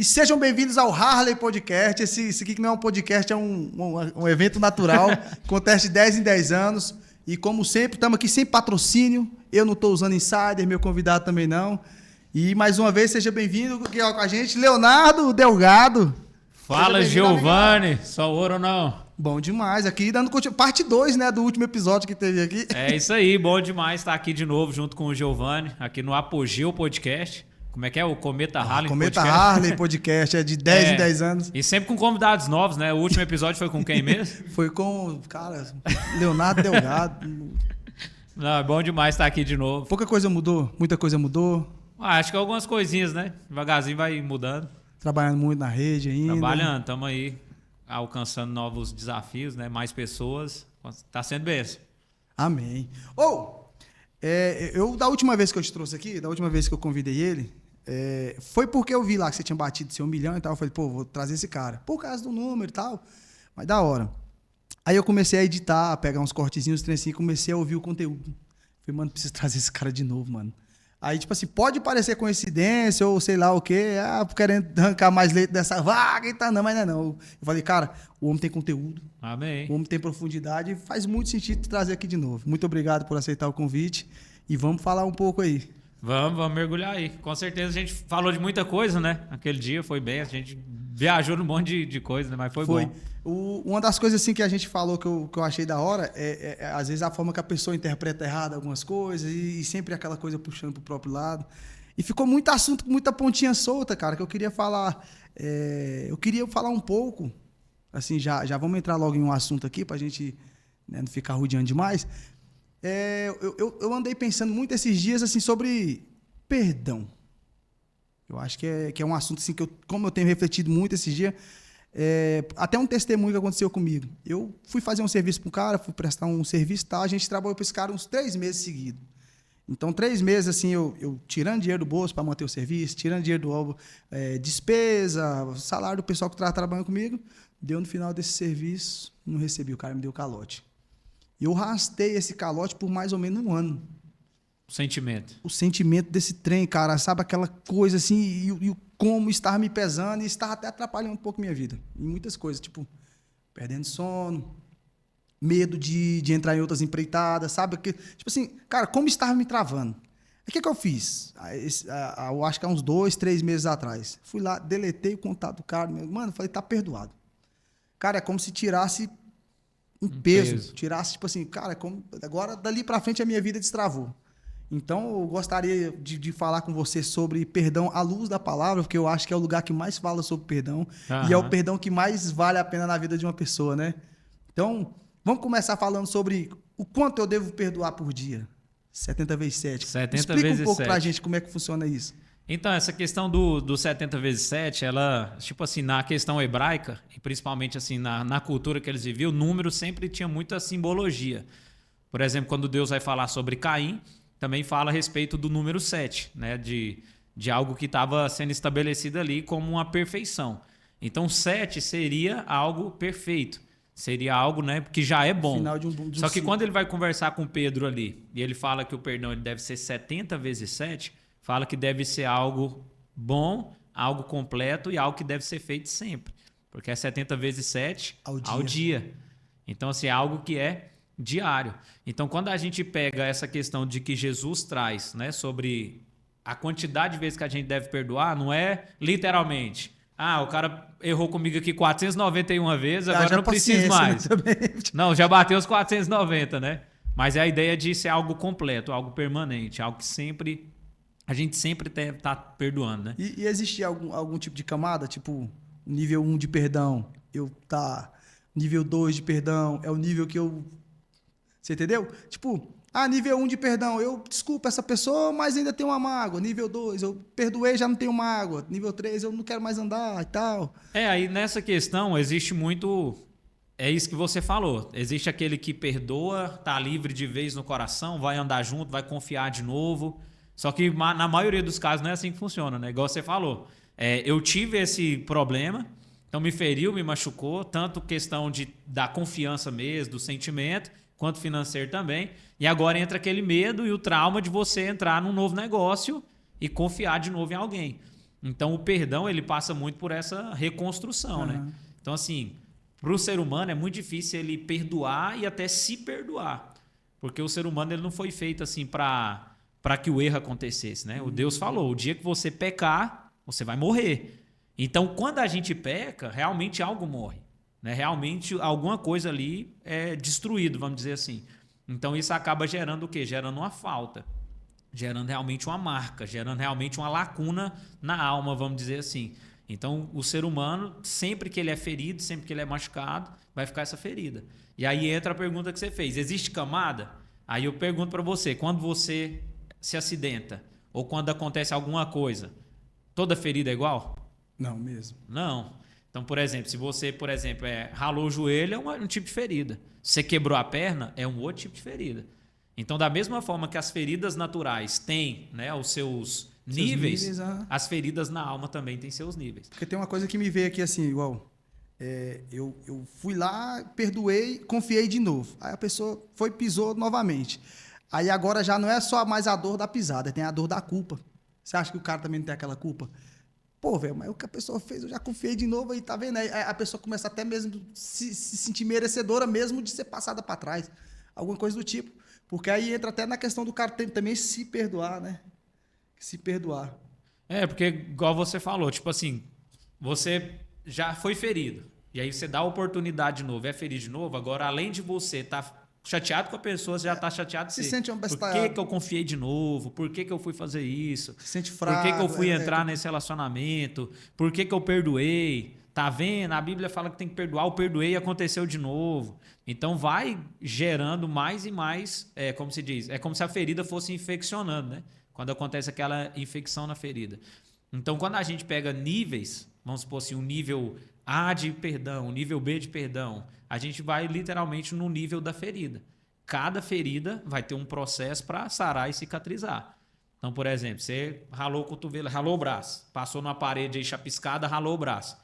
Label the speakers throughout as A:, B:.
A: E sejam bem-vindos ao Harley Podcast. Esse aqui que não é um podcast, é um evento natural. Acontece de 10 em 10 anos. E como sempre, estamos aqui sem patrocínio. Eu não estou usando insider, meu convidado também não. E mais uma vez, seja bem-vindo com a gente, Leonardo Delgado.
B: Fala, Giovanni. Só ouro ou não?
A: Bom demais. Aqui dando parte 2, né, do último episódio que teve aqui.
B: É isso aí, bom demais estar aqui de novo junto com o Giovanni, aqui no Apogeu Podcast. Como é que é? O Cometa Harley
A: Cometa
B: Podcast.
A: Harley Podcast, é de 10 em 10 anos.
B: E sempre com convidados novos, né? O último episódio foi com quem mesmo?
A: Foi com, cara, Leonardo Delgado.
B: Não, é bom demais estar aqui de novo.
A: Pouca coisa mudou, muita coisa mudou.
B: Acho que algumas coisinhas, né? Devagarzinho vai mudando.
A: Trabalhando muito na rede ainda.
B: Trabalhando, estamos aí alcançando novos desafios, né? Mais pessoas. Tá sendo bênção.
A: Amém. Da última vez que eu te trouxe aqui, da última vez que eu convidei ele, foi porque eu vi lá que você tinha batido seu 1 milhão e tal. Eu falei, vou trazer esse cara. Por causa do número e tal. Mas da hora. Aí eu comecei a editar, a pegar uns cortezinhos, e comecei a ouvir o conteúdo. Falei, mano, preciso trazer esse cara de novo, mano. Aí, tipo assim, pode parecer coincidência ou sei lá o quê, querendo arrancar mais leite dessa vaga e tal, não, mas não é não. Eu falei, cara, o homem tem conteúdo.
B: Amém.
A: O homem tem profundidade e faz muito sentido trazer aqui de novo. Muito obrigado por aceitar o convite e vamos falar um pouco aí.
B: Vamos mergulhar aí. Com certeza a gente falou de muita coisa, né? Aquele dia foi bem, a gente viajou num monte de coisa, né? Mas foi bom.
A: Uma das coisas assim que a gente falou que eu achei da hora às vezes a forma que a pessoa interpreta errado algumas coisas e sempre aquela coisa puxando pro próprio lado. E ficou muito assunto, muita pontinha solta, cara, que eu queria falar. Eu queria falar um pouco, assim, já vamos entrar logo em um assunto aqui pra gente, né, não ficar rodeando demais. Eu andei pensando muito esses dias assim sobre perdão. Eu acho que é um assunto assim, como eu tenho refletido muito esses dias. Até um testemunho que aconteceu comigo. Eu fui fazer um serviço para um cara, fui prestar um serviço, tá? A gente trabalhou para esse cara uns 3 meses seguidos. Então, 3 meses, assim, eu tirando dinheiro do bolso para manter o serviço, tirando dinheiro do despesa, salário do pessoal que estava trabalhando comigo. Deu no final desse serviço, não recebi, o cara me deu calote. E eu rastei esse calote por mais ou menos 1 ano.
B: O
A: sentimento desse trem, cara, sabe? Aquela coisa assim, e como estava me pesando e estava até atrapalhando um pouco a minha vida. Em muitas coisas, tipo, perdendo sono, medo de entrar em outras empreitadas, sabe? Tipo assim, cara, como estava me travando. Aí o que eu fiz? Eu acho que há uns 2, 3 meses atrás. Fui lá, deletei o contato do cara. Mano, falei, tá perdoado. Cara, é como se tirasse um peso. Tirasse, tipo assim, cara, agora dali pra frente a minha vida destravou. Então, eu gostaria de falar com você sobre perdão à luz da palavra, porque eu acho que é o lugar que mais fala sobre perdão. Uhum. E é o perdão que mais vale a pena na vida de uma pessoa, né? Então, vamos começar falando sobre o quanto eu devo perdoar por dia. 70 vezes 7.
B: 70
A: Explica
B: vezes
A: um pouco
B: 7.
A: Pra gente como é que funciona isso.
B: Então, essa questão do 70 vezes 7, ela, tipo assim, na questão hebraica, e principalmente assim, na cultura que eles viviam, o número sempre tinha muita simbologia. Por exemplo, quando Deus vai falar sobre Caim, também fala a respeito do número 7, né? De algo que estava sendo estabelecido ali como uma perfeição. Então, 7 seria algo perfeito. Seria algo, né, que já é bom.
A: Final de um
B: Só que quando ele vai conversar com Pedro ali, e ele fala que o perdão ele deve ser 70 vezes 7, fala que deve ser algo bom, algo completo e algo que deve ser feito sempre. Porque é 70 vezes 7 ao dia. Então, assim, é algo que é diário. Então, quando a gente pega essa questão de que Jesus traz, né, sobre a quantidade de vezes que a gente deve perdoar, não é literalmente, o cara errou comigo aqui 491 vezes, agora não preciso mais. Não, já bateu os 490, né? Mas é a ideia de ser algo completo, algo permanente, algo que a gente sempre deve estar perdoando, né?
A: E existe algum tipo de camada, tipo nível 1 de perdão, nível 2 de perdão, é o nível que eu... Você entendeu? Tipo, nível 1 de perdão, eu desculpo essa pessoa, mas ainda tenho uma mágoa. Nível 2, eu perdoei, já não tenho mágoa. Nível 3, eu não quero mais andar e tal.
B: Aí nessa questão existe muito... É isso que você falou. Existe aquele que perdoa, tá livre de vez no coração, vai andar junto, vai confiar de novo. Só que na maioria dos casos não é assim que funciona, né? Igual você falou. Eu tive esse problema, então me feriu, me machucou, tanto questão da confiança mesmo, do sentimento, quanto financeiro também. E agora entra aquele medo e o trauma de você entrar num novo negócio e confiar de novo em alguém. Então, o perdão, ele passa muito por essa reconstrução, né? Então, assim, para o ser humano é muito difícil ele perdoar e até se perdoar. Porque o ser humano ele não foi feito assim para que o erro acontecesse, né? O Deus falou, o dia que você pecar, você vai morrer. Então, quando a gente peca, realmente algo morre, né? Realmente alguma coisa ali é destruído, vamos dizer assim. Então, isso acaba gerando o quê? Gerando uma falta, gerando realmente uma marca, gerando realmente uma lacuna na alma, vamos dizer assim. Então, o ser humano, sempre que ele é ferido, sempre que ele é machucado, vai ficar essa ferida. E aí entra a pergunta que você fez. Existe camada? Aí eu pergunto para você, quando você se acidenta ou quando acontece alguma coisa, toda ferida é igual?
A: Não, mesmo.
B: Não. Então, por exemplo, se você, ralou o joelho, é um tipo de ferida. Se você quebrou a perna, é um outro tipo de ferida. Então, da mesma forma que as feridas naturais têm, né, os seus níveis, as feridas na alma também têm seus níveis.
A: Porque tem uma coisa que me veio aqui assim, igual, eu fui lá, perdoei, confiei de novo. Aí a pessoa foi, pisou novamente. Aí agora já não é só mais a dor da pisada, tem a dor da culpa. Você acha que o cara também não tem aquela culpa? Pô, velho, mas o que a pessoa fez, eu já confiei de novo aí, tá vendo? Aí a pessoa começa até mesmo se sentir merecedora mesmo de ser passada para trás. Alguma coisa do tipo. Porque aí entra até na questão do cara também se perdoar, né? Se perdoar.
B: Porque, igual você falou, tipo assim, você já foi ferido. E aí você dá a oportunidade de novo, é ferido de novo. Agora, além de você estar chateado com a pessoa, você já está chateado
A: se sente um
B: bestalhado. Por que eu confiei de novo? Por que eu fui fazer isso?
A: Se sente fraco.
B: Por que eu fui entrar nesse relacionamento? Por que eu perdoei? Tá vendo? A Bíblia fala que tem que perdoar. Eu perdoei e aconteceu de novo. Então vai gerando mais e mais, como se diz, é como se a ferida fosse infeccionando, né? Quando acontece aquela infecção na ferida. Então, quando a gente pega níveis, vamos supor assim, um nível A de perdão, um nível B de perdão, a gente vai literalmente no nível da ferida. Cada ferida vai ter um processo para sarar e cicatrizar. Então, por exemplo, você ralou o cotovelo, ralou o braço, passou numa parede aí chapiscada, ralou o braço.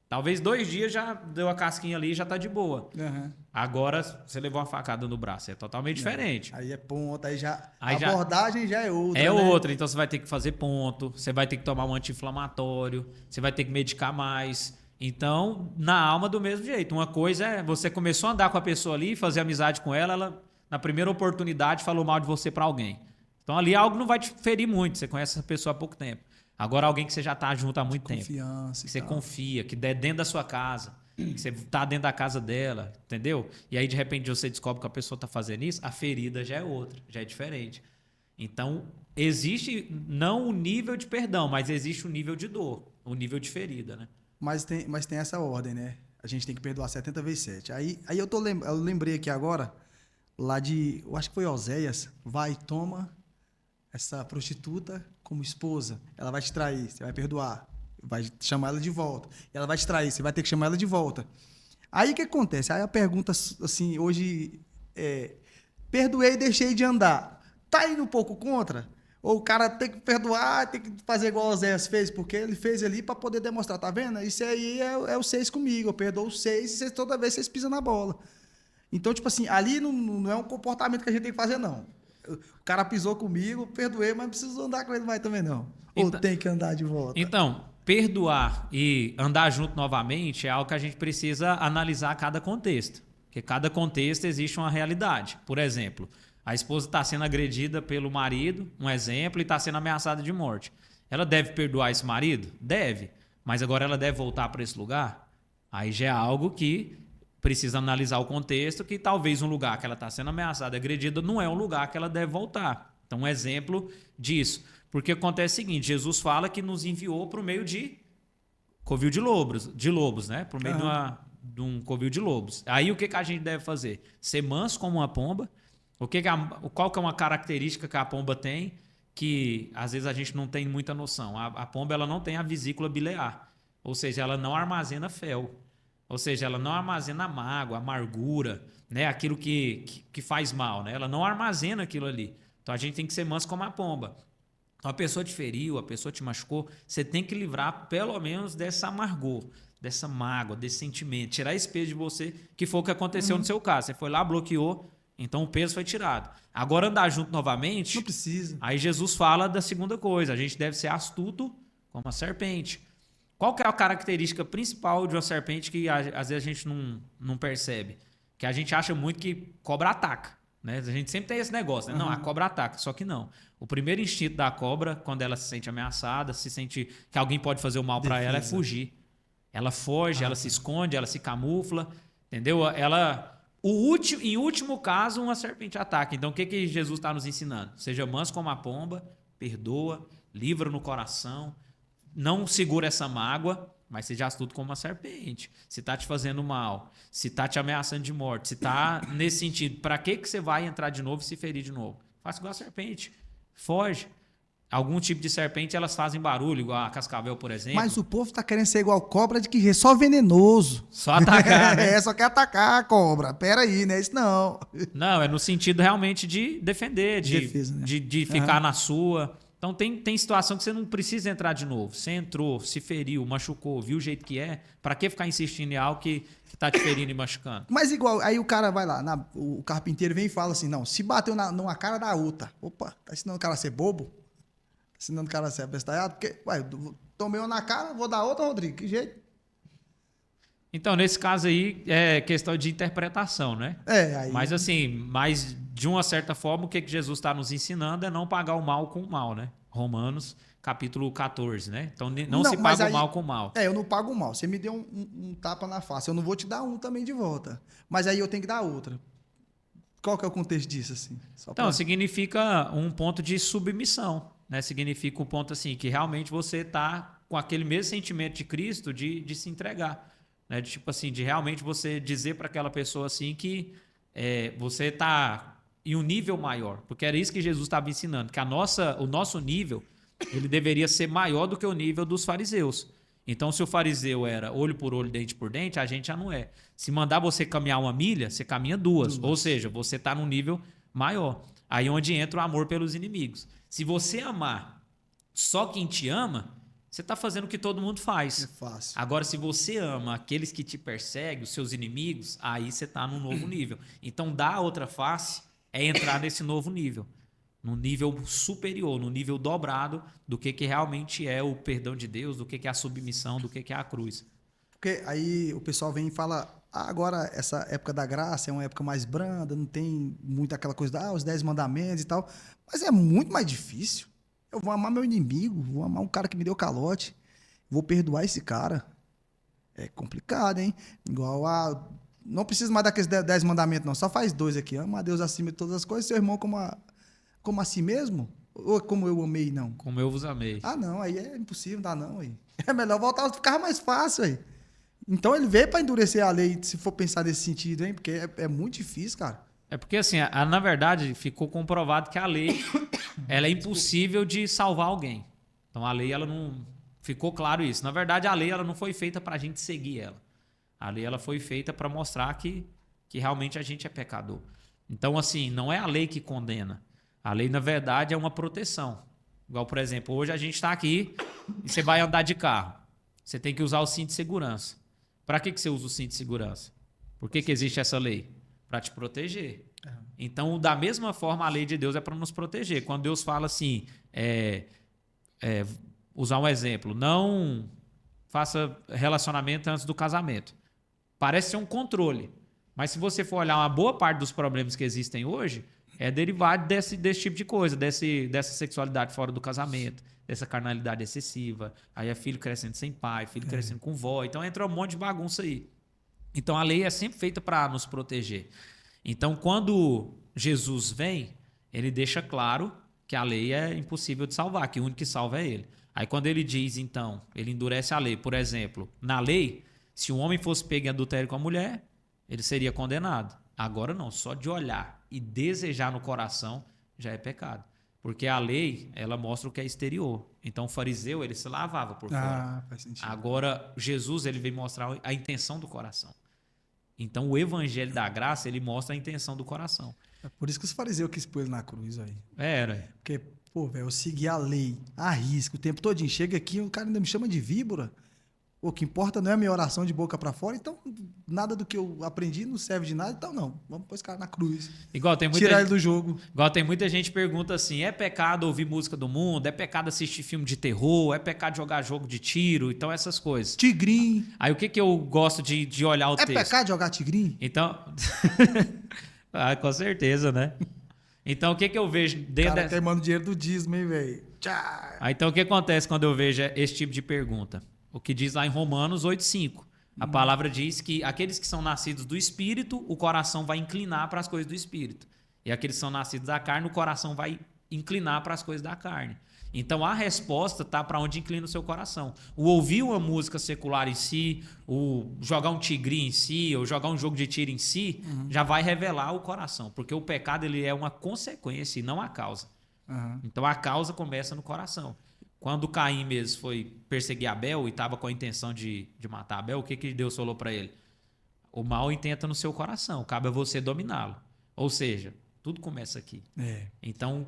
B: Talvez 2 dias já deu a casquinha ali e já tá de boa.
A: Uhum.
B: Agora, você levou uma facada no braço. É totalmente diferente.
A: Aí é ponto, a abordagem já é outra.
B: É outra. Então, você vai ter que fazer ponto, você vai ter que tomar um anti-inflamatório, você vai ter que medicar mais. Então, na alma, do mesmo jeito. Uma coisa é, você começou a andar com a pessoa ali, fazer amizade com ela, ela, na primeira oportunidade, falou mal de você para alguém. Então, ali algo não vai te ferir muito. Você conhece essa pessoa há pouco tempo. Agora, alguém que você já está junto há muito tempo.
A: Confiança.
B: Que você confia, que é dentro da sua casa, que você está dentro da casa dela, entendeu? E aí, de repente, você descobre que a pessoa está fazendo isso, a ferida já é outra, já é diferente. Então, existe não o nível de perdão, mas existe o nível de dor, o nível de ferida, né?
A: Mas tem essa ordem, né? A gente tem que perdoar 70 vezes 7. Aí eu lembrei aqui agora, lá de, eu acho que foi Oséias, vai, toma essa prostituta como esposa, ela vai te trair, você vai perdoar, vai chamar ela de volta. Ela vai te trair, você vai ter que chamar ela de volta. Aí o que acontece? Aí a pergunta, assim, hoje perdoei e deixei de andar. Tá indo um pouco contra? Ou o cara tem que perdoar, tem que fazer igual o Oséias fez, porque ele fez ali para poder demonstrar, tá vendo? Isso aí é o 6 comigo, eu perdoo o 6 e toda vez vocês pisam na bola. Então, tipo assim, ali não é um comportamento que a gente tem que fazer, não. O cara pisou comigo, perdoei, mas não preciso andar com ele mais também, não. Ou então, tem que andar de volta.
B: Então, perdoar e andar junto novamente é algo que a gente precisa analisar cada contexto. Porque cada contexto existe uma realidade. Por exemplo, a esposa está sendo agredida pelo marido, um exemplo, e está sendo ameaçada de morte. Ela deve perdoar esse marido? Deve. Mas agora ela deve voltar para esse lugar? Aí já é algo que precisa analisar o contexto, que talvez um lugar que ela está sendo ameaçada, agredida, não é um lugar que ela deve voltar. Então, um exemplo disso. Porque acontece o seguinte, Jesus fala que nos enviou para o meio de covil de lobos, né? Para o meio de um covil de lobos. Aí o que a gente deve fazer? Ser manso como uma pomba. Qual que é uma característica que a pomba tem que às vezes a gente não tem muita noção? A pomba ela não tem a vesícula biliar, ou seja, ela não armazena fel. Ou seja, ela não armazena mágoa, amargura, né? Aquilo que faz mal, né? Ela não armazena aquilo ali. Então a gente tem que ser manso como a pomba. Então a pessoa te feriu, a pessoa te machucou, você tem que livrar pelo menos dessa amargor, dessa mágoa, desse sentimento. Tirar esse peso de você, que foi o que aconteceu no seu caso. Você foi lá, bloqueou, então o peso foi tirado. Agora andar junto novamente...
A: Não precisa.
B: Aí Jesus fala da segunda coisa. A gente deve ser astuto como a serpente. Qual que é a característica principal de uma serpente que às vezes a gente não percebe? Que a gente acha muito que cobra ataca. Né? A gente sempre tem esse negócio, né? Não, a cobra ataca, só que não. O primeiro instinto da cobra, quando ela se sente ameaçada, se sente que alguém pode fazer o mal para ela, é fugir. Ela foge, ela se esconde, ela se camufla, entendeu? Em último caso, uma serpente ataca. Então, o que Jesus está nos ensinando? Seja manso como a pomba, perdoa, livra no coração, não segura essa mágoa, mas seja astuto como uma serpente. Se está te fazendo mal, se está te ameaçando de morte, se está nesse sentido, para que você vai entrar de novo e se ferir de novo? Faça igual a serpente. Foge. Algum tipo de serpente, elas fazem barulho, igual a cascavel, por exemplo.
A: Mas o povo tá querendo ser igual cobra de que é só venenoso.
B: Só atacar, né?
A: Só quer atacar a cobra. Pera aí, não é isso não.
B: Não, é no sentido realmente de defender, de
A: defesa, né?
B: de ficar na sua. Então tem situação que você não precisa entrar de novo. Você entrou, se feriu, machucou, viu o jeito que é. Pra que ficar insistindo em algo que tá te ferindo e machucando?
A: Mas igual, aí o cara vai lá, o carpinteiro vem e fala assim, não, se bateu numa cara da outra. Opa, tá ensinando o cara a ser bobo? Tá ensinando o cara a ser abestalhado? Porque, ué, tomei uma na cara, vou dar outra, Rodrigo, que jeito?
B: Então, nesse caso aí, é questão de interpretação, né?
A: Aí...
B: Mas assim, de uma certa forma, o que Jesus está nos ensinando é não pagar o mal com o mal, né? Romanos, capítulo 14, né? Então, não se paga o mal com o mal.
A: Eu não pago o mal. Você me deu um tapa na face, eu não vou te dar um também de volta. Mas aí eu tenho que dar outra. Qual que é o contexto disso, assim?
B: Então, significa um ponto de submissão, né? Significa um ponto, assim, que realmente você está com aquele mesmo sentimento de Cristo de se entregar. Né? De, tipo assim, de realmente você dizer para aquela pessoa assim que você está em um nível maior. Porque era isso que Jesus estava ensinando, que o nosso nível ele deveria ser maior do que o nível dos fariseus. Então, se o fariseu era olho por olho, dente por dente, a gente já não é. Se mandar você caminhar 1 milha, você caminha 2. Ou seja, você está num nível maior. Aí onde entra o amor pelos inimigos. Se você amar só quem te ama, você está fazendo o que todo mundo faz.
A: É fácil.
B: Agora, se você ama aqueles que te perseguem, os seus inimigos, aí você está num novo nível. Então, dar a outra face é entrar nesse novo nível. Num nível superior, num nível dobrado do que realmente é o perdão de Deus, do que é a submissão, do que é a cruz.
A: Porque aí o pessoal vem e fala, agora essa época da graça é uma época mais branda, não tem muito aquela coisa, os 10 mandamentos e tal. Mas é muito mais difícil. Eu vou amar meu inimigo, vou amar um cara que me deu calote, vou perdoar esse cara. É complicado, hein? Igual não precisa mais daqueles 10 mandamentos, não. Só faz 2 aqui. Ama a Deus acima de todas as coisas, seu irmão como a si mesmo? Ou como eu amei, não?
B: Como eu vos amei.
A: Não, aí é impossível, não dá não. Aí. É melhor voltar, ficava mais fácil aí. Então ele veio para endurecer a lei, se for pensar nesse sentido, hein? Porque é muito difícil, cara.
B: É porque, assim, na verdade, ficou comprovado que a lei ela é impossível de salvar alguém. Então, a lei, ela não... Ficou claro isso. Na verdade, a lei ela não foi feita para a gente seguir ela. A lei ela foi feita para mostrar que realmente a gente é pecador. Então, assim, não é a lei que condena. A lei, na verdade, é uma proteção. Igual, por exemplo, hoje a gente está aqui e você vai andar de carro. Você tem que usar o cinto de segurança. Para que você usa o cinto de segurança? Por que existe essa lei? Para te proteger. Então, da mesma forma, a lei de Deus é para nos proteger. Quando Deus fala assim, usar um exemplo, não faça relacionamento antes do casamento. Parece ser um controle. Mas se você for olhar uma boa parte dos problemas que existem hoje, é derivado desse tipo de coisa, dessa sexualidade fora do casamento, dessa carnalidade excessiva. Aí é filho crescendo sem pai, filho crescendo com vó. Então entra um monte de bagunça aí. Então a lei é sempre feita para nos proteger. Então quando Jesus vem, ele deixa claro que a lei é impossível de salvar, que o único que salva é ele. Aí quando ele diz, então, ele endurece a lei. Por exemplo, na lei, se um homem fosse pego em adultério com a mulher, ele seria condenado. Agora não, só de olhar e desejar no coração já é pecado. Porque a lei, ela mostra o que é exterior. Então o fariseu, ele se lavava por fora.
A: Faz sentido.
B: Agora, Jesus, ele vem mostrar a intenção do coração. Então o evangelho da graça, ele mostra a intenção do coração.
A: É por isso que os fariseus quis pôr ele na cruz aí.
B: Era.
A: Porque, pô, velho, eu segui a lei, a risco, o tempo todinho. Chega aqui, o cara ainda me chama de víbora. O que importa não é a minha oração de boca para fora, então nada do que eu aprendi não serve de nada, então não. Vamos pôr esse cara na cruz.
B: Igual tem muita
A: Tirar
B: gente,
A: ele do jogo.
B: igual tem muita gente que pergunta assim: é pecado ouvir música do mundo? É pecado assistir filme de terror? É pecado jogar jogo de tiro? Então, essas coisas.
A: Tigrinho.
B: Aí o que eu gosto de olhar o
A: É
B: texto?
A: pecado jogar tigrinho?
B: Então. Com certeza, né? Então, o que eu vejo dentro
A: Cara, queimando dinheiro do dízimo, hein, velho?
B: Então, o que acontece quando eu vejo esse tipo de pergunta? O que diz lá em Romanos 8,5. A palavra diz que aqueles que são nascidos do Espírito, o coração vai inclinar para as coisas do Espírito. E aqueles que são nascidos da carne, o coração vai inclinar para as coisas da carne. Então, a resposta está para onde inclina o seu coração. O ouvir uma música secular em si, o jogar um tigrinho em si, ou jogar um jogo de tiro em si, já vai revelar o coração. Porque o pecado ele é uma consequência e não a causa. Então, a causa começa no coração. Quando Caim mesmo foi perseguir Abel e estava com a intenção de matar Abel, o que Deus falou para ele? O mal intenta no seu coração, cabe a você dominá-lo. Ou seja, tudo começa aqui. Então,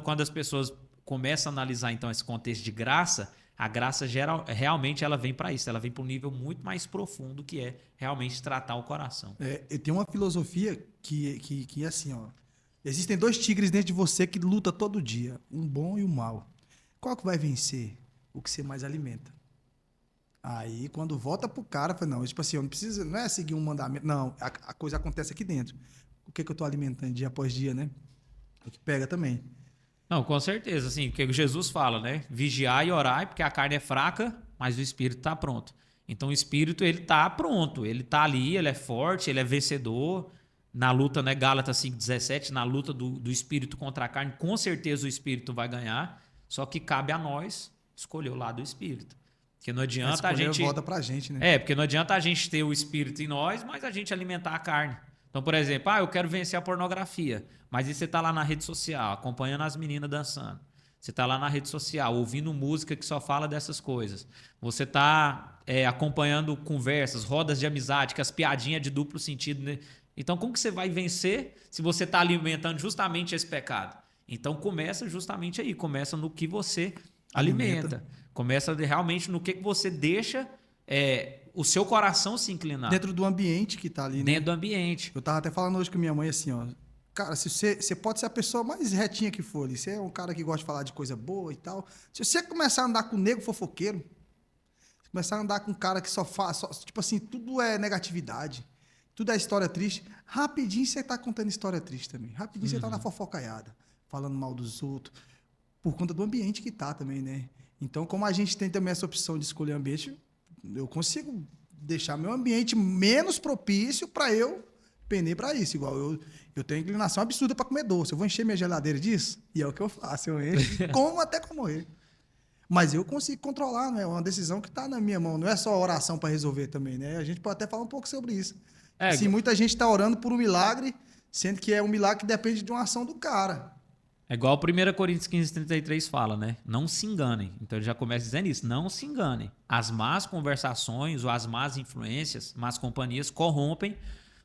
B: quando as pessoas começam a analisar então esse contexto de graça, a graça realmente ela vem para isso, ela vem para um nível muito mais profundo que é realmente tratar o coração.
A: Tem uma filosofia que é assim, ó. Existem 2 tigres dentro de você que lutam todo dia, um bom e um mal. Qual que vai vencer? O que você mais alimenta. Aí, quando volta pro cara, fala, não, tipo assim, eu não preciso, não é seguir um mandamento, não, a coisa acontece aqui dentro. O que eu tô alimentando dia após dia, né? O que pega também.
B: Não, com certeza, assim, porque Jesus fala, né? Vigiar e orar, porque a carne é fraca, mas o espírito está pronto. Então, o espírito, ele está pronto, ele está ali, ele é forte, ele é vencedor. Na luta, né, Gálatas 5,17, na luta do espírito contra a carne, com certeza o espírito vai ganhar, só que cabe a nós escolher o lado do espírito. Porque não adianta a gente...
A: volta pra gente, né?
B: Porque não adianta a gente ter o espírito em nós, mas a gente alimentar a carne. Então, por exemplo, eu quero vencer a pornografia, mas e você está lá na rede social, acompanhando as meninas dançando. Você está lá na rede social, ouvindo música que só fala dessas coisas. Você está acompanhando conversas, rodas de amizade, que as piadinhas de duplo sentido, né? Então, como que você vai vencer se você está alimentando justamente esse pecado? Então, começa justamente aí. Começa no que você alimenta. Começa realmente no que você deixa o seu coração se inclinar.
A: Dentro do ambiente que está ali, né?
B: Dentro do ambiente.
A: Eu estava até falando hoje com minha mãe assim, ó. Cara, se você pode ser a pessoa mais retinha que for ali. Você é um cara que gosta de falar de coisa boa e tal. Se você começar a andar com nego fofoqueiro, começar a andar com um cara que só faz... tipo assim, tudo é negatividade. Tudo é história triste. Rapidinho você está contando história triste também. Rapidinho você está na fofocaiada, falando mal dos outros. Por conta do ambiente que tá também, né? Então, como a gente tem também essa opção de escolher ambiente, eu consigo deixar meu ambiente menos propício para eu pender para isso. Igual eu tenho inclinação absurda para comer doce. Eu vou encher minha geladeira disso? E é o que eu faço. Eu encho como até que eu morrer. Mas eu consigo controlar, né? É uma decisão que está na minha mão. Não é só oração para resolver também, né? A gente pode até falar um pouco sobre isso. Assim, muita gente está orando por um milagre, sendo que é um milagre que depende de uma ação do cara.
B: É igual 1 Coríntios 15:33 fala, né? Não se enganem. Então ele já começa dizendo isso. Não se enganem. As más conversações ou as más influências, más companhias, corrompem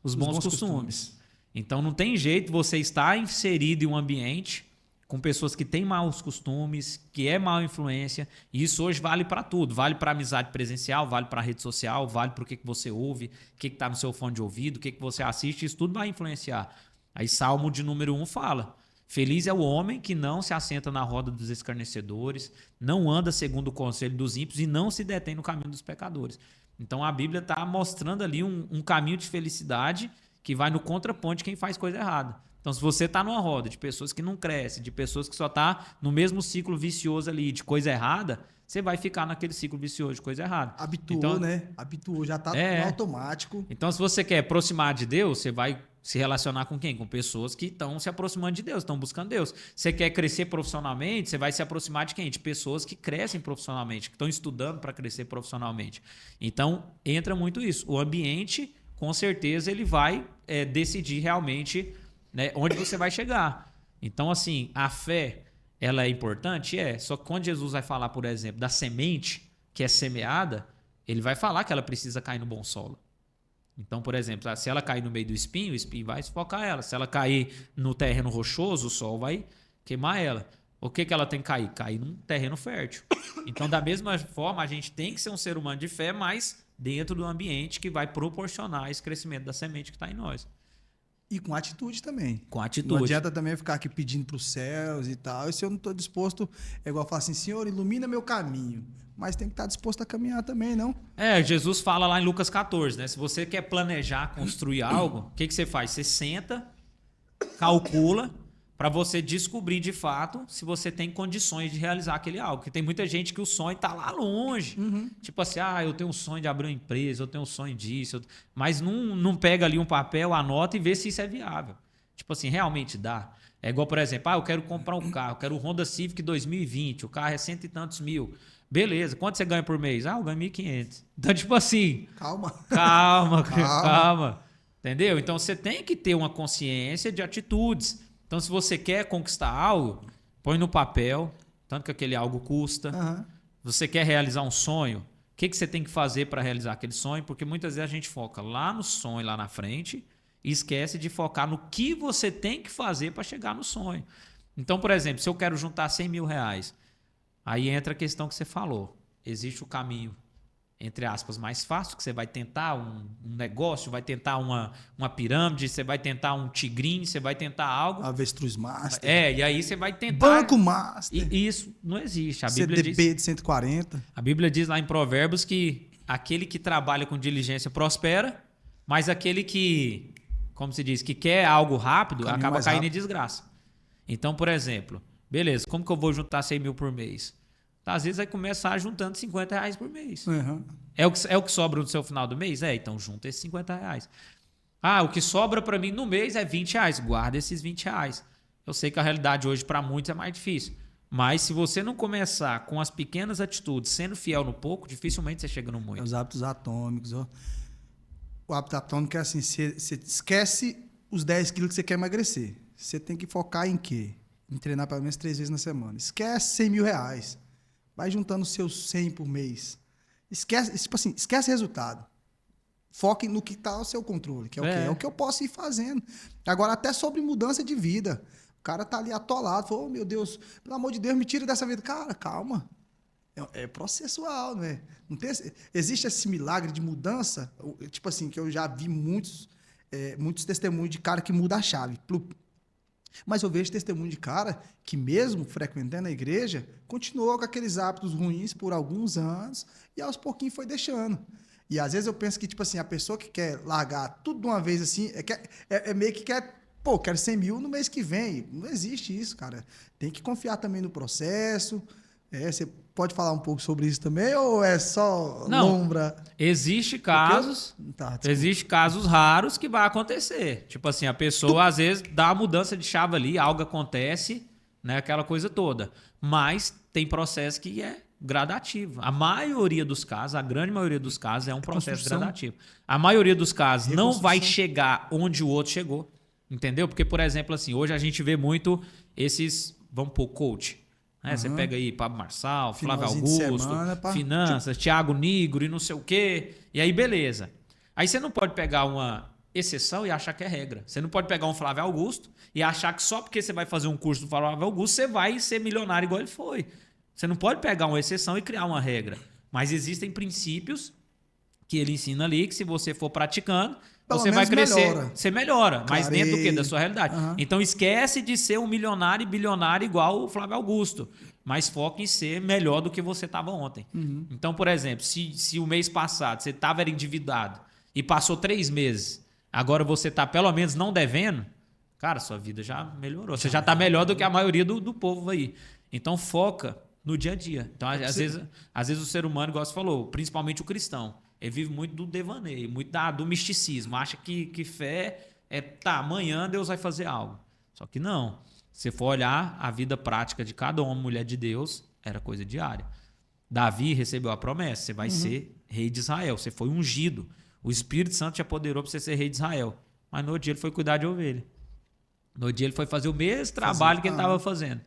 B: os bons costumes. Então não tem jeito você estar inserido em um ambiente com pessoas que têm maus costumes, que é má influência. E isso hoje vale para tudo. Vale para amizade presencial, vale para rede social, vale para o que você ouve, o que está no seu fone de ouvido, o que você assiste. Isso tudo vai influenciar. Aí Salmo de número 1 fala: feliz é o homem que não se assenta na roda dos escarnecedores, não anda segundo o conselho dos ímpios e não se detém no caminho dos pecadores. Então a Bíblia está mostrando ali um caminho de felicidade que vai no contraponto de quem faz coisa errada. Então, se você está numa roda de pessoas que não crescem, de pessoas que só estão no mesmo ciclo vicioso ali de coisa errada, você vai ficar naquele ciclo vicioso de coisa errada.
A: Habituou, então, né? Habituou, já está no automático.
B: Então, se você quer aproximar de Deus, você vai se relacionar com quem? Com pessoas que estão se aproximando de Deus, estão buscando Deus. Você quer crescer profissionalmente, você vai se aproximar de quem? De pessoas que crescem profissionalmente, que estão estudando para crescer profissionalmente. Então, entra muito isso. O ambiente, com certeza, ele vai decidir realmente, né, onde você vai chegar. Então, assim, a fé, ela é importante? Só que quando Jesus vai falar, por exemplo, da semente que é semeada, ele vai falar que ela precisa cair no bom solo. Então, por exemplo, se ela cair no meio do espinho, o espinho vai sufocar ela. Se ela cair no terreno rochoso, o sol vai queimar ela. O que ela tem que cair? Cair num terreno fértil. Então, da mesma forma, a gente tem que ser um ser humano de fé, mas dentro do ambiente que vai proporcionar esse crescimento da semente que está em nós.
A: E com atitude também.
B: Com atitude.
A: Não adianta também ficar aqui pedindo para os céus e tal. E se eu não estou disposto, é igual falar assim, Senhor, ilumina meu caminho. Mas tem que estar disposto a caminhar também, não?
B: Jesus fala lá em Lucas 14, né? Se você quer planejar, construir algo, o que você faz? Você senta, calcula, para você descobrir de fato se você tem condições de realizar aquele algo. Porque tem muita gente que o sonho está lá longe. Tipo assim, eu tenho um sonho de abrir uma empresa, eu tenho um sonho disso. Mas não pega ali um papel, anota e vê se isso é viável. Tipo assim, realmente dá. É igual, por exemplo, eu quero comprar um carro, eu quero o Honda Civic 2020, o carro é 100 e tantos mil. Beleza, quanto você ganha por mês? Eu ganho 1.500. Então, tipo assim... Calma. Entendeu? Então, você tem que ter uma consciência de atitudes. Então, se você quer conquistar algo, põe no papel, tanto que aquele algo custa. Você quer realizar um sonho, o que você tem que fazer para realizar aquele sonho? Porque muitas vezes a gente foca lá no sonho, lá na frente, e esquece de focar no que você tem que fazer para chegar no sonho. Então, por exemplo, se eu quero juntar 100 mil reais, aí entra a questão que você falou. Existe o caminho, entre aspas, mais fácil, que você vai tentar um negócio, vai tentar uma pirâmide, você vai tentar um tigrinho, você vai tentar algo.
A: Avestruz Master.
B: E aí você vai tentar...
A: Banco Master.
B: E isso não existe. A Bíblia
A: CDB
B: diz,
A: de 140.
B: A Bíblia diz lá em Provérbios que aquele que trabalha com diligência prospera, mas aquele que, como se diz, que quer algo rápido, acaba caindo em desgraça. Então, por exemplo, beleza, como que eu vou juntar 100 mil por mês? Às vezes vai começar juntando 50 reais por mês. É o que sobra no seu final do mês? Então junta esses 50 reais. O que sobra para mim no mês é 20 reais. Guarda esses 20 reais. Eu sei que a realidade hoje para muitos é mais difícil. Mas se você não começar com as pequenas atitudes, sendo fiel no pouco, dificilmente você chega no muito.
A: Os hábitos atômicos. O hábito atômico é assim, você esquece os 10 quilos que você quer emagrecer. Você tem que focar em quê? Em treinar pelo menos 3 vezes na semana. Esquece 100 mil reais. Vai juntando os seus 100 por mês. Esquece resultado. Foque no que está ao seu controle, que é o quê? É o que eu posso ir fazendo. Agora, até sobre mudança de vida. O cara tá ali atolado, falou, meu Deus, pelo amor de Deus, me tira dessa vida. Cara, calma. É processual, né? Não tem, existe esse milagre de mudança, tipo assim, que eu já vi muitos testemunhos de cara que muda a chave. Mas eu vejo testemunho de cara que, mesmo frequentando a igreja, continuou com aqueles hábitos ruins por alguns anos e aos pouquinhos foi deixando. E às vezes eu penso que, tipo assim, a pessoa que quer largar tudo de uma vez assim, meio que quero 100 mil no mês que vem. Não existe isso, cara. Tem que confiar também no processo. Você pode falar um pouco sobre isso também ou é só lombra?
B: Existe casos raros que vai acontecer. Tipo assim, a pessoa às vezes dá a mudança de chave ali, algo acontece, né, aquela coisa toda. Mas tem processo que é gradativo. A maioria dos casos, a grande maioria dos casos é um processo gradativo. A maioria dos casos não vai chegar onde o outro chegou, entendeu? Porque, por exemplo, assim, hoje a gente vê muito esses, vamos pôr, coach. Você pega aí Pablo Marçal, Flávio Augusto, Finanças, Thiago Nigro e não sei o quê. E aí, beleza. Aí você não pode pegar uma exceção e achar que é regra. Você não pode pegar um Flávio Augusto e achar que só porque você vai fazer um curso do Flávio Augusto, você vai ser milionário igual ele foi. Você não pode pegar uma exceção e criar uma regra. Mas existem princípios que ele ensina ali, que se você for praticando, você vai crescer, você melhora, mas dentro do quê? Da sua realidade. Então esquece de ser um milionário e bilionário igual o Flávio Augusto, mas foca em ser melhor do que você estava ontem. Então, por exemplo, se o mês passado você estava endividado e passou 3 meses, agora você está pelo menos não devendo, cara, sua vida já melhorou. Você já está melhor do que a maioria do povo aí. Então foca no dia a dia. Então, às vezes o ser humano, igual você falou, principalmente o cristão, ele vive muito do devaneio, muito do misticismo. Acha que fé amanhã Deus vai fazer algo. Só que não. Se for olhar a vida prática de cada homem e mulher de Deus, era coisa diária. Davi recebeu a promessa, você vai ser rei de Israel. Você foi ungido. O Espírito Santo te apoderou para você ser rei de Israel. Mas no outro dia ele foi cuidar de ovelha. No outro dia ele foi fazer o mesmo trabalho que ele estava fazendo.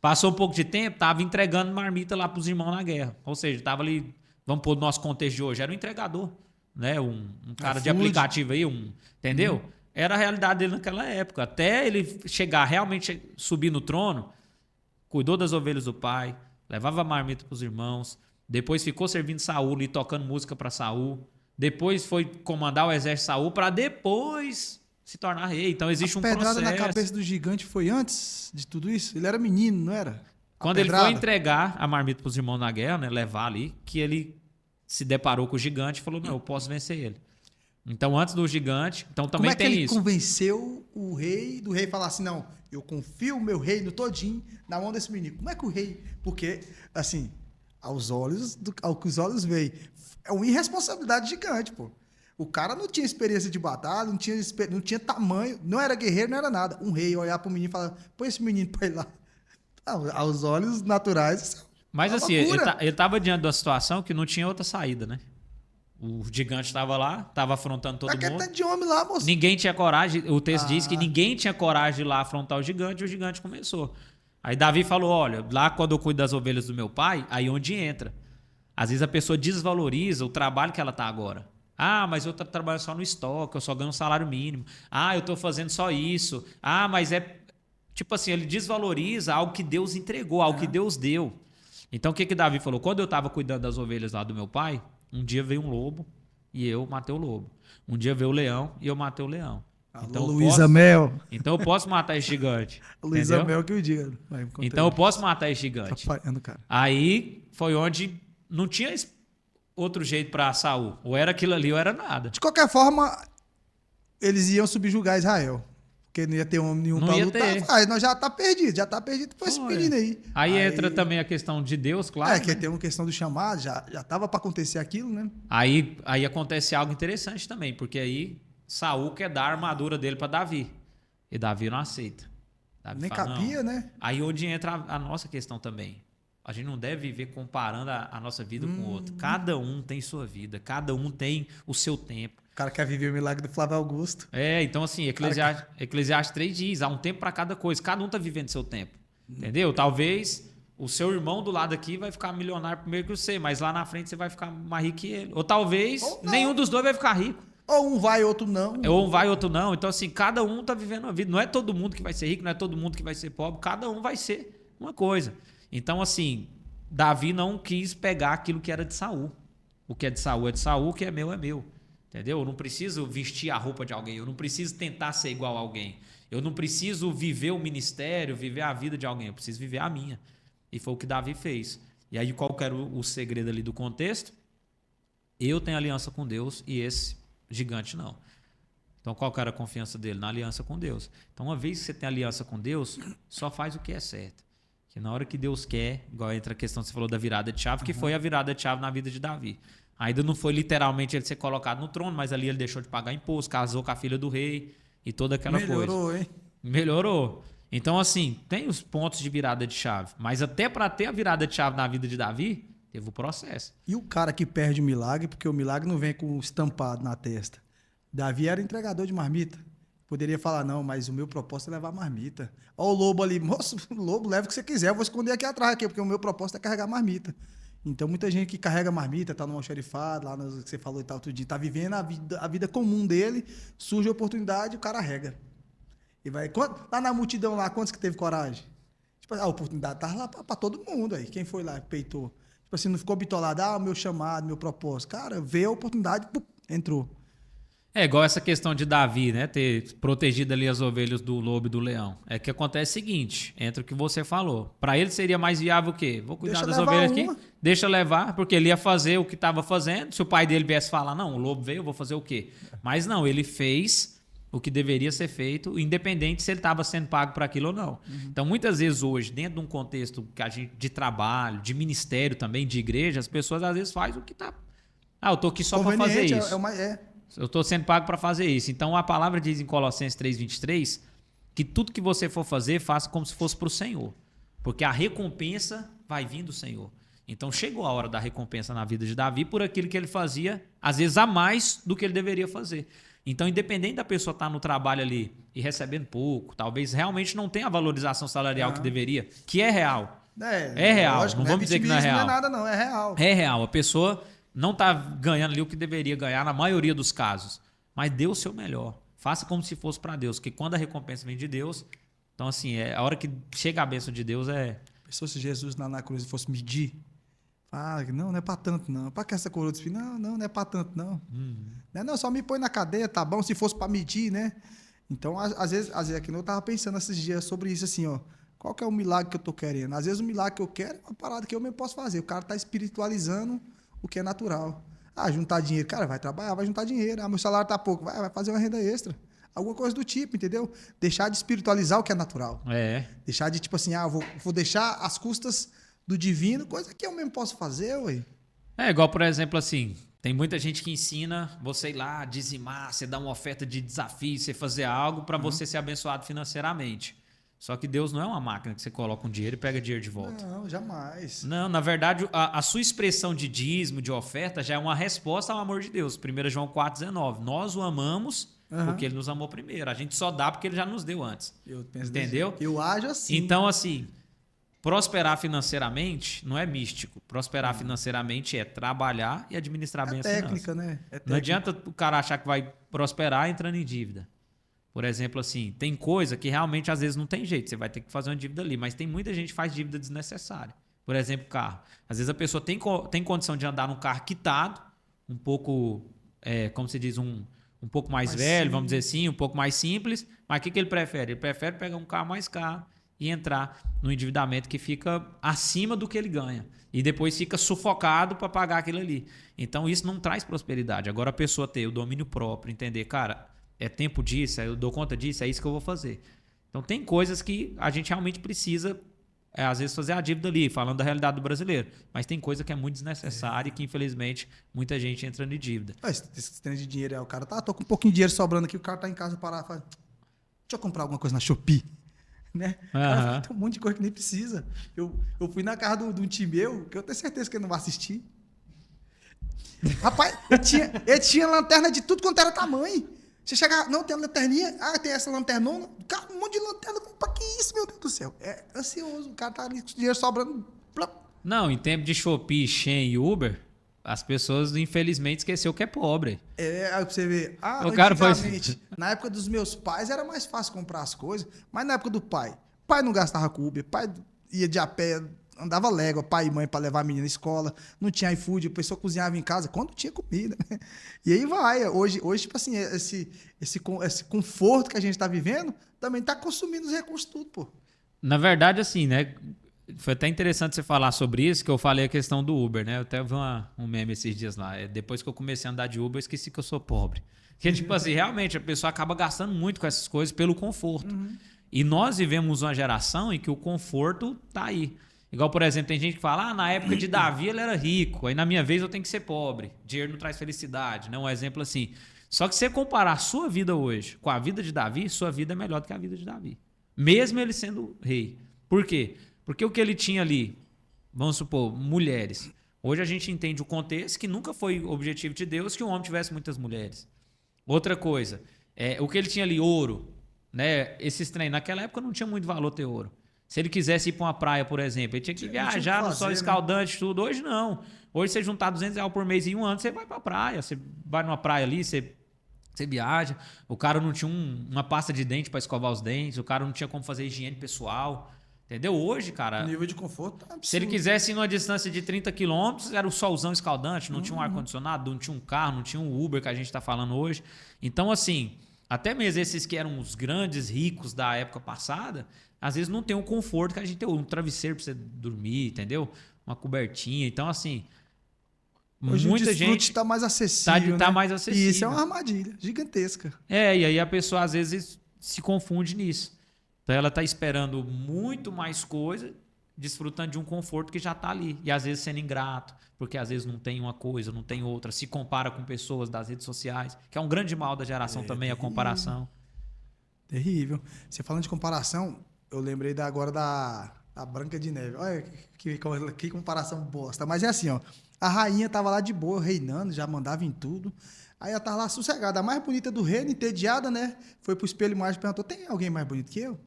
B: Passou um pouco de tempo, estava entregando marmita lá para os irmãos na guerra. Ou seja, estava ali... Vamos pôr no nosso contexto de hoje. Era um entregador, né? Um cara de aplicativo aí, entendeu? Era a realidade dele naquela época. Até ele chegar realmente subir no trono, cuidou das ovelhas do pai, levava marmita para os irmãos, depois ficou servindo Saul e tocando música para Saul, depois foi comandar o exército de Saul para depois se tornar rei. Então existe um processo.
A: A pedrada na cabeça do gigante foi antes de tudo isso? Ele era menino, não era?
B: Quando ele foi entregar a marmita para os irmãos na guerra, né, levar ali, que ele se deparou com o gigante e falou, não, eu posso vencer ele. Então, antes do gigante, então também tem isso.
A: Como é que ele convenceu o rei, do rei falar assim, não, eu confio o meu reino todinho na mão desse menino? Como é que o rei... Porque, assim, ao que os olhos veem, é uma irresponsabilidade gigante, pô. O cara não tinha experiência de batalha, não tinha tamanho, não era guerreiro, não era nada. Um rei olhar pro menino e falar, põe esse menino pra ir lá. Aos olhos naturais,
B: mas assim, ele tava diante de uma situação que não tinha outra saída, né? O gigante estava lá, estava afrontando todo mundo.
A: Tá de homem lá, moço.
B: Ninguém tinha coragem. O texto diz que ninguém tinha coragem de ir lá afrontar o gigante, e o gigante começou. Aí Davi falou, olha, lá quando eu cuido das ovelhas do meu pai, aí onde entra. Às vezes a pessoa desvaloriza o trabalho que ela tá agora. Ah, mas eu tô trabalhando só no estoque, eu só ganho um salário mínimo. Ah, eu tô fazendo só isso. Ah, mas é... Tipo assim, ele desvaloriza algo que Deus entregou, algo que Deus deu. Então o que Davi falou? Quando eu estava cuidando das ovelhas lá do meu pai, um dia veio um lobo e eu matei o lobo. Um dia veio o leão e eu matei o leão.
A: Então, Luísa Mel.
B: Então eu posso matar esse gigante.
A: Luísa Mel que eu diga.
B: Então eu posso matar esse gigante.
A: Cara.
B: Aí foi onde não tinha outro jeito para Saul. Ou era aquilo ali ou era nada.
A: De qualquer forma, eles iam subjugar Israel. Porque não ia ter homem nenhum para lutar. Aí nós já tá perdido com esse menino aí.
B: Aí entra também a questão de Deus, claro.
A: Que tem uma questão do chamado, já tava para acontecer aquilo, né?
B: Aí acontece algo interessante também, porque aí Saul quer dar a armadura dele para Davi. E Davi não aceita. Davi
A: nem
B: fala,
A: cabia,
B: não.
A: Né?
B: Aí onde entra a nossa questão também. A gente não deve viver comparando a nossa vida com o outro. Cada um tem sua vida, cada um tem o seu tempo.
A: O cara quer viver o milagre do Flávio Augusto.
B: Então assim, Eclesiastes 3 diz, há um tempo para cada coisa. Cada um tá vivendo seu tempo. Entendeu? Talvez o seu irmão do lado aqui vai ficar milionário primeiro que você, mas lá na frente você vai ficar mais rico que ele. Ou talvez nenhum dos dois vai ficar rico.
A: Ou um vai, outro não.
B: Ou um vai, outro não. Então assim, cada um tá vivendo a vida. Não é todo mundo que vai ser rico, não é todo mundo que vai ser pobre. Cada um vai ser uma coisa. Então assim, Davi não quis pegar aquilo que era de Saul. O que é de Saul, o que é meu é meu. Entendeu? Eu não preciso vestir a roupa de alguém, eu não preciso tentar ser igual a alguém. Eu não preciso viver o ministério, viver a vida de alguém, eu preciso viver a minha. E foi o que Davi fez. E aí qual que era o segredo ali do contexto? Eu tenho aliança com Deus e esse gigante não. Então qual que era a confiança dele? Na aliança com Deus. Então uma vez que você tem aliança com Deus, só faz o que é certo. Que na hora que Deus quer, igual entra a questão que você falou da virada de chave, que foi a virada de chave na vida de Davi. Ainda não foi literalmente ele ser colocado no trono, mas ali ele deixou de pagar imposto, casou com a filha do rei e toda aquela coisa.
A: Melhorou, hein?
B: Melhorou. Então, assim, tem os pontos de virada de chave. Mas até para ter a virada de chave na vida de Davi, teve o processo.
A: E o cara que perde o milagre, porque o milagre não vem com estampado na testa. Davi era entregador de marmita. Poderia falar, não, mas o meu propósito é levar marmita. Olha o lobo ali. Moço, lobo, leva o que você quiser. Eu vou esconder aqui atrás, porque o meu propósito é carregar marmita. Então, muita gente que carrega marmita, tá no almoxarifado, lá no que você falou e tal, outro dia, tá vivendo a vida comum dele, surge a oportunidade, o cara rega. E vai. Lá na multidão, lá, quantos que teve coragem? Tipo, a oportunidade tava lá pra todo mundo aí. Quem foi lá, peitou. Tipo assim, não ficou bitolado, o meu chamado, meu propósito. Cara, veio a oportunidade, entrou.
B: É igual essa questão de Davi, né? Ter protegido ali as ovelhas do lobo e do leão. É que acontece o seguinte, entre o que você falou. Para ele seria mais viável o quê? Vou cuidar das ovelhas aqui, deixa levar, porque ele ia fazer o que estava fazendo. Se o pai dele viesse falar, não, o lobo veio, eu vou fazer o quê? Mas não, ele fez o que deveria ser feito, independente se ele estava sendo pago para aquilo ou não. Então, muitas vezes hoje, dentro de um contexto que a gente, de trabalho, de ministério também, de igreja, as pessoas às vezes fazem o que tá... eu tô aqui só para fazer isso. Eu estou sendo pago para fazer isso. Então, a palavra diz em Colossenses 3:23 que tudo que você for fazer, faça como se fosse para o Senhor. Porque a recompensa vai vir do Senhor. Então, chegou a hora da recompensa na vida de Davi por aquilo que ele fazia, às vezes a mais do que ele deveria fazer. Então, independente da pessoa estar no trabalho ali e recebendo pouco, talvez realmente não tenha a valorização salarial que deveria, que é real. É real. Lógico, não vamos dizer que não é real.
A: Não é nada, não. É real.
B: É real. A pessoa não está ganhando ali o que deveria ganhar na maioria dos casos. Mas dê o seu melhor. Faça como se fosse para Deus. Porque quando a recompensa vem de Deus, então assim, a hora que chega a bênção de Deus é
A: Pensou se Jesus na cruz fosse medir? Ah, não é para tanto, não. Para que essa coroa de espinho? Não é para tanto, não. Não, só me põe na cadeia, tá bom, se fosse para medir, né? Então, às vezes aqui eu tava pensando esses dias sobre isso, assim, ó. Qual que é o milagre que eu tô querendo? Às vezes o milagre que eu quero é uma parada que eu mesmo posso fazer. O cara tá espiritualizando o que é natural. Ah, juntar dinheiro. Cara, vai trabalhar, vai juntar dinheiro. Ah, meu salário tá pouco. Vai fazer uma renda extra. Alguma coisa do tipo, entendeu? Deixar de espiritualizar o que é natural. Deixar de, tipo assim, vou deixar as custas do divino, coisa que eu mesmo posso fazer, ué.
B: É igual, por exemplo, assim, tem muita gente que ensina você ir lá dizimar, você dar uma oferta de desafio, você fazer algo para você ser abençoado financeiramente. Só que Deus não é uma máquina que você coloca um dinheiro e pega dinheiro de volta.
A: Não, jamais.
B: Não, na verdade, a sua expressão de dízimo, de oferta, já é uma resposta ao amor de Deus. 1 João 4,19. Nós o amamos porque ele nos amou primeiro. A gente só dá porque ele já nos deu antes.
A: Eu penso
B: entendeu?
A: Eu ajo assim.
B: Então, assim, prosperar financeiramente não é místico. Prosperar financeiramente é trabalhar e administrar bem as finanças.
A: Técnica, né? É técnica.
B: Não adianta o cara achar que vai prosperar entrando em dívida. Por exemplo, assim, tem coisa que realmente às vezes não tem jeito, você vai ter que fazer uma dívida ali, mas tem muita gente que faz dívida desnecessária. Por exemplo, carro. Às vezes a pessoa tem condição de andar num carro quitado, um pouco, como se diz, um pouco mais velho, vamos dizer assim, um pouco mais simples, mas o que ele prefere? Ele prefere pegar um carro mais caro e entrar no endividamento que fica acima do que ele ganha. E depois fica sufocado para pagar aquilo ali. Então isso não traz prosperidade. Agora a pessoa ter o domínio próprio, entender, cara, é tempo disso, eu dou conta disso, é isso que eu vou fazer. Então tem coisas que a gente realmente precisa, às vezes, fazer a dívida ali, falando da realidade do brasileiro. Mas tem coisa que é muito desnecessária e que, infelizmente, muita gente entra em dívida.
A: Esse trem de dinheiro o cara tô com um pouquinho de dinheiro sobrando aqui, o cara tá em casa parado, fala, deixa eu comprar alguma coisa na Shopee. Né? Cara, tem um monte de coisa que nem precisa. Eu fui na casa de um tio meu, que eu tenho certeza que ele não vai assistir. Rapaz, ele tinha lanterna de tudo quanto era tamanho. Você chega, não, tem a lanterninha, tem essa lanternona, cara, um monte de lanterna, pra que isso, meu Deus do céu? É ansioso, o cara tá ali com o dinheiro sobrando.
B: Não, em tempo de Shopee, Shein e Uber, as pessoas, infelizmente, esqueceu que é pobre.
A: Aí pra você ver,
B: antigamente,
A: na época dos meus pais era mais fácil comprar as coisas, mas na época do pai não gastava com Uber, pai ia de a pé, andava légua, pai e mãe para levar a menina na escola, não tinha iFood, a pessoa cozinhava em casa quando tinha comida. E aí vai, hoje tipo assim, esse conforto que a gente tá vivendo também tá consumindo os recursos tudo, pô.
B: Na verdade, assim, né, foi até interessante você falar sobre isso, que eu falei a questão do Uber, né, eu até vi um meme esses dias lá, depois que eu comecei a andar de Uber, eu esqueci que eu sou pobre. Porque, tipo assim, realmente a pessoa acaba gastando muito com essas coisas pelo conforto. E nós vivemos uma geração em que o conforto tá aí. Igual, por exemplo, tem gente que fala, na época de Davi ele era rico, aí na minha vez eu tenho que ser pobre. Dinheiro não traz felicidade, né? Um exemplo assim. Só que se você comparar a sua vida hoje com a vida de Davi, sua vida é melhor do que a vida de Davi. Mesmo ele sendo rei. Por quê? Porque o que ele tinha ali, vamos supor, mulheres. Hoje a gente entende o contexto que nunca foi objetivo de Deus que um homem tivesse muitas mulheres. Outra coisa, o que ele tinha ali, ouro, né? Esses trem, naquela época não tinha muito valor ter ouro. Se ele quisesse ir para uma praia, por exemplo, ele tinha que viajar no sol escaldante, tudo. Hoje não. Hoje você juntar R$200 por mês em um ano, você vai para a praia. Você vai numa praia ali, você viaja. O cara não tinha uma pasta de dente para escovar os dentes. O cara não tinha como fazer higiene pessoal. Entendeu? Hoje, cara...
A: O nível de conforto tá absurdo.
B: Se ele quisesse ir numa distância de 30 quilômetros, era o solzão escaldante, não tinha um ar-condicionado, não tinha um carro, não tinha um Uber que a gente está falando hoje. Então, assim, até mesmo esses que eram os grandes ricos da época passada... Às vezes não tem o conforto que a gente tem, um travesseiro para você dormir, entendeu? Uma cobertinha. Então, assim,
A: hoje
B: muita gente
A: está mais acessível.
B: Tá mais acessível.
A: E isso é uma armadilha gigantesca.
B: E aí a pessoa às vezes se confunde nisso. Então ela está esperando muito mais coisa, desfrutando de um conforto que já está ali. E às vezes sendo ingrato, porque às vezes não tem uma coisa, não tem outra. Se compara com pessoas das redes sociais, que é um grande mal da geração também, a comparação.
A: Terrível. Você falando de comparação... Eu lembrei agora da Branca de Neve. Olha que comparação bosta. Mas é assim, ó. A rainha tava lá de boa, reinando, já mandava em tudo. Aí ela tava lá sossegada. A mais bonita do reino, entediada, né? Foi pro espelho mágico e perguntou, tem alguém mais bonito que eu? O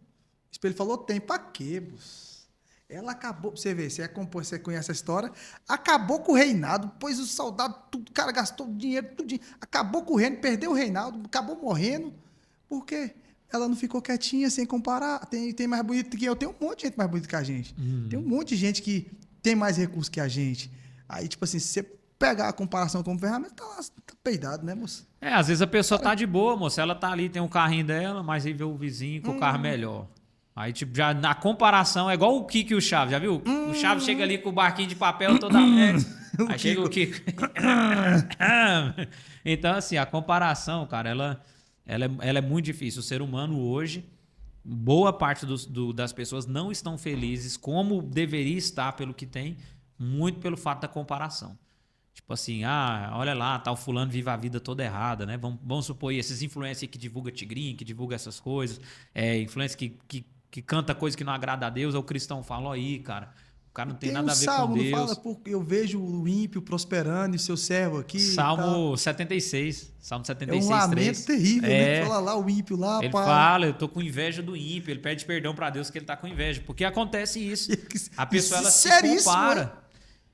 A: espelho falou, tem. Pra quê, bus? Ela acabou... Você vê, você conhece a história. Acabou com o reinado, pôs os soldados, tudo, o cara gastou dinheiro, tudo. Acabou com o reino, perdeu o reinado, acabou morrendo. Por quê? ela não ficou quietinha sem comparar. Tem mais bonito que eu. Tem um monte de gente mais bonita que a gente. Tem um monte de gente que tem mais recursos que a gente. Aí, tipo assim, se você pegar a comparação como ferramenta, tá lá, tá peidado, né, moço?
B: Às vezes a pessoa tá de boa, moça. Ela tá ali, tem um carrinho dela, mas aí vê o vizinho com o carro melhor. Aí, tipo, já na comparação, é igual o Kiko e o Chaves, já viu? O Chaves chega ali com o barquinho de papel toda merda. Aí chega o Kiko. Então, assim, a comparação, cara, ela é muito difícil. O ser humano hoje, boa parte das pessoas não estão felizes como deveria estar pelo que tem, muito pelo fato da comparação. Tipo assim, olha lá, tal fulano vive a vida toda errada, né? Vamos supor aí, esses influencers que divulga tigrinho, que divulga essas coisas, influencer que canta coisa que não agrada a Deus, aí o cristão fala, ó aí, cara, o cara não tem nada a ver com Deus.
A: Não fala, porque eu vejo o ímpio prosperando e seu servo aqui.
B: Salmo 76, Salmo 76,
A: é um lamento
B: 3.
A: terrível, né? Fala lá, o ímpio lá,
B: ele fala, eu tô com inveja do ímpio, ele pede perdão pra Deus que ele tá com inveja, porque acontece isso. A pessoa, ela se compara.
A: Né?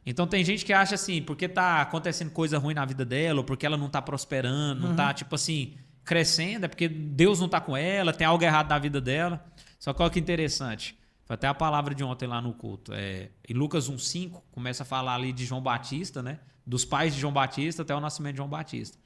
B: Então tem gente que acha assim, porque tá acontecendo coisa ruim na vida dela, ou porque ela não tá prosperando, não tá, tipo assim, crescendo, é porque Deus não tá com ela, tem algo errado na vida dela. Só que olha que interessante. Foi até a palavra de ontem lá no culto. Em Lucas 1,5, começa a falar ali de João Batista, né? Dos pais de João Batista até o nascimento de João Batista.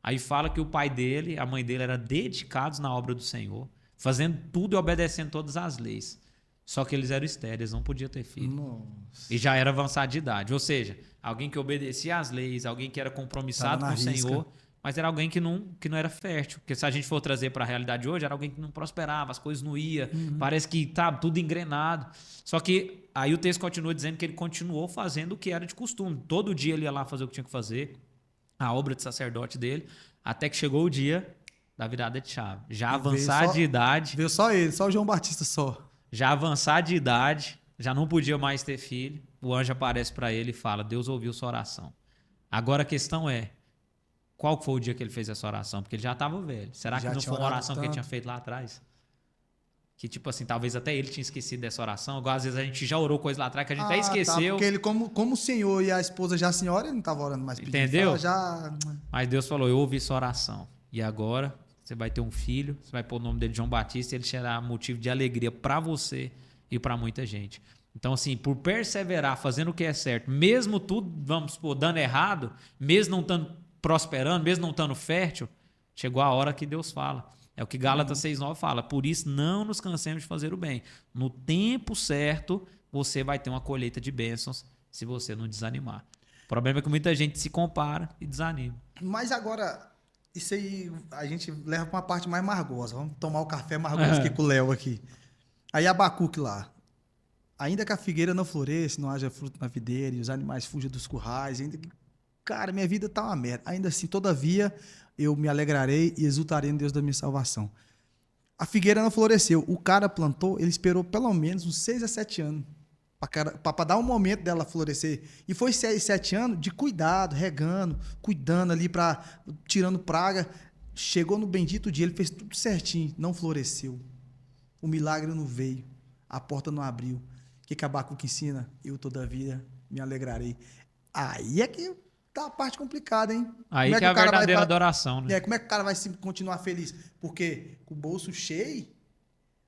B: Aí fala que o pai dele, a mãe dele eram dedicados na obra do Senhor, fazendo tudo e obedecendo todas as leis. Só que eles eram estéreis, não podiam ter filho.
A: Nossa.
B: E já era avançado de idade. Ou seja, alguém que obedecia às leis, alguém que era compromissado com o Senhor, mas era alguém que não era fértil. Porque se a gente for trazer para a realidade hoje, era alguém que não prosperava, as coisas não iam, parece que tá tudo engrenado. Só que aí o texto continua dizendo que ele continuou fazendo o que era de costume. Todo dia ele ia lá fazer o que tinha que fazer, a obra de sacerdote dele, até que chegou o dia da virada de chave. Já avançar de idade.
A: Veio só ele, só o João Batista só.
B: Já avançar de idade, já não podia mais ter filho. O anjo aparece para ele e fala: Deus ouviu sua oração. Agora a questão é, qual foi o dia que ele fez essa oração? Porque ele já estava velho. Será que não foi uma oração que ele tinha feito lá atrás? Que tipo assim, talvez até ele tinha esquecido dessa oração. Igual às vezes a gente já orou coisa lá atrás que a gente até esqueceu.
A: Tá, porque ele, como o senhor e a esposa já a senhora, ele não estava orando mais pedindo.
B: Entendeu?
A: Já...
B: Mas Deus falou: eu ouvi sua oração. E agora você vai ter um filho, você vai pôr o nome dele João Batista e ele será motivo de alegria para você e para muita gente. Então, assim, por perseverar, fazendo o que é certo, mesmo tudo, vamos supor, dando errado, mesmo não estando prosperando, mesmo não estando fértil, chegou a hora que Deus fala. É o que Gálatas 6,9 fala. Por isso, não nos cansemos de fazer o bem. No tempo certo, você vai ter uma colheita de bênçãos se você não desanimar. O problema é que muita gente se compara e desanima.
A: Mas agora... Isso aí a gente leva para uma parte mais margosa. Vamos tomar o café margoso aqui com o Léo aqui. Aí Abacuque lá. Ainda que a figueira não floresça, não haja fruto na videira e os animais fujam dos currais, ainda que... Cara, minha vida tá uma merda. Ainda assim, todavia, eu me alegrarei e exultarei no Deus da minha salvação. A figueira não floresceu. O cara plantou, ele esperou pelo menos uns 6 a 7 anos para dar um momento dela florescer. E foi 6, 7 anos de cuidado, regando, cuidando ali, tirando praga. Chegou no bendito dia, ele fez tudo certinho, não floresceu. O milagre não veio, a porta não abriu. O que Abacuque ensina? Eu, todavia, me alegrarei. Aí é que tá a parte complicada, hein?
B: Aí que é a verdadeira adoração, né?
A: Como é que o cara vai continuar feliz? Porque com o bolso cheio,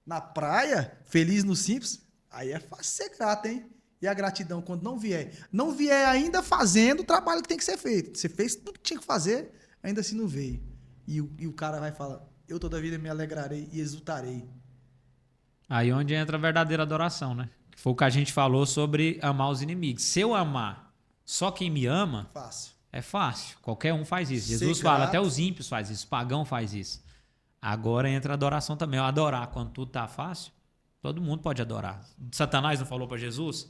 A: na praia, feliz no simples... Aí é fácil ser grato, hein? E a gratidão, quando não vier ainda fazendo o trabalho que tem que ser feito. Você fez tudo que tinha que fazer, ainda assim não veio. E o cara vai falar: eu toda a vida me alegrarei e exultarei.
B: Aí onde entra a verdadeira adoração, né? Que foi o que a gente falou sobre amar os inimigos. Se eu amar só quem me ama,
A: fácil.
B: É fácil. Qualquer um faz isso. Jesus fala, até os ímpios faz isso, o pagão faz isso. Agora entra a adoração também. Adorar quando tudo tá fácil, todo mundo pode adorar. Satanás não falou para Jesus?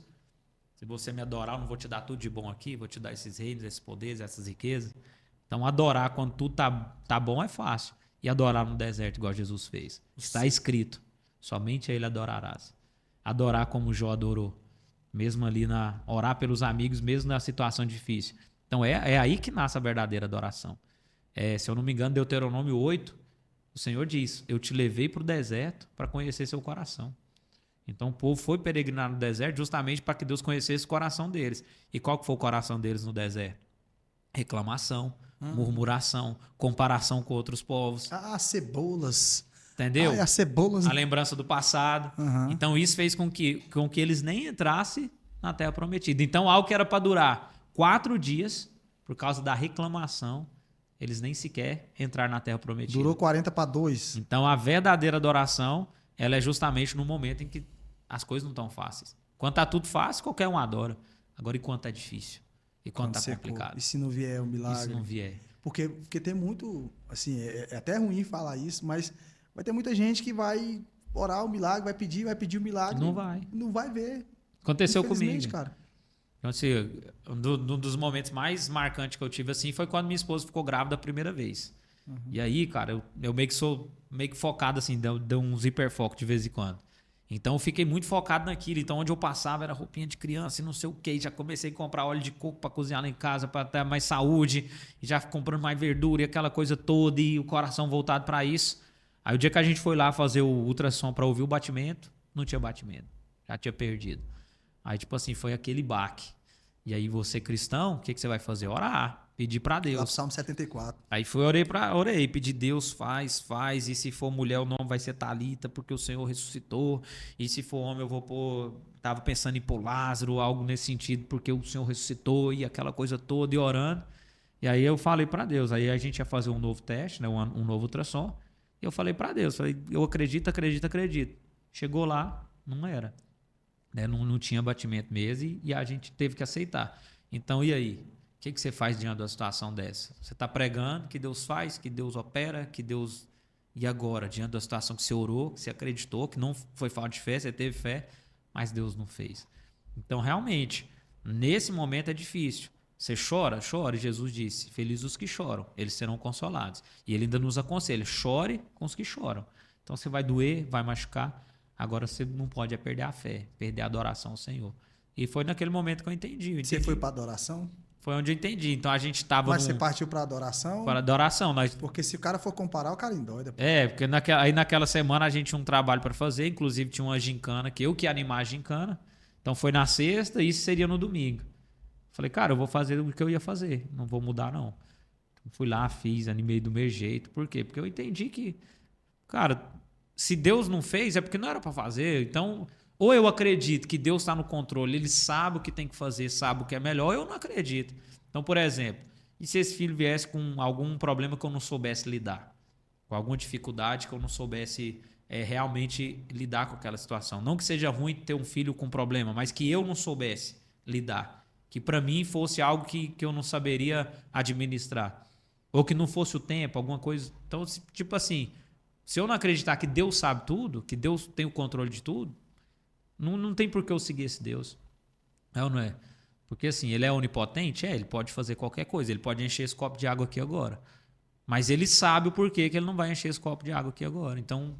B: Se você me adorar, eu não vou te dar tudo de bom aqui, vou te dar esses reinos, esses poderes, essas riquezas. Então, adorar quando tudo tá bom é fácil. E adorar no deserto, igual Jesus fez. Está escrito, somente a ele adorarás. Adorar como Jó adorou. Mesmo ali orar pelos amigos, mesmo na situação difícil. Então, é aí que nasce a verdadeira adoração. Se eu não me engano, Deuteronômio 8, o Senhor diz, eu te levei para o deserto para conhecer seu coração. Então, o povo foi peregrinar no deserto justamente para que Deus conhecesse o coração deles. E qual que foi o coração deles no deserto? Reclamação, murmuração, comparação com outros povos.
A: Cebolas.
B: Entendeu?
A: As cebolas.
B: A lembrança do passado.
A: Uhum.
B: Então isso fez com que eles nem entrassem na Terra Prometida. Então algo que era para durar 4 dias, por causa da reclamação, eles nem sequer entraram na Terra Prometida.
A: Durou 40 para 2.
B: Então a verdadeira adoração, ela é justamente no momento em que as coisas não estão fáceis. Quando tá tudo fácil, qualquer um adora. Agora, e quando tá difícil? E quando tá complicado?
A: E se não vier um milagre?
B: E se não vier?
A: Porque tem muito, assim, é até ruim falar isso, mas vai ter muita gente que vai orar o milagre, vai pedir o milagre.
B: Não vai.
A: Não vai ver.
B: Aconteceu comigo.
A: Cara.
B: Então, assim, um dos momentos mais marcantes que eu tive assim foi quando minha esposa ficou grávida a primeira vez. Uhum. E aí, cara, eu meio que sou meio que focado assim, deu uns hiperfocos de vez em quando. Então eu fiquei muito focado naquilo. Então onde eu passava era roupinha de criança e não sei o que. Já comecei a comprar óleo de coco para cozinhar lá em casa, para ter mais saúde. E já comprando mais verdura e aquela coisa toda. E o coração voltado para isso. Aí o dia que a gente foi lá fazer o ultrassom para ouvir o batimento, não tinha batimento. Já tinha perdido. Aí tipo assim, foi aquele baque. E aí você cristão, o que você vai fazer? Orar. Pedir para Deus.
A: Lá pro Salmo 74.
B: Aí orei, pedi Deus, faz. E se for mulher, o nome vai ser Talita, porque o Senhor ressuscitou. E se for homem, eu vou pôr. Tava pensando em pôr Lázaro, algo nesse sentido, porque o Senhor ressuscitou e aquela coisa toda, e orando. E aí eu falei para Deus. Aí a gente ia fazer um novo teste, né, um novo ultrassom. E eu falei para Deus, eu acredito. Chegou lá, não era. Né, não tinha batimento mesmo e a gente teve que aceitar. Então, e aí? O que você faz diante de uma situação dessa? Você está pregando que Deus faz, que Deus opera, que Deus... E agora, diante da situação que você orou, que você acreditou, que não foi falta de fé, você teve fé, mas Deus não fez. Então, realmente, nesse momento é difícil. Você chora? Chore. Jesus disse, felizes os que choram, eles serão consolados. E ele ainda nos aconselha, chore com os que choram. Então, você vai doer, vai machucar. Agora, você não pode perder a fé, perder a adoração ao Senhor. E foi naquele momento que eu entendi.
A: Você foi para adoração?
B: Foi onde eu entendi. Então a gente estava.
A: Mas você partiu para adoração?
B: Para adoração.
A: Porque se o cara for comparar, o cara endoida.
B: Porque aí naquela semana a gente tinha um trabalho para fazer, inclusive tinha uma gincana, que eu que ia animar a gincana. Então foi na sexta e isso seria no domingo. Falei, cara, eu vou fazer o que eu ia fazer, não vou mudar não. Fui lá, fiz, animei do meu jeito. Por quê? Porque eu entendi que, cara, se Deus não fez é porque não era para fazer. Então, ou eu acredito que Deus está no controle, ele sabe o que tem que fazer, sabe o que é melhor, ou eu não acredito. Então, por exemplo, e se esse filho viesse com algum problema que eu não soubesse lidar? Com alguma dificuldade que eu não soubesse realmente lidar com aquela situação? Não que seja ruim ter um filho com problema, mas que eu não soubesse lidar. Que para mim fosse algo que eu não saberia administrar. Ou que não fosse o tempo, alguma coisa. Então, tipo assim, se eu não acreditar que Deus sabe tudo, que Deus tem o controle de tudo, não tem por que eu seguir esse Deus. É ou não é? Porque assim, ele é onipotente? Ele pode fazer qualquer coisa. Ele pode encher esse copo de água aqui agora. Mas ele sabe o porquê que ele não vai encher esse copo de água aqui agora. Então,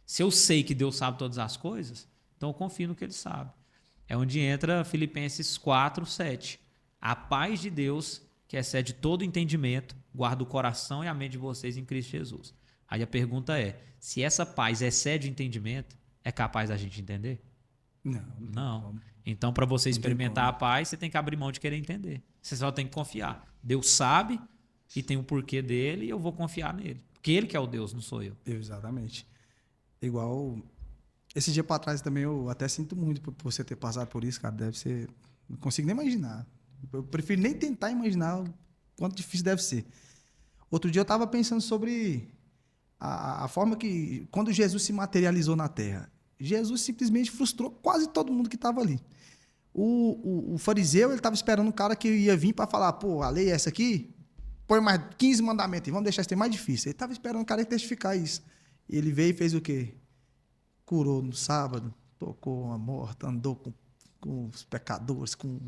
B: se eu sei que Deus sabe todas as coisas, então eu confio no que ele sabe. É onde entra Filipenses 4:7. A paz de Deus, que excede todo entendimento, guarda o coração e a mente de vocês em Cristo Jesus. Aí a pergunta é, se essa paz excede o entendimento, é capaz da gente entender? Não. Então, para você experimentar a paz, você tem que abrir mão de querer entender. Você só tem que confiar. Deus sabe e tem o porquê dele e eu vou confiar nele. Porque ele que é o Deus, não sou eu.
A: Exatamente. Igual... Esse dia para trás também eu até sinto muito por você ter passado por isso, cara. Deve ser... Não consigo nem imaginar. Eu prefiro nem tentar imaginar o quanto difícil deve ser. Outro dia eu estava pensando sobre a forma que... Quando Jesus se materializou na Terra... Jesus simplesmente frustrou quase todo mundo que estava ali. O fariseu, ele estava esperando um cara que ia vir para falar, pô, a lei é essa aqui, põe mais 15 mandamentos, vamos deixar isso ter mais difícil. Ele estava esperando o cara testificar isso. E ele veio e fez o quê? Curou no sábado, tocou a morta, andou com os pecadores, com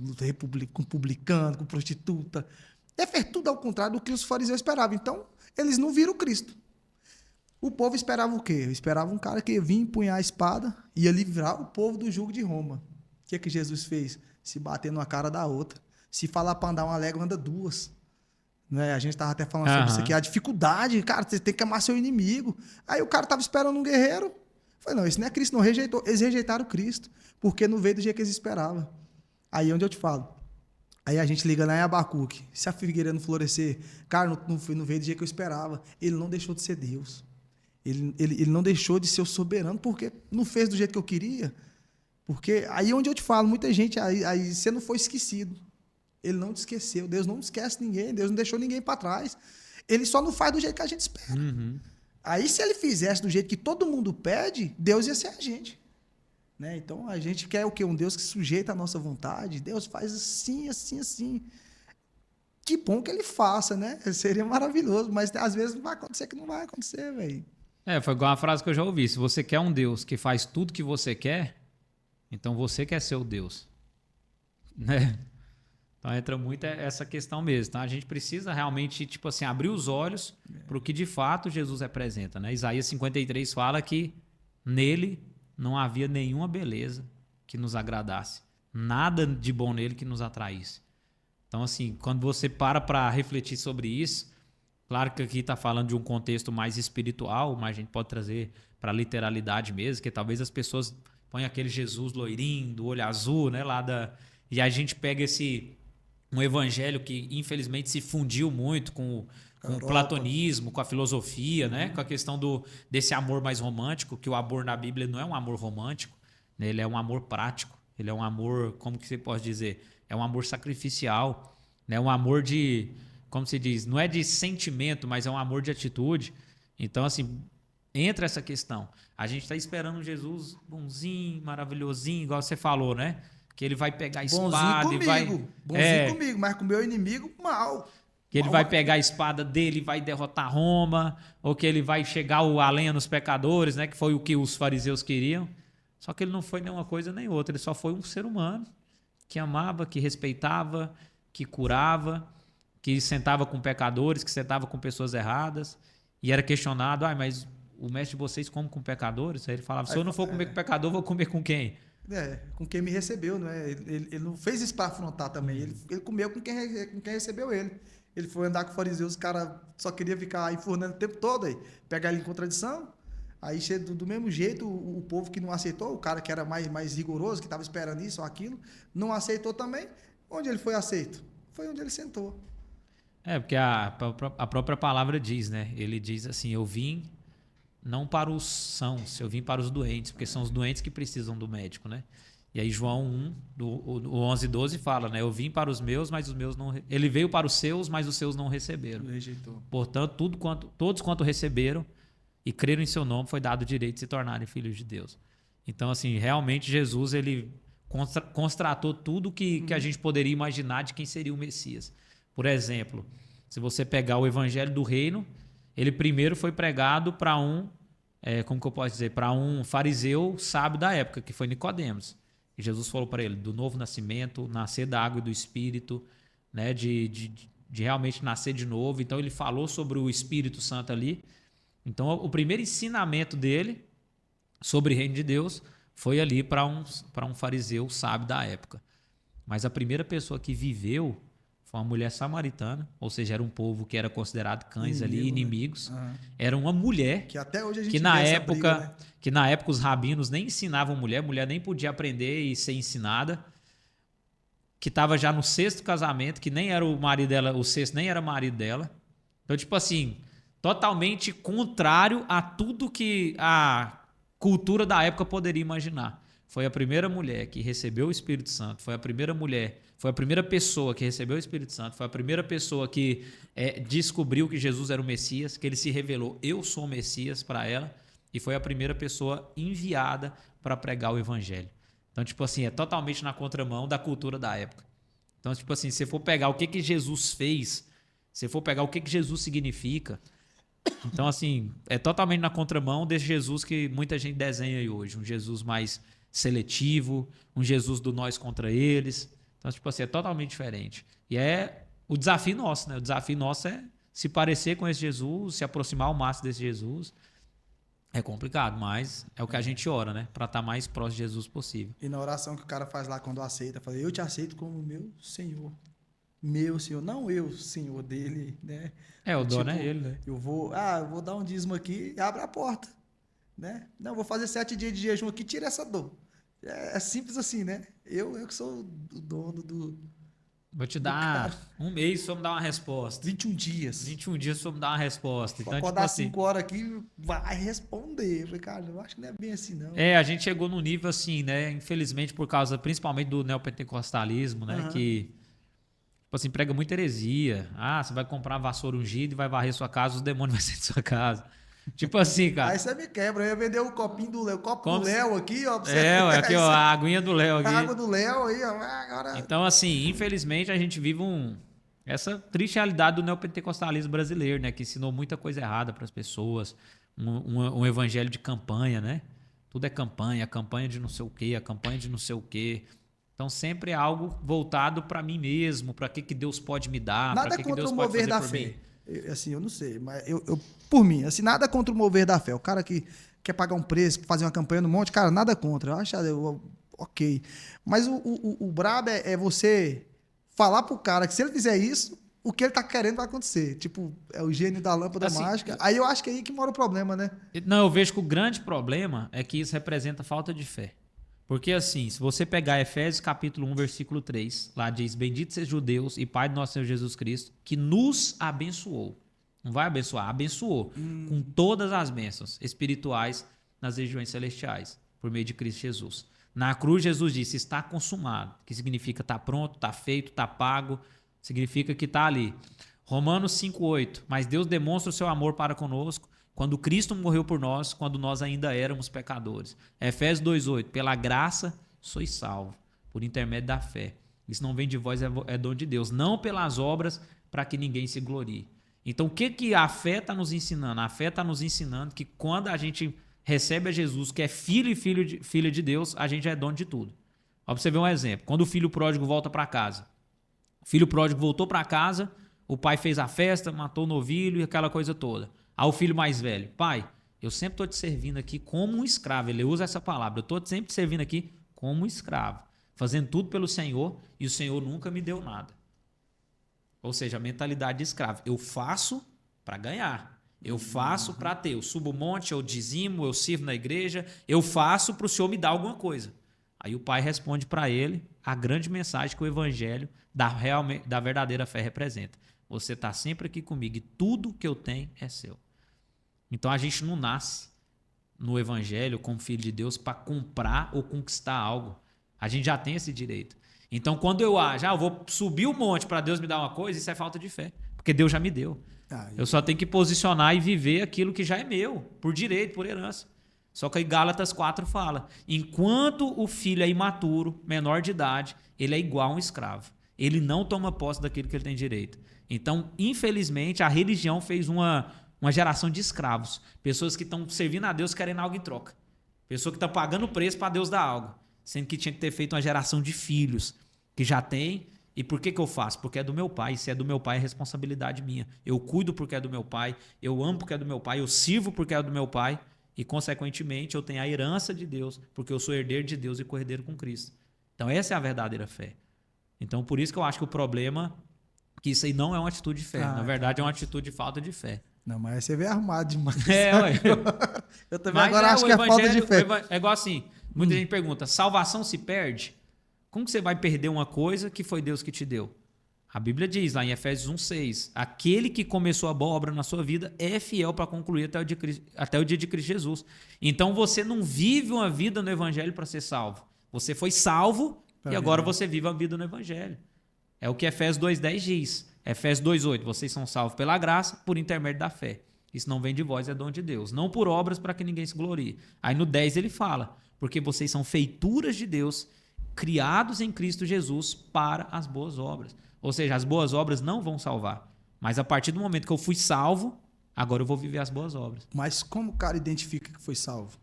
A: publicano, com prostituta. Ele fez tudo ao contrário do que os fariseus esperavam. Então, eles não viram Cristo. O povo esperava o quê? Esperava um cara que ia vir empunhar a espada e ia livrar o povo do jugo de Roma. O que é que Jesus fez? Se bater numa cara da outra. Se falar para andar uma légua, anda duas. Né? A gente estava até falando sobre isso aqui. A dificuldade, cara, você tem que amar seu inimigo. Aí o cara estava esperando um guerreiro. Falei, não, esse não é Cristo, não. Rejeitou. Eles rejeitaram Cristo, porque não veio do jeito que eles esperavam. Aí onde eu te falo. Aí a gente liga lá em Abacuque. Se a figueira não florescer, cara, não veio do jeito que eu esperava. Ele não deixou de ser Deus. Ele não deixou de ser o soberano porque não fez do jeito que eu queria. Porque aí onde eu te falo, muita gente, aí você não foi esquecido. Ele não te esqueceu. Deus não esquece ninguém. Deus não deixou ninguém para trás. Ele só não faz do jeito que a gente espera.
B: Uhum.
A: Aí, se ele fizesse do jeito que todo mundo pede, Deus ia ser a gente. Né? Então, a gente quer o quê? Um Deus que sujeita a nossa vontade. Deus faz assim, assim, assim. Que bom que ele faça, né? Seria maravilhoso, mas às vezes não vai acontecer que não vai acontecer, velho.
B: Foi igual uma frase que eu já ouvi. Se você quer um Deus que faz tudo que você quer, então você quer ser o Deus. Né? Então entra muito essa questão mesmo. Então a gente precisa realmente, tipo assim, abrir os olhos para o que de fato Jesus representa. Né? Isaías 53 fala que nele não havia nenhuma beleza que nos agradasse. Nada de bom nele que nos atraísse. Então, assim, quando você para refletir sobre isso, claro que aqui está falando de um contexto mais espiritual, mas a gente pode trazer para a literalidade mesmo, que talvez as pessoas põem aquele Jesus loirinho, do olho azul, né? E a gente pega um evangelho que infelizmente se fundiu muito com o platonismo, com a filosofia, né? Com a questão desse amor mais romântico, que o amor na Bíblia não é um amor romântico, né? Ele é um amor prático, ele é um amor, como que você pode dizer? É um amor sacrificial, né? Um amor de, como se diz, não é de sentimento, mas é um amor de atitude. Então, assim, entra essa questão. A gente está esperando um Jesus bonzinho, maravilhosinho, igual você falou, né? Que ele vai pegar a espada e vai...
A: Bonzinho comigo, mas com o meu inimigo, mal.
B: Que ele vai pegar a espada dele e vai derrotar Roma, ou que ele vai chegar a lenha nos pecadores, né? Que foi o que os fariseus queriam. Só que ele não foi nenhuma coisa nem outra, ele só foi um ser humano que amava, que respeitava, que curava, que sentava com pecadores, que sentava com pessoas erradas, e era questionado, mas o mestre de vocês come com pecadores? Aí ele falava, se eu não for comer com pecador, vou comer com quem?
A: Com quem me recebeu, né? Ele não fez isso para afrontar também. Ele comeu com quem recebeu ele. Ele foi andar com os fariseus, os caras só queriam ficar enfurnando o tempo todo aí, pegar ele em contradição. Aí, do mesmo jeito, o povo que não aceitou, o cara que era mais rigoroso, que estava esperando isso ou aquilo, não aceitou também. Onde ele foi aceito? Foi onde ele sentou.
B: Porque a própria palavra diz, né? Ele diz assim, eu vim não para os sãos, eu vim para os doentes, porque são os doentes que precisam do médico, né? E aí João 1, o 11 e 12 fala, né? Eu vim para os meus, mas os meus não... Ele veio para os seus, mas os seus não receberam.
A: Rejeitou.
B: Portanto, todos quanto receberam e creram em seu nome, foi dado o direito de se tornarem filhos de Deus. Então, assim, realmente Jesus, ele constratou tudo que a gente poderia imaginar de quem seria o Messias. Por exemplo, se você pegar o Evangelho do Reino, ele primeiro foi pregado para como que eu posso dizer, para um fariseu sábio da época, que foi Nicodemos. E Jesus falou para ele do novo nascimento, nascer da água e do Espírito, né, de realmente nascer de novo. Então ele falou sobre o Espírito Santo ali. Então o primeiro ensinamento dele sobre o reino de Deus foi ali para um fariseu sábio da época. Mas a primeira pessoa que viveu foi uma mulher samaritana, ou seja, era um povo que era considerado cães ali, inimigos.
A: Né? Uhum.
B: Era uma mulher
A: que até hoje a gente
B: que na
A: vê essa
B: época,
A: briga, né?
B: que na época os rabinos nem ensinavam mulher nem podia aprender e ser ensinada, que estava já no sexto casamento, que nem era o marido dela, o sexto nem era marido dela. Então, tipo assim, totalmente contrário a tudo que a cultura da época poderia imaginar. Foi a primeira mulher que recebeu o Espírito Santo, foi a primeira pessoa que recebeu o Espírito Santo, foi a primeira pessoa que descobriu que Jesus era o Messias, que ele se revelou, eu sou o Messias para ela, e foi a primeira pessoa enviada para pregar o Evangelho. Então, tipo assim, é totalmente na contramão da cultura da época. Então, tipo assim, se você for pegar o que Jesus fez, se for pegar o que Jesus significa, então, assim, é totalmente na contramão desse Jesus que muita gente desenha aí hoje, um Jesus mais seletivo, um Jesus do nós contra eles. Então, tipo assim, é totalmente diferente. E é o desafio nosso, né? O desafio nosso é se parecer com esse Jesus, se aproximar ao máximo desse Jesus. É complicado, mas é o que a gente ora, né? Para estar mais próximo de Jesus possível.
A: E na oração que o cara faz lá quando aceita, fala, eu te aceito como meu Senhor. Meu Senhor, não eu, Senhor dele, né?
B: O dono é ele, né?
A: Eu vou dar um dízimo aqui e abre a porta, né? Não, vou fazer 7 dias de jejum aqui, tira essa dor. É simples assim, né? Eu que sou o dono
B: Vou te dar um mês só me dar uma resposta.
A: 21 dias.
B: 21 dias só me dar uma resposta.
A: Vou
B: Então, tipo
A: acordar
B: assim,
A: 5 horas aqui, vai responder. Eu falei, cara, eu acho que não é bem assim, não.
B: a gente chegou num nível assim, né? Infelizmente, por causa principalmente do neopentecostalismo, né?
A: Aham.
B: Que, tipo assim, prega muita heresia. Ah, você vai comprar vassoura ungida e vai varrer sua casa, os demônios vão ser de sua casa. Tipo assim,
A: Aí
B: cara.
A: você me quebra. Eu ia vender o copinho do Léo, o copo
B: Como
A: do
B: se-
A: Léo aqui, ó. Pra você
B: Ué, aqui, ó, a aguinha do Léo
A: a água
B: aqui.
A: do Léo aí, ó. Agora.
B: Então, assim, infelizmente, a gente vive essa triste realidade do neopentecostalismo brasileiro, né? Que ensinou muita coisa errada para as pessoas. Um evangelho de campanha, né? Tudo é campanha, a campanha de não sei o quê, a campanha de não sei o quê. Então, sempre é algo voltado para mim mesmo, para que Deus pode me dar, para
A: Nada
B: que
A: contra
B: Deus
A: o
B: pode
A: mover
B: fazer
A: da
B: por
A: fé.
B: mim.
A: Assim, eu não sei, mas por mim, assim, nada contra o mover da fé. O cara que quer pagar um preço, fazer uma campanha no monte, cara, nada contra. Eu acho, ok. Mas o brabo é você falar pro cara que se ele fizer isso, o que ele tá querendo vai acontecer. Tipo, é o gênio da lâmpada
B: Assim,
A: mágica. Aí eu acho que é aí que mora o problema, né?
B: Não, eu vejo que o grande problema é que isso representa falta de fé. Porque assim, se você pegar Efésios capítulo 1, versículo 3, lá diz: Bendito seja o Deus e Pai do nosso Senhor Jesus Cristo, que nos abençoou. Não vai abençoar, abençoou com todas as bênçãos espirituais nas regiões celestiais, por meio de Cristo Jesus. Na cruz, Jesus disse: Está consumado, que significa está pronto, está feito, está pago, significa que está ali. Romanos 5,8: Mas Deus demonstra o seu amor para conosco quando Cristo morreu por nós, quando nós ainda éramos pecadores. Efésios 2,8: Pela graça sois salvos, por intermédio da fé. Isso não vem de vós, é dom de Deus, não pelas obras, para que ninguém se glorie. Então, o que a fé está nos ensinando? A fé está nos ensinando que quando a gente recebe a Jesus, que é filho e filha de Deus, a gente já é dono de tudo. Ó, pra você ver um exemplo. Quando o filho pródigo volta para casa. O filho pródigo voltou para casa, o pai fez a festa, matou o novilho e aquela coisa toda. Aí o filho mais velho: Pai, eu sempre estou te servindo aqui como um escravo. Ele usa essa palavra. Eu estou sempre te servindo aqui como um escravo, fazendo tudo pelo Senhor e o Senhor nunca me deu nada. Ou seja, a mentalidade de escravo. Eu faço para ganhar. Eu faço para ter. Eu subo o monte, eu dizimo, eu sirvo na igreja. Eu faço para o Senhor me dar alguma coisa. Aí o pai responde para ele a grande mensagem que o evangelho da verdadeira fé representa. Você está sempre aqui comigo e tudo que eu tenho é seu. Então a gente não nasce no evangelho como filho de Deus para comprar ou conquistar algo. A gente já tem esse direito. Então quando eu vou subir o monte para Deus me dar uma coisa, isso é falta de fé, porque Deus já me deu. Eu só tenho que posicionar e viver aquilo que já é meu, por direito, por herança. Só que aí Gálatas 4 fala: enquanto o filho é imaturo, menor de idade, ele é igual a um escravo. Ele não toma posse daquilo que ele tem direito. Então, infelizmente, a religião fez uma geração de escravos. Pessoas que estão servindo a Deus querendo algo em troca. Pessoa que está pagando preço para Deus dar algo. Sendo que tinha que ter feito uma geração de filhos que já tem. E por que eu faço? Porque é do meu pai. Se é do meu pai, é responsabilidade minha. Eu cuido porque é do meu pai. Eu amo porque é do meu pai. Eu sirvo porque é do meu pai. E, consequentemente, eu tenho a herança de Deus, porque eu sou herdeiro de Deus e co-herdeiro com Cristo. Então, essa é a verdadeira fé. Então, por isso que eu acho que o problema é que isso aí não é uma atitude de fé. Na verdade, é uma atitude de falta de fé.
A: Não, mas você veio arrumado demais.
B: Ué.
A: Eu também agora acho que é falta de fé.
B: É igual assim, muita gente pergunta: salvação se perde? Como que você vai perder uma coisa que foi Deus que te deu? A Bíblia diz lá em Efésios 1,6: aquele que começou a boa obra na sua vida é fiel para concluir até o dia de Cristo Jesus. Então você não vive uma vida no Evangelho para ser salvo. Você foi salvo e agora você vive a vida no Evangelho. É o que Efésios 2,10 diz. Efésios 2,8: vocês são salvos pela graça, por intermédio da fé. Isso não vem de vós, é dom de Deus. Não por obras para que ninguém se glorie. Aí no 10 ele fala: porque vocês são feituras de Deus, criados em Cristo Jesus para as boas obras. Ou seja, as boas obras não vão salvar. Mas a partir do momento que eu fui salvo, agora eu vou viver as boas obras.
A: Mas como o cara identifica que foi salvo?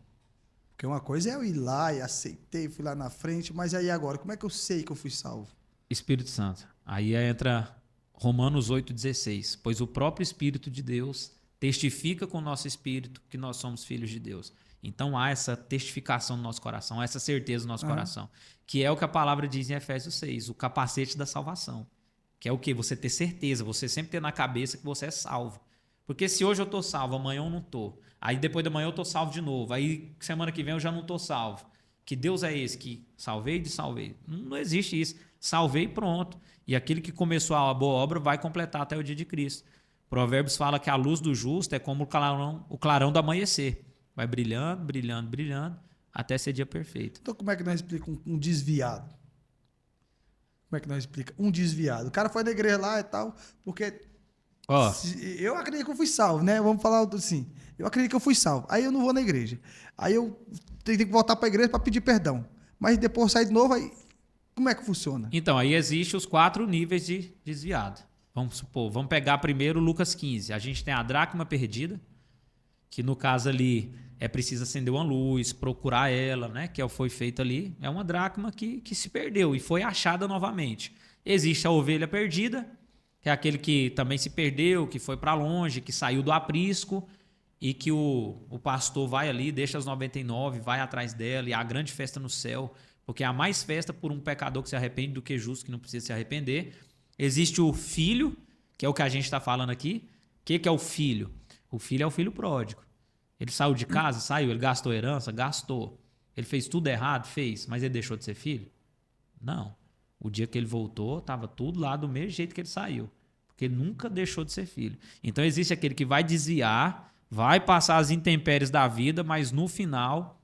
A: Porque uma coisa é eu ir lá e aceitei, fui lá na frente, mas aí agora, como é que eu sei que eu fui salvo?
B: Espírito Santo. Aí entra Romanos 8,16. Pois o próprio Espírito de Deus testifica com o nosso espírito que nós somos filhos de Deus. Então há essa testificação no nosso coração, há essa certeza no nosso coração. Que é o que a palavra diz em Efésios 6, o capacete da salvação. Que é o quê? Você ter certeza, você sempre ter na cabeça que você é salvo. Porque se hoje eu estou salvo, amanhã eu não estou. Aí depois da manhã eu estou salvo de novo. Aí semana que vem eu já não estou salvo. Que Deus é esse que salvei e salvei? Não existe isso. salvei e pronto. E aquele que começou a boa obra vai completar até o dia de Cristo. Provérbios fala que a luz do justo é como o clarão do amanhecer. Vai brilhando, brilhando, brilhando, até ser dia perfeito.
A: Então, como é que nós explica um desviado? Como é que nós explica um desviado? O cara foi na igreja lá e tal, porque eu acredito que eu fui salvo, né? Vamos falar assim. Eu acredito que eu fui salvo. Aí eu não vou na igreja. Aí eu tenho que voltar para a igreja para pedir perdão. Mas depois sair de novo, aí como é que funciona?
B: Então, aí existem os 4 níveis de desviado. Vamos supor, vamos pegar primeiro Lucas 15. A gente tem a dracma perdida, que no caso ali é preciso acender uma luz, procurar ela, né? Que foi feito ali. É uma dracma que se perdeu e foi achada novamente. Existe a ovelha perdida, que é aquele que também se perdeu, que foi para longe, que saiu do aprisco e que o pastor vai ali, deixa as 99, vai atrás dela e há a grande festa no céu, porque há mais festa por um pecador que se arrepende do que justo que não precisa se arrepender. Existe o filho, que é o que a gente está falando aqui. O que é o filho? O filho é o filho pródigo. Ele saiu de casa? Saiu. Ele gastou herança? Gastou. Ele fez tudo errado? Fez. Mas ele deixou de ser filho? Não. O dia que ele voltou, estava tudo lá do mesmo jeito que ele saiu. Porque ele nunca deixou de ser filho. Então existe aquele que vai desviar, vai passar as intempéries da vida, mas no final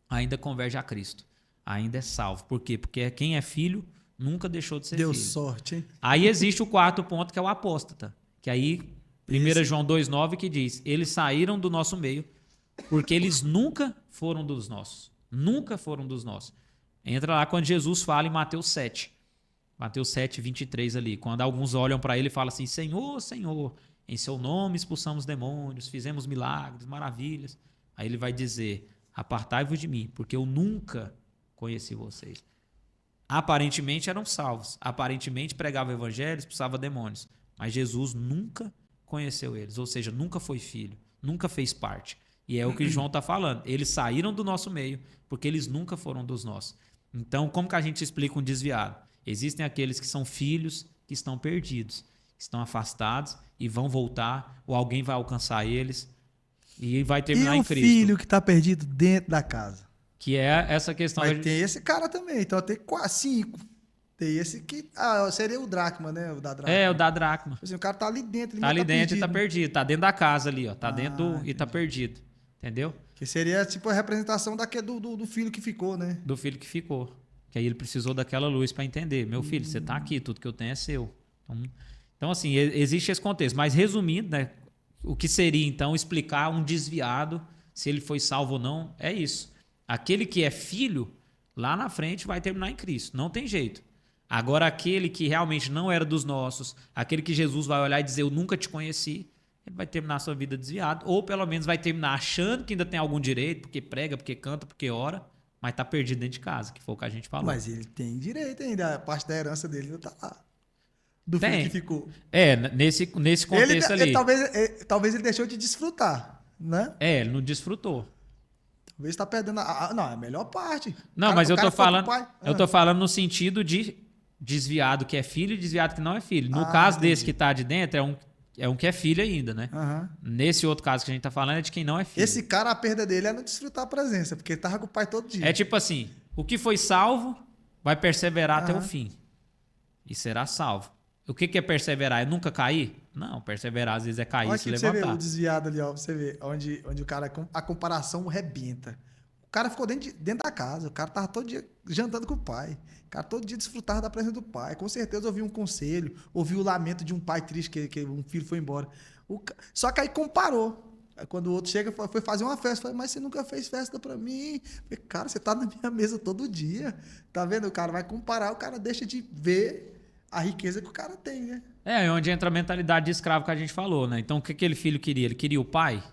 B: ainda converge a Cristo. Ainda é salvo. Por quê? Porque quem é filho nunca deixou de ser
A: Deu
B: filho.
A: Deu sorte, hein?
B: Aí existe o 4º ponto, que é o apóstata. Que aí, 1 João 2,9, que diz: eles saíram do nosso meio porque eles nunca foram dos nossos. Nunca foram dos nossos. Entra lá quando Jesus fala em Mateus 7. Mateus 7, 23 ali. Quando alguns olham para ele e falam assim: Senhor, Senhor, em seu nome expulsamos demônios, fizemos milagres, maravilhas. Aí ele vai dizer: apartai-vos de mim, porque eu nunca conheci vocês. Aparentemente eram salvos. Aparentemente pregavam o evangelho, expulsavam demônios. Mas Jesus nunca conheceu eles. Ou seja, nunca foi filho. Nunca fez parte. E é o que João está falando. Eles saíram do nosso meio porque eles nunca foram dos nossos. Então, como que a gente explica um desviado? Existem aqueles que são filhos que estão perdidos, que estão afastados e vão voltar, ou alguém vai alcançar eles e vai terminar em Cristo.
A: E o filho que está perdido dentro da casa?
B: Que é essa questão...
A: Mas tem esse cara também, então tem 5. Tem esse que... seria o dracma, né? O da dracma.
B: É, o da dracma.
A: Assim, o cara tá ali dentro.
B: Ele tá ali dentro e tá perdido. Tá dentro da casa ali, ó. Tá dentro e
A: entendi.
B: tá perdido. Entendeu?
A: Que seria tipo a representação do filho que ficou, né?
B: Do filho que ficou. Que aí ele precisou daquela luz para entender. Meu filho, você tá aqui, tudo que eu tenho é seu. Então assim, existe esse contexto. Mas resumindo, né? O que seria, então, explicar um desviado, se ele foi salvo ou não, é isso. Aquele que é filho, lá na frente vai terminar em Cristo. Não tem jeito. Agora, aquele que realmente não era dos nossos, aquele que Jesus vai olhar e dizer: eu nunca te conheci, ele vai terminar a sua vida desviado, ou pelo menos vai terminar achando que ainda tem algum direito, porque prega, porque canta, porque ora, mas tá perdido dentro de casa, que foi o que a gente falou.
A: Mas ele tem direito ainda, a parte da herança dele não tá lá. Do filho que ficou.
B: Nesse contexto ali.
A: Talvez ele deixou de desfrutar, né?
B: Ele não desfrutou.
A: Talvez tá perdendo não, é a melhor parte.
B: Não, mas eu tô falando no sentido de desviado que é filho e desviado que não é filho. No caso desse que tá de dentro, é um que é filho ainda, né?
A: Uhum.
B: Nesse outro caso que a gente tá falando é de quem não é filho.
A: Esse cara, a perda dele é não desfrutar a presença, porque ele tava com o pai todo dia.
B: É tipo assim, o que foi salvo vai perseverar até o fim. E será salvo. O que é perseverar? É nunca cair? Não, perseverar às vezes é cair e se levantar.
A: Você vê o desviado ali, ó, você vê onde o cara, a comparação rebenta. O cara ficou dentro da casa, o cara tava todo dia jantando com o pai. O cara todo dia desfrutava da presença do pai. Com certeza ouviu um conselho, ouviu o lamento de um pai triste que um filho foi embora. Só que aí comparou. Aí quando o outro chega, foi fazer uma festa. Falei: mas você nunca fez festa pra mim. Falei: cara, você tá na minha mesa todo dia. Tá vendo? O cara vai comparar, o cara deixa de ver a riqueza que o cara tem, né?
B: É onde entra a mentalidade de escravo que a gente falou, né? Então, o que aquele filho queria? Ele queria o pai?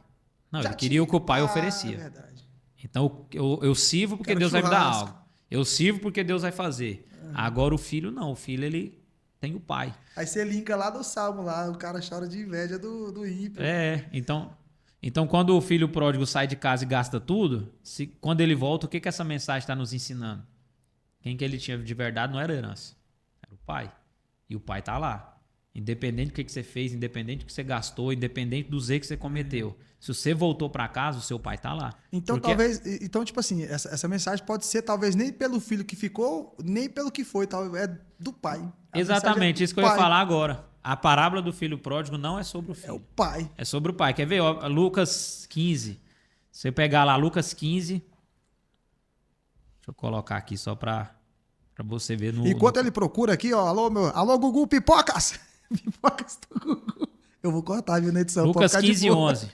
B: Não, ele queria o que o pai oferecia.
A: Verdade.
B: Então, eu sirvo porque Deus vai me dar algo. Eu sirvo porque Deus vai fazer. Agora, o filho não. O filho, ele tem o pai.
A: Aí você linka lá do Salmo, lá, o cara chora de inveja do ímpio.
B: Então, quando o filho pródigo sai de casa e gasta tudo, quando ele volta, o que essa mensagem está nos ensinando? Quem que ele tinha de verdade não era herança, era o pai. E o pai está lá. Independente do que você fez, independente do que você gastou, independente dos erros que você cometeu. Se você voltou para casa, o seu pai tá lá.
A: Então,
B: Porque
A: talvez. Então, tipo assim, essa mensagem pode ser, talvez, nem pelo filho que ficou, nem pelo que foi, talvez é do pai. A
B: exatamente,
A: mensagem é
B: isso
A: do
B: que eu ia
A: pai.
B: falar agora. A parábola do filho pródigo não é sobre o
A: É o
B: filho.
A: pai.
B: É sobre o pai. Quer ver? Ó, Lucas 15. Se você pegar lá Lucas 15. Deixa eu colocar aqui só para você ver
A: Enquanto ele procura aqui, ó, alô, Gugu, pipocas! Pipocas do Gugu. Eu vou cortar, viu, na edição. Pode
B: Lucas
A: ficar de
B: 15,
A: boa.
B: 11.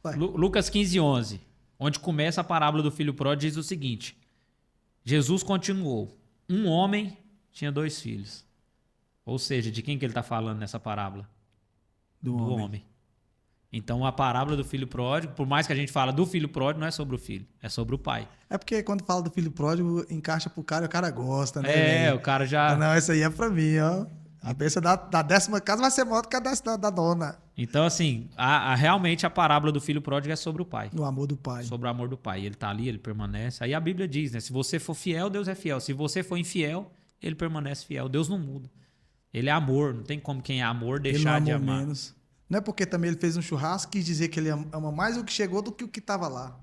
A: Vai.
B: Lucas 15, 11. Onde começa a parábola do filho pródigo, diz o seguinte. Jesus continuou. Um homem tinha 2 filhos. Ou seja, de quem que ele está falando nessa parábola?
A: Do homem.
B: Então, a parábola do filho pródigo, por mais que a gente fala do filho pródigo, não é sobre o filho, é sobre o pai.
A: É porque quando fala do filho pródigo, encaixa pro cara e o cara gosta, né?
B: É,
A: velho?
B: o cara já...
A: Não, essa aí é pra mim, ó. A bênção da 10ª casa vai ser maior do que a da dona.
B: Então, assim, realmente a parábola do filho pródigo é sobre o pai.
A: O amor do pai.
B: Sobre o amor do pai. Ele tá ali, ele permanece. Aí a Bíblia diz, né? Se você for fiel, Deus é fiel. Se você for infiel, ele permanece fiel. Deus não muda. Ele é amor. Não tem como quem é amor deixar de amar.
A: Menos. Não é porque também ele fez um churrasco e quis dizer que ele ama mais o que chegou do que o que estava lá.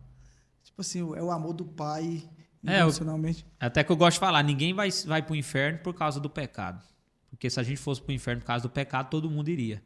A: Tipo assim, é o amor do pai emocionalmente.
B: Até que eu gosto de falar, ninguém vai pro inferno por causa do pecado. Porque se a gente fosse pro inferno por causa do pecado, todo mundo iria.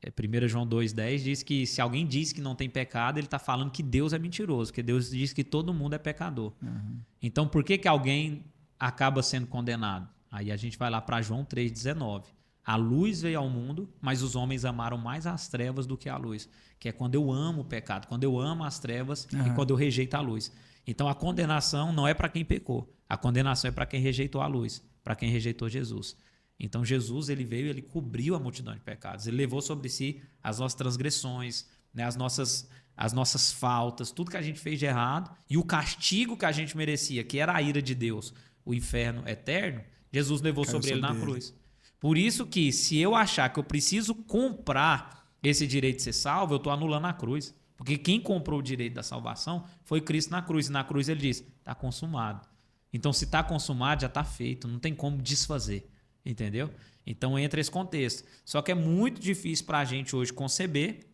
B: 1 João 2,10 diz que se alguém diz que não tem pecado, ele está falando que Deus é mentiroso, porque Deus diz que todo mundo é pecador. Uhum. Então, por que alguém acaba sendo condenado? Aí a gente vai lá para João 3,19. A luz veio ao mundo, mas os homens amaram mais as trevas do que a luz. Que é quando eu amo o pecado, quando eu amo as trevas e quando eu rejeito a luz. Então, a condenação não é para quem pecou. A condenação é para quem rejeitou a luz, para quem rejeitou Jesus. Então Jesus ele veio, ele cobriu a multidão de pecados, ele levou sobre si as nossas transgressões, né, as nossas faltas, tudo que a gente fez de errado e o castigo que a gente merecia, que era a ira de Deus, o inferno eterno, Jesus levou sobre ele na cruz. Por isso que se eu achar que eu preciso comprar esse direito de ser salvo, eu estou anulando a cruz. Porque quem comprou o direito da salvação foi Cristo na cruz. E na cruz ele diz, está consumado. Então se está consumado, já está feito, não tem como desfazer. Entendeu? Então entra esse contexto. Só que é muito difícil para a gente hoje conceber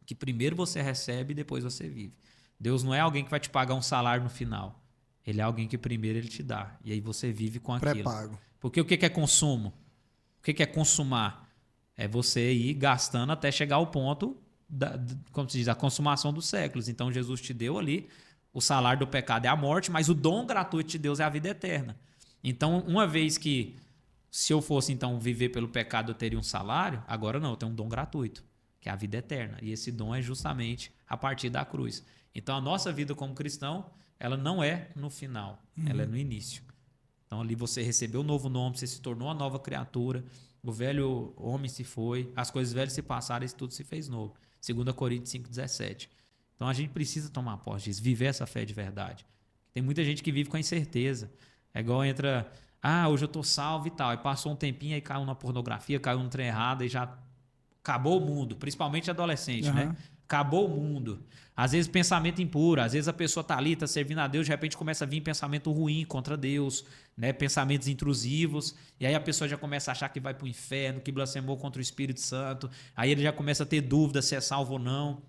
B: que primeiro você recebe e depois você vive. Deus não é alguém que vai te pagar um salário no final. Ele é alguém que primeiro ele te dá. E aí você vive com aquilo.
A: Pré-pago.
B: Porque o que é consumo? O que é consumar? É você ir gastando até chegar ao ponto como se diz, a consumação dos séculos. Então Jesus te deu ali, o salário do pecado é a morte, mas o dom gratuito de Deus é a vida eterna. Então, uma vez que se eu fosse, então, viver pelo pecado, eu teria um salário. Agora não, eu tenho um dom gratuito, que é a vida eterna. E esse dom é justamente a partir da cruz. Então, a nossa vida como cristão, ela não é no final, ela é no início. Então, ali você recebeu um novo nome, você se tornou uma nova criatura, o velho homem se foi, as coisas velhas se passaram, isso tudo se fez novo. 2 Coríntios 5,17. Então, a gente precisa tomar posse disso, viver essa fé de verdade. Tem muita gente que vive com a incerteza. É igual entra... hoje eu tô salvo e tal. Aí passou um tempinho, aí caiu na pornografia, caiu no trem errado, e já acabou o mundo. Principalmente adolescente, né? Acabou o mundo. Às vezes pensamento impuro, às vezes a pessoa tá ali, tá servindo a Deus, de repente começa a vir pensamento ruim contra Deus, né? Pensamentos intrusivos, e aí a pessoa já começa a achar que vai pro inferno, que blasfemou contra o Espírito Santo, aí ele já começa a ter dúvida se é salvo ou não.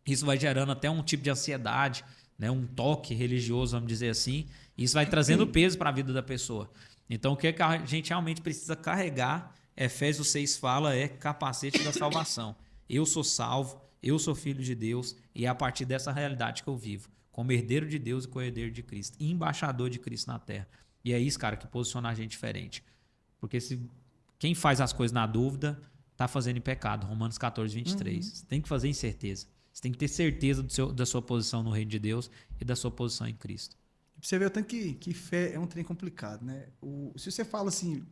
B: Isso vai gerando até um tipo de ansiedade, né? Um toque religioso, vamos dizer assim. Isso vai trazendo peso para a vida da pessoa. Então, o que a gente realmente precisa carregar, Efésios 6 fala, é capacete da salvação. Eu sou salvo, eu sou filho de Deus, e é a partir dessa realidade que eu vivo, como herdeiro de Deus e co-herdeiro de Cristo, e embaixador de Cristo na terra. E é isso, cara, que posiciona a gente diferente. Porque quem faz as coisas na dúvida, está fazendo em pecado. Romanos 14:23. Você tem que fazer em certeza. Você tem que ter certeza da sua posição no reino de Deus e da sua posição em Cristo.
A: Você vê o tanto que fé é um trem complicado, né? Se você fala assim,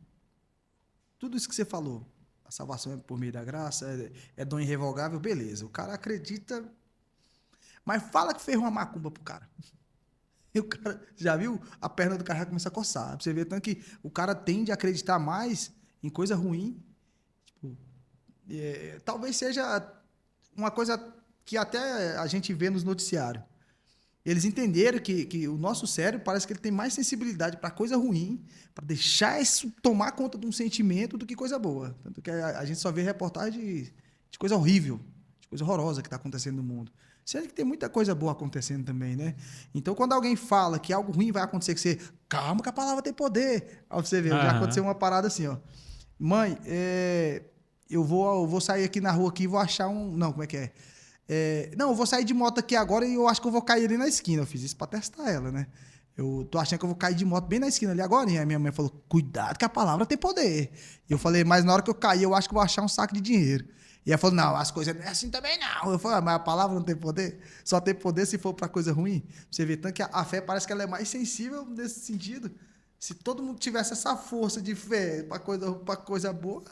A: tudo isso que você falou, a salvação é por meio da graça, é dom irrevogável, beleza. O cara acredita, mas fala que fez uma macumba pro cara. E o cara, já viu? A perna do cara já começa a coçar. Você vê tanto que o cara tende a acreditar mais em coisa ruim. Tipo, talvez seja uma coisa que até a gente vê nos noticiários. Eles entenderam que o nosso cérebro parece que ele tem mais sensibilidade para coisa ruim, para deixar isso tomar conta de um sentimento do que coisa boa. Tanto que a gente só vê reportagem de coisa horrível, de coisa horrorosa que está acontecendo no mundo. Sendo que tem muita coisa boa acontecendo também, né? Então, quando alguém fala que algo ruim vai acontecer, que você, calma que a palavra tem poder. Aí você vê, já aconteceu uma parada assim, ó. Mãe, eu vou sair aqui na rua aqui e vou achar um... Não, como é que é? Não, eu vou sair de moto aqui agora e eu acho que eu vou cair ali na esquina. Eu fiz isso pra testar ela, né? Eu tô achando que eu vou cair de moto bem na esquina ali agora. E a minha mãe falou, cuidado que a palavra tem poder. E eu falei, mas na hora que eu cair, eu acho que eu vou achar um saco de dinheiro. E ela falou, não, as coisas não é assim também não. Eu falei, mas a palavra não tem poder? Só tem poder se for pra coisa ruim. Você vê tanto que a fé parece que ela é mais sensível nesse sentido. Se todo mundo tivesse essa força de fé pra coisa boa...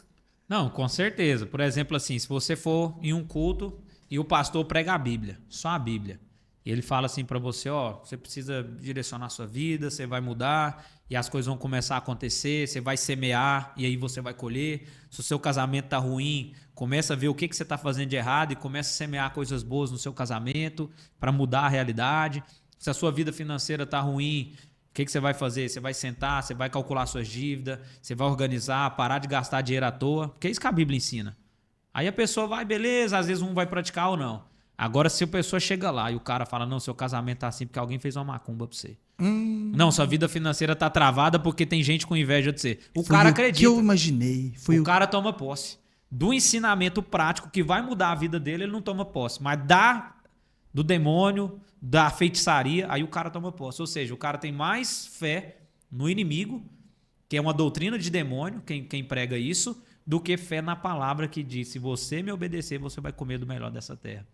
B: Não, com certeza. Por exemplo, assim, se você for em um culto e o pastor prega a Bíblia, só a Bíblia, e ele fala assim pra você, ó, você precisa direcionar a sua vida, você vai mudar e as coisas vão começar a acontecer, você vai semear e aí você vai colher. Se o seu casamento tá ruim, começa a ver o que você tá fazendo de errado e começa a semear coisas boas no seu casamento para mudar a realidade. Se a sua vida financeira tá ruim, o que você vai fazer? Você vai sentar, você vai calcular suas dívidas, você vai organizar, parar de gastar dinheiro à toa, porque é isso que a Bíblia ensina. Aí a pessoa vai, beleza, às vezes um vai praticar ou não. Agora, se a pessoa chega lá e o cara fala, não, seu casamento tá assim porque alguém fez uma macumba pra você. Não, sua vida financeira tá travada porque tem gente com inveja de você. O cara acredita.
A: Que eu imaginei.
B: O cara toma posse. Do ensinamento prático que vai mudar a vida dele, ele não toma posse. Mas do demônio, da feitiçaria, aí o cara toma posse. Ou seja, o cara tem mais fé no inimigo, que é uma doutrina de demônio, quem prega isso, do que fé na palavra que diz, se você me obedecer, você vai comer do melhor dessa terra.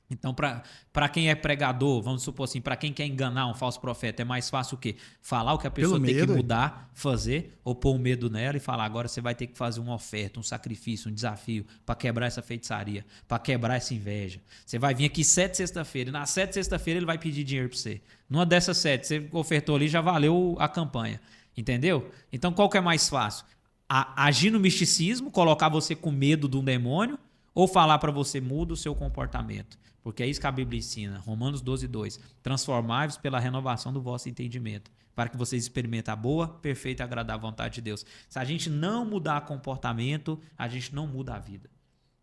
B: Então, para quem é pregador, vamos supor assim, para quem quer enganar um falso profeta, é mais fácil o quê? Falar o que a pessoa tem que mudar, fazer, ou pôr um medo nela e falar, agora você vai ter que fazer uma oferta, um sacrifício, um desafio para quebrar essa feitiçaria, para quebrar essa inveja. Você vai vir aqui 7 sexta-feira, e na 7 sexta-feira ele vai pedir dinheiro para você. Numa dessas 7, você ofertou ali, já valeu a campanha. Entendeu? Então, qual que é mais fácil? Agir no misticismo, colocar você com medo de um demônio, ou falar para você, muda o seu comportamento. Porque é isso que a Bíblia ensina. Romanos 12:2. Transformai-vos pela renovação do vosso entendimento, para que vocês experimentem a boa, perfeita e agradável vontade de Deus. Se a gente não mudar comportamento, a gente não muda a vida.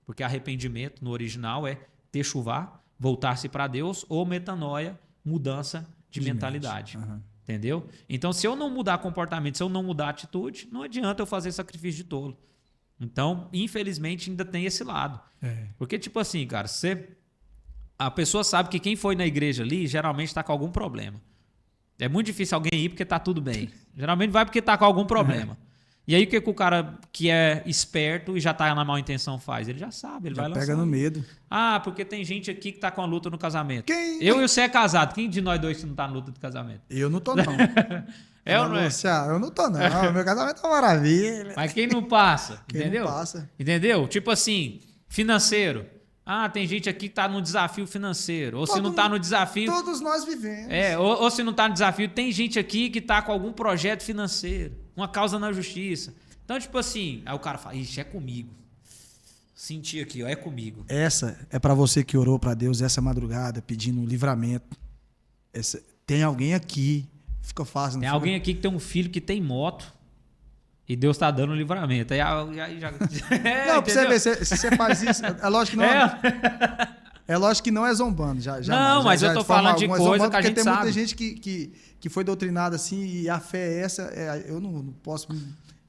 B: Porque arrependimento, no original, é techuvá, voltar-se para Deus, ou metanoia, mudança de mentalidade. Entendeu? Então, se eu não mudar comportamento, se eu não mudar atitude, não adianta eu fazer sacrifício de tolo. Então, infelizmente, ainda tem esse lado. Porque, tipo assim, cara, a pessoa sabe que quem foi na igreja ali geralmente está com algum problema. É muito difícil alguém ir porque está tudo bem. Geralmente vai porque está com algum problema. E aí o que o cara que é esperto e já está na má intenção faz? Ele já sabe, ele vai lançar.
A: Pega no medo.
B: Ah, porque tem gente aqui que está com a luta no casamento. Eu e você é casado. Quem de nós dois que não está na luta do casamento?
A: Eu não tô, não.
B: Ou não é?
A: Eu não tô, não. Meu casamento é uma maravilha.
B: Mas quem não passa?
A: Quem
B: entendeu?
A: não passa.
B: Entendeu? Tipo assim, financeiro. Ah, tem gente aqui que está no desafio financeiro. Ou se não está no desafio...
A: Todos nós vivemos.
B: Ou se não está no desafio, tem gente aqui que está com algum projeto financeiro. Uma causa na justiça. Então, tipo assim, aí o cara fala, ixi, é comigo. Senti aqui, ó, é comigo.
A: Essa é para você que orou para Deus essa madrugada, pedindo um livramento. Tem alguém aqui, fica fácil.
B: Tem alguém aqui que tem um filho que tem moto. E Deus está dando um livramento. Aí já...
A: Não, pra você ver, se você faz isso, é lógico que não é lógico que não é zombando.
B: Não, mas eu tô falando de coisa que a gente
A: tem
B: sabe.
A: Muita gente que foi doutrinada assim e a fé é essa. Eu não posso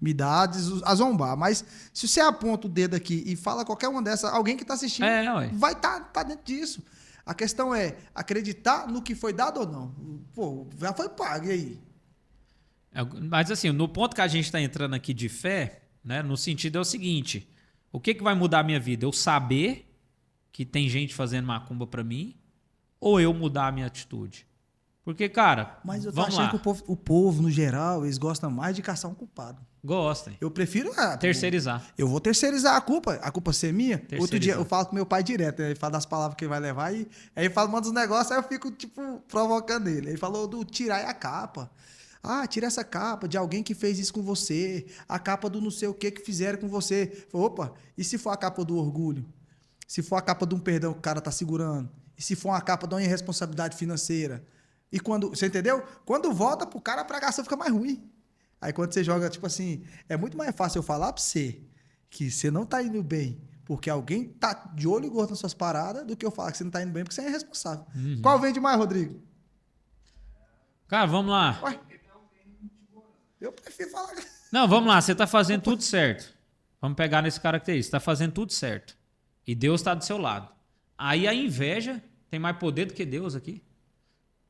A: me dar a zombar. Mas se você aponta o dedo aqui e fala qualquer uma dessas, alguém que está assistindo vai estar dentro disso. A questão é acreditar no que foi dado ou não. Pô, já foi pago, e aí?
B: Mas assim, no ponto que a gente está entrando aqui de fé, né, no sentido é o seguinte, o que vai mudar a minha vida? Eu saber que tem gente fazendo macumba para mim ou eu mudar a minha atitude? Porque, cara,
A: mas eu tô achando que o povo, no geral, eles gostam mais de caçar um culpado.
B: Gostem.
A: Eu prefiro
B: terceirizar.
A: Eu vou terceirizar a culpa ser minha. Outro dia eu falo com meu pai direto, ele fala das palavras que ele vai levar e aí ele manda os negócios, aí eu fico tipo provocando ele. Ele falou do tirar a capa. Ah, tira essa capa de alguém que fez isso com você, a capa do não sei o que fizeram com você. Opa, e se for a capa do orgulho? Se for a capa de um perdão que o cara tá segurando? E se for uma capa de uma irresponsabilidade financeira? E quando, você entendeu? Quando volta pro cara, a pregação fica mais ruim. Aí quando você joga, tipo assim, é muito mais fácil eu falar pra você que você não tá indo bem porque alguém tá de olho gordo nas suas paradas do que eu falar que você não tá indo bem porque você é irresponsável. Qual vende mais, Rodrigo?
B: Cara, vamos lá.
A: Ué? Eu prefiro falar...
B: Não, vamos lá. Você tá fazendo tudo certo. Vamos pegar nesse característico. Você tá fazendo tudo certo. E Deus tá do seu lado. Aí a inveja tem mais poder do que Deus aqui.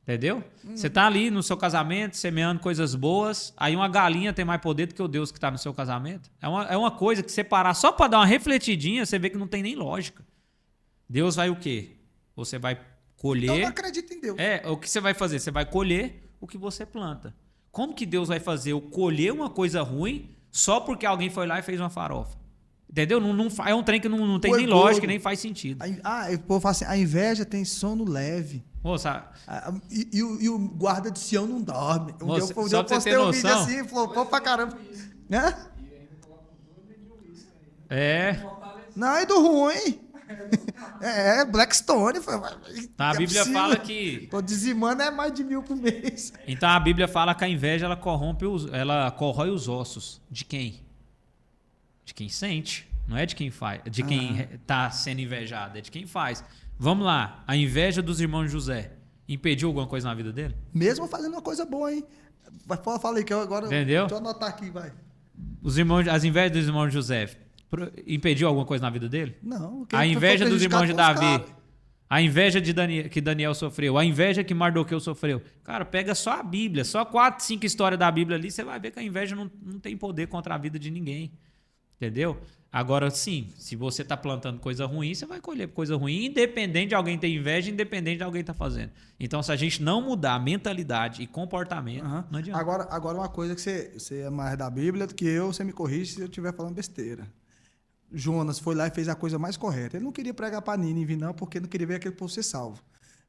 B: Entendeu? Você tá ali no seu casamento, semeando coisas boas, aí uma galinha tem mais poder do que o Deus que tá no seu casamento. É uma coisa que você parar só para dar uma refletidinha, você vê que não tem nem lógica. Deus vai o quê? Você vai colher...
A: Então eu não acredito em Deus.
B: O que você vai fazer? Você vai colher o que você planta. Como que Deus vai fazer eu colher uma coisa ruim só porque alguém foi lá e fez uma farofa? Entendeu? É um trem que não tem nem lógica, nem faz sentido.
A: O povo fala assim, a inveja tem sono leve.
B: Moça,
A: e o guarda de Sião não dorme.
B: Moça,
A: Um dia
B: só
A: eu
B: pra você
A: postei
B: ter
A: um vídeo
B: noção.
A: assim, flopou pra caramba. Né? Não, é do ruim. Blackstone.
B: Tá, a Bíblia fala que...
A: Tô dizimando mais de 1.000 por mês.
B: Então a Bíblia fala que a inveja ela corrói os ossos. De quem? De quem sente. Não é de quem faz. De quem tá sendo invejado. É de quem faz. Vamos lá. A inveja dos irmãos de José impediu alguma coisa na vida dele?
A: Mesmo fazendo uma coisa boa, hein? Fala aí que eu agora...
B: Entendeu?
A: Deixa eu anotar aqui, vai.
B: As invejas dos irmãos de José impediu alguma coisa na vida dele?
A: Não.
B: A inveja dos irmãos de Davi. A inveja que Daniel sofreu. A inveja que Mardoqueu sofreu. Cara, pega só a Bíblia. Só 4, 5 histórias da Bíblia ali, você vai ver que a inveja não tem poder contra a vida de ninguém. Entendeu? Agora, sim, se você está plantando coisa ruim, você vai colher coisa ruim, independente de alguém ter inveja, independente de alguém estar fazendo. Então, se a gente não mudar a mentalidade e comportamento, não adianta.
A: Agora uma coisa que você é mais da Bíblia do que eu, você me corrige se eu estiver falando besteira. Jonas foi lá e fez a coisa mais correta. Ele não queria pregar para Nínive, não, porque não queria ver aquele povo ser salvo.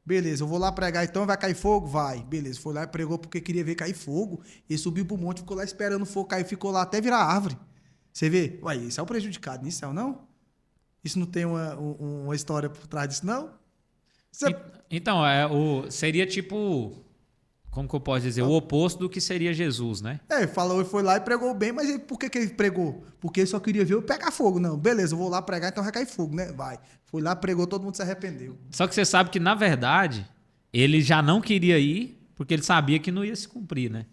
A: Beleza, eu vou lá pregar, então vai cair fogo? Vai. Beleza, foi lá e pregou porque queria ver cair fogo. Ele subiu pro monte, ficou lá esperando o fogo cair, ficou lá até virar árvore. Você vê? Ué, isso é o prejudicado nisso, não? Isso não tem uma história por trás disso, não?
B: Então, seria tipo... Como que eu posso dizer? O oposto do que seria Jesus, né?
A: Foi lá e pregou bem, mas por que ele pregou? Porque ele só queria ver eu pegar fogo. Não, beleza, eu vou lá pregar, então vai cair fogo, né? Vai. Foi lá, pregou, todo mundo se arrependeu.
B: Só que você sabe que, na verdade, ele já não queria ir, porque ele sabia que não ia se cumprir, né?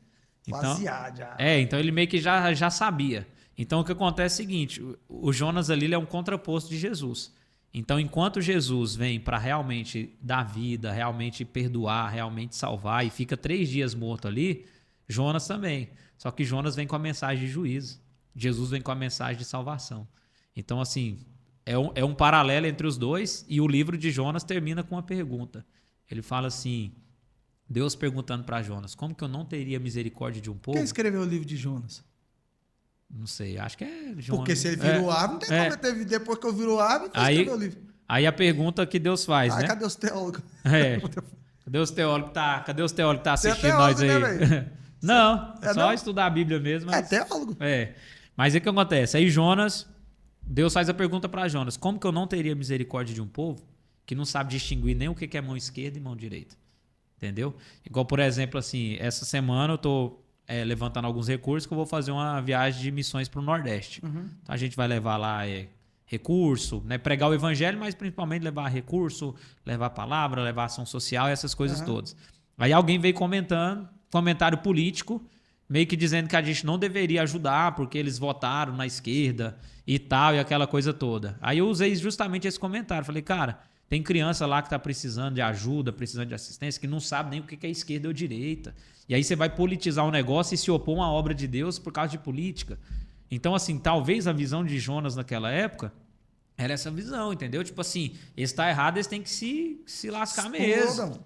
B: Então,
A: já.
B: Então ele meio que já sabia. Então o que acontece é o seguinte, o Jonas ali ele é um contraposto de Jesus. Então enquanto Jesus vem para realmente dar vida, realmente perdoar, realmente salvar e fica 3 dias morto ali, Jonas também. Só que Jonas vem com a mensagem de juízo. Jesus vem com a mensagem de salvação. Então assim, é um paralelo entre os dois e o livro de Jonas termina com uma pergunta. Ele fala assim, Deus perguntando para Jonas, como que eu não teria misericórdia de um povo?
A: Quem escreveu o livro de Jonas?
B: Não sei, acho que é Jonas.
A: Porque se ele virou árvore, não tem como ele depois que eu viro árvore, foi escrever o livro.
B: Aí a pergunta que Deus faz, né?
A: Cadê os teólogos?
B: Cadê os teólogos que tá assistindo
A: teólogo,
B: nós aí?
A: Né,
B: não, só estudar a Bíblia mesmo.
A: Mas... É teólogo.
B: Mas o que acontece? Aí Deus faz a pergunta para Jonas, como que eu não teria misericórdia de um povo que não sabe distinguir nem o que é mão esquerda e mão direita? Entendeu? Igual, por exemplo, assim, essa semana eu tô... levantando alguns recursos que eu vou fazer uma viagem de missões para o Nordeste. Então a gente vai levar lá recurso, né? Pregar o evangelho, mas principalmente levar recurso, levar palavra, levar ação social, essas coisas todas. Aí alguém veio comentário político, meio que dizendo que a gente não deveria ajudar porque eles votaram na esquerda e tal, e aquela coisa toda. Aí eu usei justamente esse comentário. Falei, cara, tem criança lá que está precisando de ajuda, precisando de assistência, que não sabe nem o que é esquerda ou direita. E aí você vai politizar um negócio e se opor a uma obra de Deus por causa de política. Então, assim, talvez a visão de Jonas naquela época era essa visão, entendeu? Tipo assim, eles estão errados, eles têm que se lascar mesmo.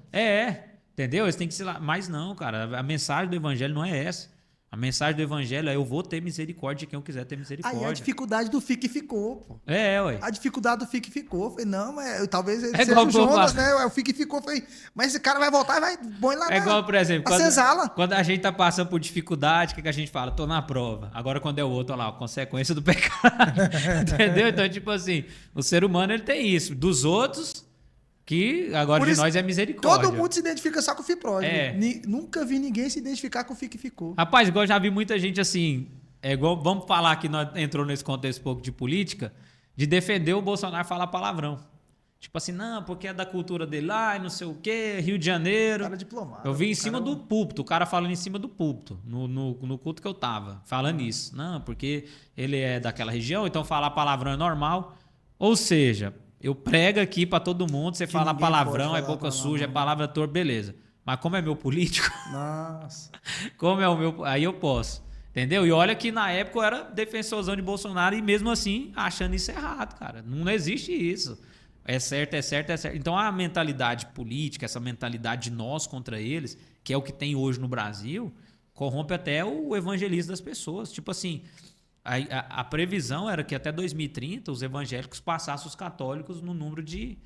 B: Entendeu? Eles têm que se lascar. Mas não, cara, a mensagem do evangelho não é essa. A mensagem do evangelho é eu vou ter misericórdia de quem eu quiser ter misericórdia.
A: Aí a dificuldade do fique ficou, pô.
B: Ué.
A: A dificuldade do fique ficou. Falei, não, mas talvez ele
B: seja
A: o Jonas, né? O fique ficou. Falei, mas esse cara vai voltar e vai põe lá
B: igual, por exemplo, quando a gente tá passando por dificuldade, o que a gente fala? Tô na prova. Agora quando é o outro, olha lá, a consequência do pecado. Entendeu? Então, tipo assim, o ser humano ele tem isso. Dos outros Que agora
A: Por
B: de
A: isso,
B: nós é misericórdia.
A: todo mundo se identifica só com o FIPROD.
B: É.
A: Nunca vi ninguém se identificar com o FIC ficou.
B: Rapaz, igual eu já vi muita gente assim, igual, vamos falar que nós entrou nesse contexto um pouco de política, de defender o Bolsonaro falar palavrão. Tipo assim, não, porque é da cultura dele lá e não sei o quê, Rio de Janeiro.
A: Cara diplomado.
B: Eu vi em cima do púlpito, o cara falando em cima do púlpito, no culto que eu tava, falando isso. Não, porque ele é daquela região, então falar palavrão é normal. Ou seja, eu prego aqui pra todo mundo, você fala palavrão, é boca suja, é palavra torta, beleza. Mas como é meu político,
A: Nossa.
B: como é o meu, aí eu posso. Entendeu? E olha que na época eu era defensorzão de Bolsonaro e mesmo assim achando isso errado, cara. Não existe isso. É certo, é certo, é certo. Então a mentalidade política, essa mentalidade de nós contra eles, que é o que tem hoje no Brasil, corrompe até o evangelismo das pessoas. Tipo assim, a previsão era que até 2030 os evangélicos passassem os católicos no número de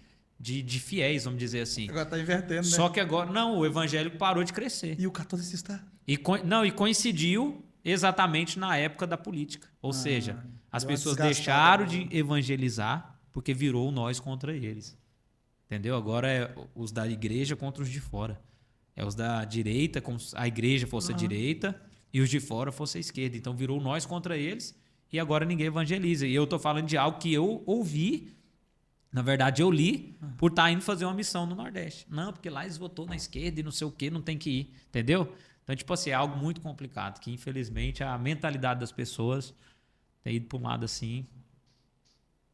B: fiéis, vamos dizer assim.
A: Agora tá invertendo, né?
B: Só que agora, não, o evangélico parou de crescer.
A: E o catolicista?
B: E coincidiu exatamente na época da política. Ou seja, as pessoas deixaram de evangelizar porque virou nós contra eles. Entendeu? Agora é os da igreja contra os de fora. É os da direita, como se a igreja fosse a direita e os de fora fosse a esquerda. Então virou nós contra eles e agora ninguém evangeliza. E eu tô falando de algo que eu ouvi, na verdade eu li, por estar indo fazer uma missão no Nordeste. Não, porque lá eles votou na esquerda e não sei o que, não tem que ir. Entendeu? Então, tipo assim, é algo muito complicado, que infelizmente a mentalidade das pessoas tem ido para um lado assim.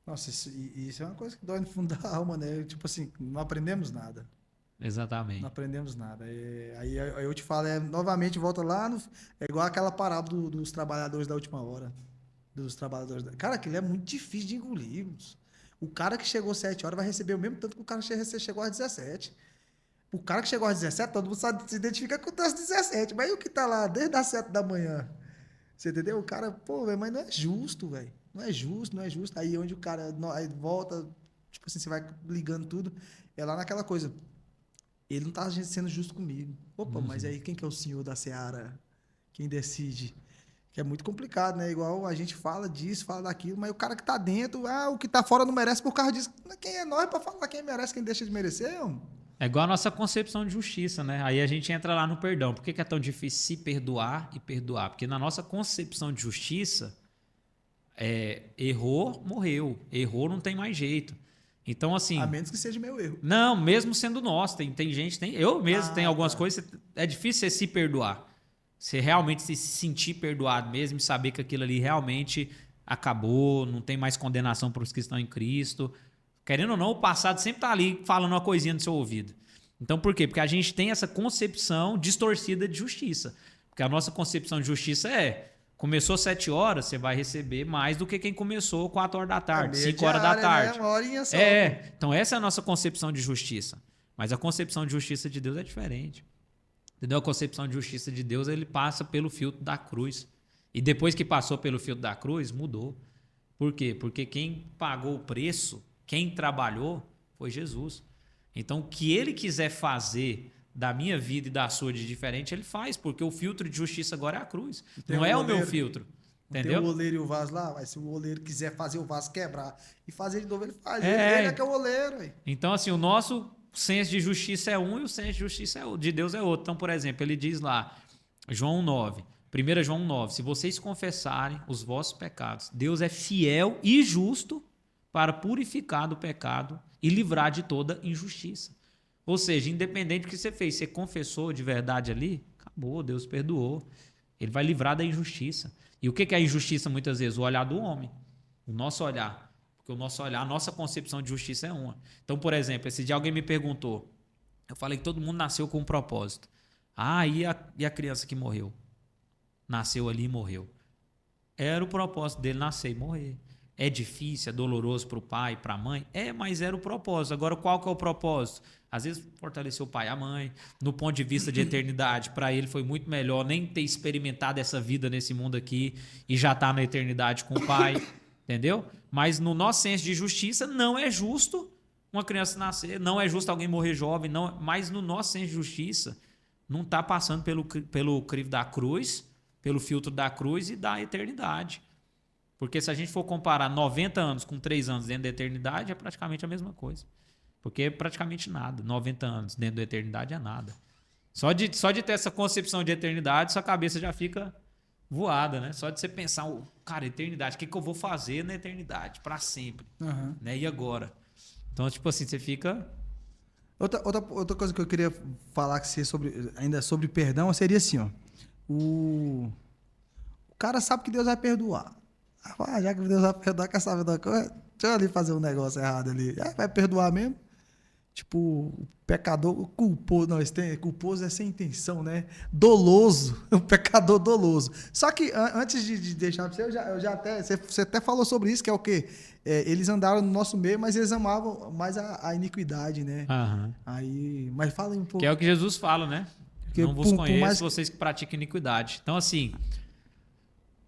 A: Nossa, isso é uma coisa que dói no fundo da alma, né? Tipo assim, não aprendemos nada.
B: Exatamente.
A: Não aprendemos nada. Aí eu te falo, novamente, volta lá, é igual aquela parábola dos trabalhadores da última hora. Dos trabalhadores. Cara, aquilo é muito difícil de engolir. O cara que chegou às 7 horas vai receber o mesmo tanto que o cara que chegou às 17. O cara que chegou às 17, todo mundo se identifica com as 17. Mas e o que tá lá desde as 7 da manhã? Você entendeu? O cara, pô, véio, mas não é justo, velho. Não é justo, não é justo. Aí onde o cara aí volta, tipo assim, você vai ligando tudo, é lá naquela coisa. Ele não tá sendo justo comigo. Opa, mas aí quem que é o senhor da seara? Quem decide? Que é muito complicado, né? Igual a gente fala disso, fala daquilo, mas o cara que tá dentro, o que tá fora não merece por causa disso. Quem é nós pra falar quem merece, quem deixa de merecer, homem?
B: É igual a nossa concepção de justiça, né? Aí a gente entra lá no perdão. Por que é tão difícil se perdoar e perdoar? Porque na nossa concepção de justiça, errou, morreu. Errou, não tem mais jeito. Então, assim...
A: A menos que seja meu erro.
B: Não, mesmo sendo nosso. Tem gente... eu mesmo tenho algumas coisas... É difícil você se perdoar. Você realmente se sentir perdoado mesmo e saber que aquilo ali realmente acabou, não tem mais condenação para os que estão em Cristo. Querendo ou não, o passado sempre está ali falando uma coisinha no seu ouvido. Então, por quê? Porque a gente tem essa concepção distorcida de justiça. Porque a nossa concepção de justiça começou 7 horas, você vai receber mais do que quem começou 4 horas da tarde, 5 horas da tarde.
A: Né? Uma horinha só.
B: Então essa é a nossa concepção de justiça. Mas a concepção de justiça de Deus é diferente. Entendeu? A concepção de justiça de Deus, ele passa pelo filtro da cruz. E depois que passou pelo filtro da cruz, mudou. Por quê? Porque quem pagou o preço, quem trabalhou, foi Jesus. Então, o que ele quiser fazer da minha vida e da sua de diferente, ele faz, porque o filtro de justiça agora é a cruz. Não é o meu filtro. Entendeu?
A: Tem o oleiro e o vaso lá, mas se o oleiro quiser fazer o vaso quebrar e fazer de novo, ele faz.
B: Ele
A: é que é o oleiro. Véio.
B: Então, assim, o nosso senso de justiça é um e o senso de justiça de Deus é outro. Então, por exemplo, ele diz lá, João 9, 1 João 9, se vocês confessarem os vossos pecados, Deus é fiel e justo para purificar do pecado e livrar de toda injustiça. Ou seja, independente do que você fez, você confessou de verdade ali, acabou, Deus perdoou. Ele vai livrar da injustiça. E o que é a injustiça muitas vezes? O olhar do homem. O nosso olhar. Porque o nosso olhar, a nossa concepção de justiça é uma. Então, por exemplo, esse dia alguém me perguntou, eu falei que todo mundo nasceu com um propósito. E a criança que morreu? Nasceu ali e morreu. Era o propósito dele nascer e morrer. É difícil, é doloroso para o pai, para a mãe? Mas era o propósito. Agora, qual que é o propósito? Às vezes, fortalecer o pai e a mãe. No ponto de vista de eternidade, para ele foi muito melhor nem ter experimentado essa vida nesse mundo aqui e já estar na eternidade com o pai. Entendeu? Mas no nosso senso de justiça, não é justo uma criança nascer, não é justo alguém morrer jovem, não, mas no nosso senso de justiça, não está passando pelo crivo da cruz, pelo filtro da cruz e da eternidade. Porque se a gente for comparar 90 anos com 3 anos dentro da eternidade, é praticamente a mesma coisa. Porque é praticamente nada. 90 anos dentro da eternidade é nada. Só de ter essa concepção de eternidade, sua cabeça já fica voada, né? Só de você pensar, cara, eternidade, o que eu vou fazer na eternidade? Para sempre.
A: Aham.
B: Né? E agora? Então, tipo assim, você fica...
A: Outra coisa que eu queria falar que você ainda sobre perdão seria assim, ó. O cara sabe que Deus vai perdoar. Já que Deus vai perdoar, quer saber da coisa? Deixa eu ali fazer um negócio errado ali. Vai perdoar mesmo? Tipo, o pecador culposo. Não, culposo é sem intenção, né? Doloso. O pecador doloso. Só que antes de deixar pra você, eu já até. Você até falou sobre isso, que é o quê? Eles andaram no nosso meio, mas eles amavam mais a iniquidade, né?
B: Aham.
A: Mas fala aí um pouco.
B: Que é o que Jesus fala, né?
A: Porque
B: Não vos
A: por
B: conheço
A: mais
B: vocês que praticam iniquidade. Então, assim,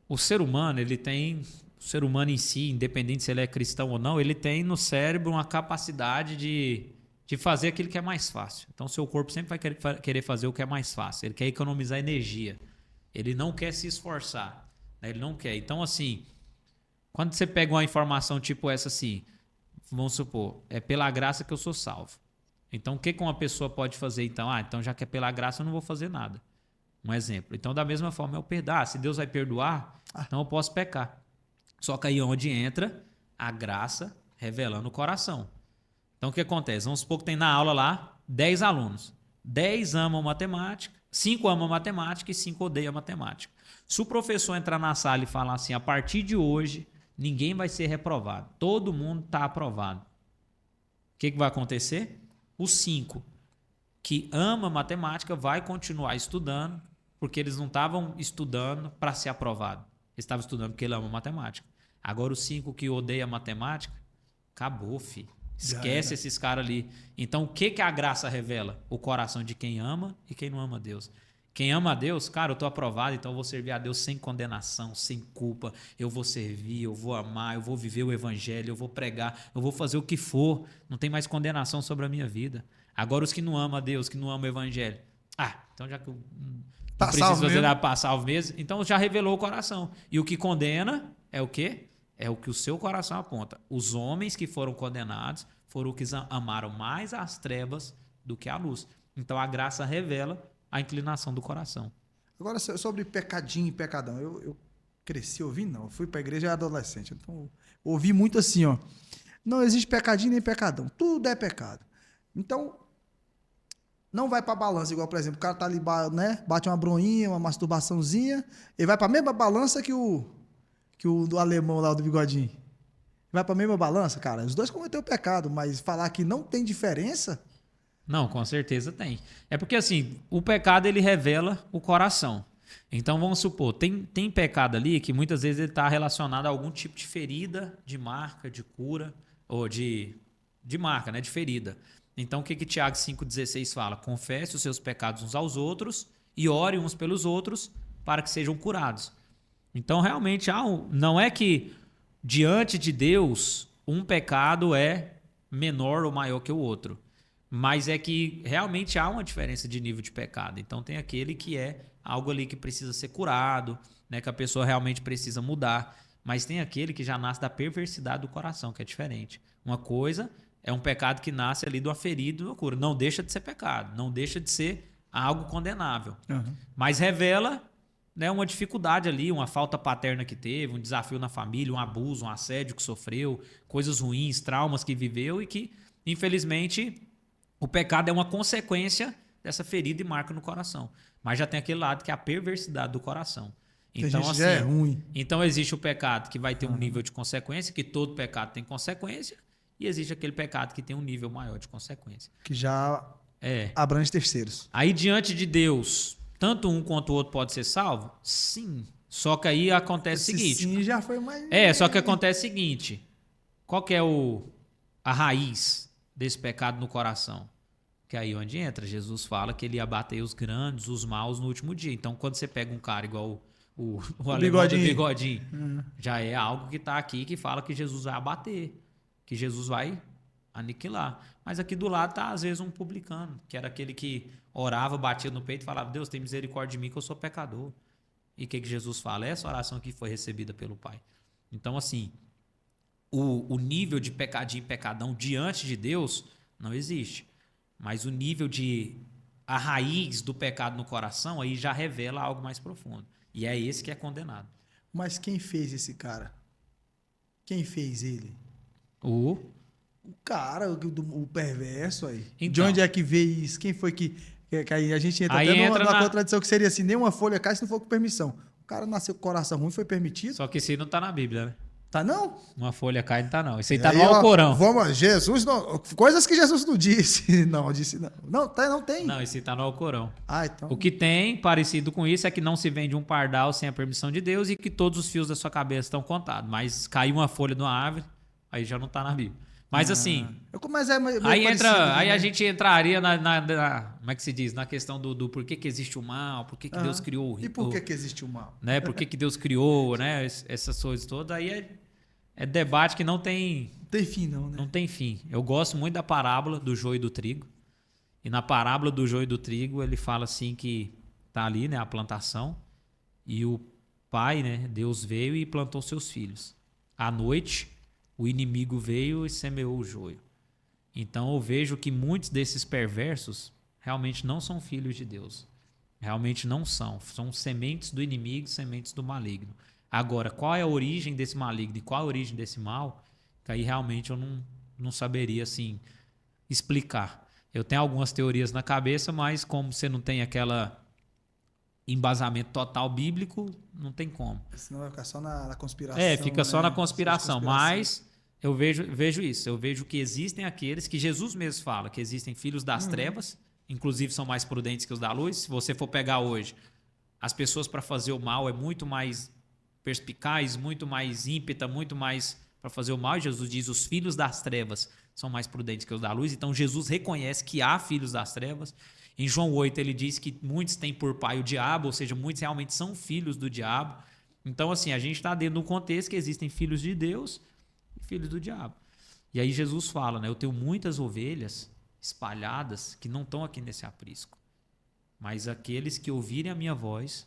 B: o ser humano, o ser humano em si, independente se ele é cristão ou não, ele tem no cérebro uma capacidade de fazer aquilo que é mais fácil. Então, seu corpo sempre vai querer fazer o que é mais fácil. Ele quer economizar energia. Ele não quer se esforçar. Né? Ele não quer. Então, assim, quando você pega uma informação tipo essa assim, vamos supor, é pela graça que eu sou salvo. Então, o que uma pessoa pode fazer então? Então já que é pela graça, eu não vou fazer nada. Um exemplo. Então, da mesma forma, é o perdão. Se Deus vai perdoar, então eu posso pecar. Só que aí é onde entra a graça revelando o coração. Então, o que acontece? Vamos supor que tem na aula lá 10 alunos. 10 amam matemática, 5 amam matemática e 5 odeiam matemática. Se o professor entrar na sala e falar assim, a partir de hoje, ninguém vai ser reprovado. Todo mundo está aprovado. O que vai acontecer? Os 5 que amam matemática vai continuar estudando, porque eles não estavam estudando para ser aprovado. Eles estavam estudando porque eles amam matemática. Agora, os 5 que odeiam matemática, acabou, filho. Esquece esses caras ali. Então, o que a graça revela? O coração de quem ama e quem não ama a Deus. Quem ama a Deus, cara, eu estou aprovado, então eu vou servir a Deus sem condenação, sem culpa. Eu vou servir, eu vou amar, eu vou viver o evangelho, eu vou pregar, eu vou fazer o que for. Não tem mais condenação sobre a minha vida. Agora, os que não amam a Deus, que não amam o evangelho. Então já que eu não preciso fazer nada para salvo mesmo, então já revelou o coração. E o que condena é o quê? É o que o seu coração aponta. Os homens que foram condenados foram os que amaram mais as trevas do que a luz. Então a graça revela a inclinação do coração.
A: Agora, sobre pecadinho e pecadão. Eu cresci ouvindo, não. Eu fui para a igreja adolescente. Então, ouvi muito assim, ó. Não existe pecadinho nem pecadão. Tudo é pecado. Então, não vai para balança. Igual, por exemplo, o cara tá ali, né? Bate uma bronhinha, uma masturbaçãozinha. Ele vai para a mesma balança que o do alemão lá, do bigodinho. Vai para a mesma balança, cara. Os dois cometeram pecado, mas falar que não tem diferença...
B: Não, com certeza tem. É porque assim, o pecado ele revela o coração. Então vamos supor, tem pecado ali que muitas vezes ele está relacionado a algum tipo de ferida, de marca, de cura, ou de marca, né? De ferida. Então o que Tiago 5,16 fala? Confesse os seus pecados uns aos outros e ore uns pelos outros para que sejam curados. Então realmente não é que diante de Deus um pecado é menor ou maior que o outro. Mas é que realmente há uma diferença de nível de pecado. Então tem aquele que é algo ali que precisa ser curado, né, que a pessoa realmente precisa mudar. Mas tem aquele que já nasce da perversidade do coração, que é diferente. Uma coisa é um pecado que nasce ali de uma ferida e de uma cura. Não deixa de ser pecado, não deixa de ser algo condenável.
A: Uhum.
B: Mas revela, né, uma dificuldade ali, uma falta paterna que teve, um desafio na família, um abuso, um assédio que sofreu, coisas ruins, traumas que viveu e que, infelizmente... O pecado é uma consequência dessa ferida e marca no coração. Mas já tem aquele lado que é a perversidade do coração. Então, assim,
A: já é ruim.
B: Então existe o pecado que vai ter um nível de consequência, que todo pecado tem consequência, e existe aquele pecado que tem um nível maior de consequência.
A: Que já abrange terceiros.
B: Aí, diante de Deus, tanto um quanto o outro pode ser salvo? Sim. Só que aí acontece o seguinte.
A: Sim, já foi mais.
B: Só que acontece o seguinte. Qual que é a raiz desse pecado no coração? Que é aí onde entra. Jesus fala que ele ia bater os grandes, os maus no último dia. Então, quando você pega um cara igual o alemão do bigodinho, já é algo que está aqui que fala que Jesus vai abater, que Jesus vai aniquilar. Mas aqui do lado está, às vezes, um publicano, que era aquele que orava, batia no peito e falava: Deus, tem misericórdia de mim que eu sou pecador. E o que Jesus fala? Essa oração aqui foi recebida pelo Pai. Então, assim, o nível de pecadinho e pecadão diante de Deus Não existe. Mas o nível a raiz do pecado no coração aí já revela algo mais profundo. E é esse que é condenado.
A: Mas quem fez esse cara? Quem fez ele?
B: O
A: O cara, o perverso aí. De
B: Então.
A: onde é que veio isso? Quem foi que aí a gente entra
B: Aí
A: até
B: entra
A: numa
B: na-
A: contradição que seria assim, nenhuma folha cai se não for com permissão. O cara nasceu com coração ruim, foi permitido?
B: Só que isso aí não tá na Bíblia, né?
A: Tá não?
B: Uma folha cai, não tá não. Isso aí tá
A: Aí,
B: no
A: ó,
B: Alcorão.
A: Vamos, Jesus não, coisas que Jesus não disse. Não, disse não. Não, tá, não tem.
B: Não, isso aí tá no Alcorão.
A: Ah, então.
B: O que tem parecido com isso é que não se vende um pardal sem a permissão de Deus e que todos os fios da sua cabeça estão contados. Mas caiu uma folha de uma árvore, aí já não tá na Bíblia. Mas assim,
A: Mas é meio
B: aí
A: parecido,
B: aí
A: né?
B: a gente entraria como é que se diz? Na questão do por que existe o mal, por que Deus criou
A: E por que existe o mal?
B: né? Por que Deus criou, né? Essas coisas todas. Aí é debate que não tem
A: Não tem fim não, né?
B: não tem fim. Eu gosto muito da parábola do joio e do trigo. E na parábola do joio e do trigo, ele fala assim que tá ali, né, a plantação, e o pai, né, Deus veio e plantou seus filhos. À noite, o inimigo veio e semeou o joio. Então eu vejo que muitos desses perversos realmente não são filhos de Deus. Realmente não são. São sementes do inimigo, sementes do maligno. Agora, qual é a origem desse maligno e qual é a origem desse mal? Que aí realmente eu não saberia assim explicar. Eu tenho algumas teorias na cabeça, mas como você não tem aquela embasamento total bíblico, não tem como.
A: Senão vai ficar só na conspiração.
B: Fica só
A: né?
B: na conspiração.
A: Só de conspiração.
B: Mas eu vejo isso. Eu vejo que existem aqueles que Jesus mesmo fala, que existem filhos das trevas, inclusive são mais prudentes que os da luz. Se você for pegar hoje, as pessoas para fazer o mal é muito mais perspicaz, muito mais ímpeta, muito mais para fazer o mal. Jesus diz, os filhos das trevas são mais prudentes que os da luz. Então Jesus reconhece que há filhos das trevas. Em João 8 ele diz que muitos têm por pai o diabo, ou seja, muitos realmente são filhos do diabo. Então assim, a gente está dentro de um contexto que existem filhos de Deus e filhos do diabo. E aí Jesus fala, né? Eu tenho muitas ovelhas espalhadas que não estão aqui nesse aprisco. Mas aqueles que ouvirem a minha voz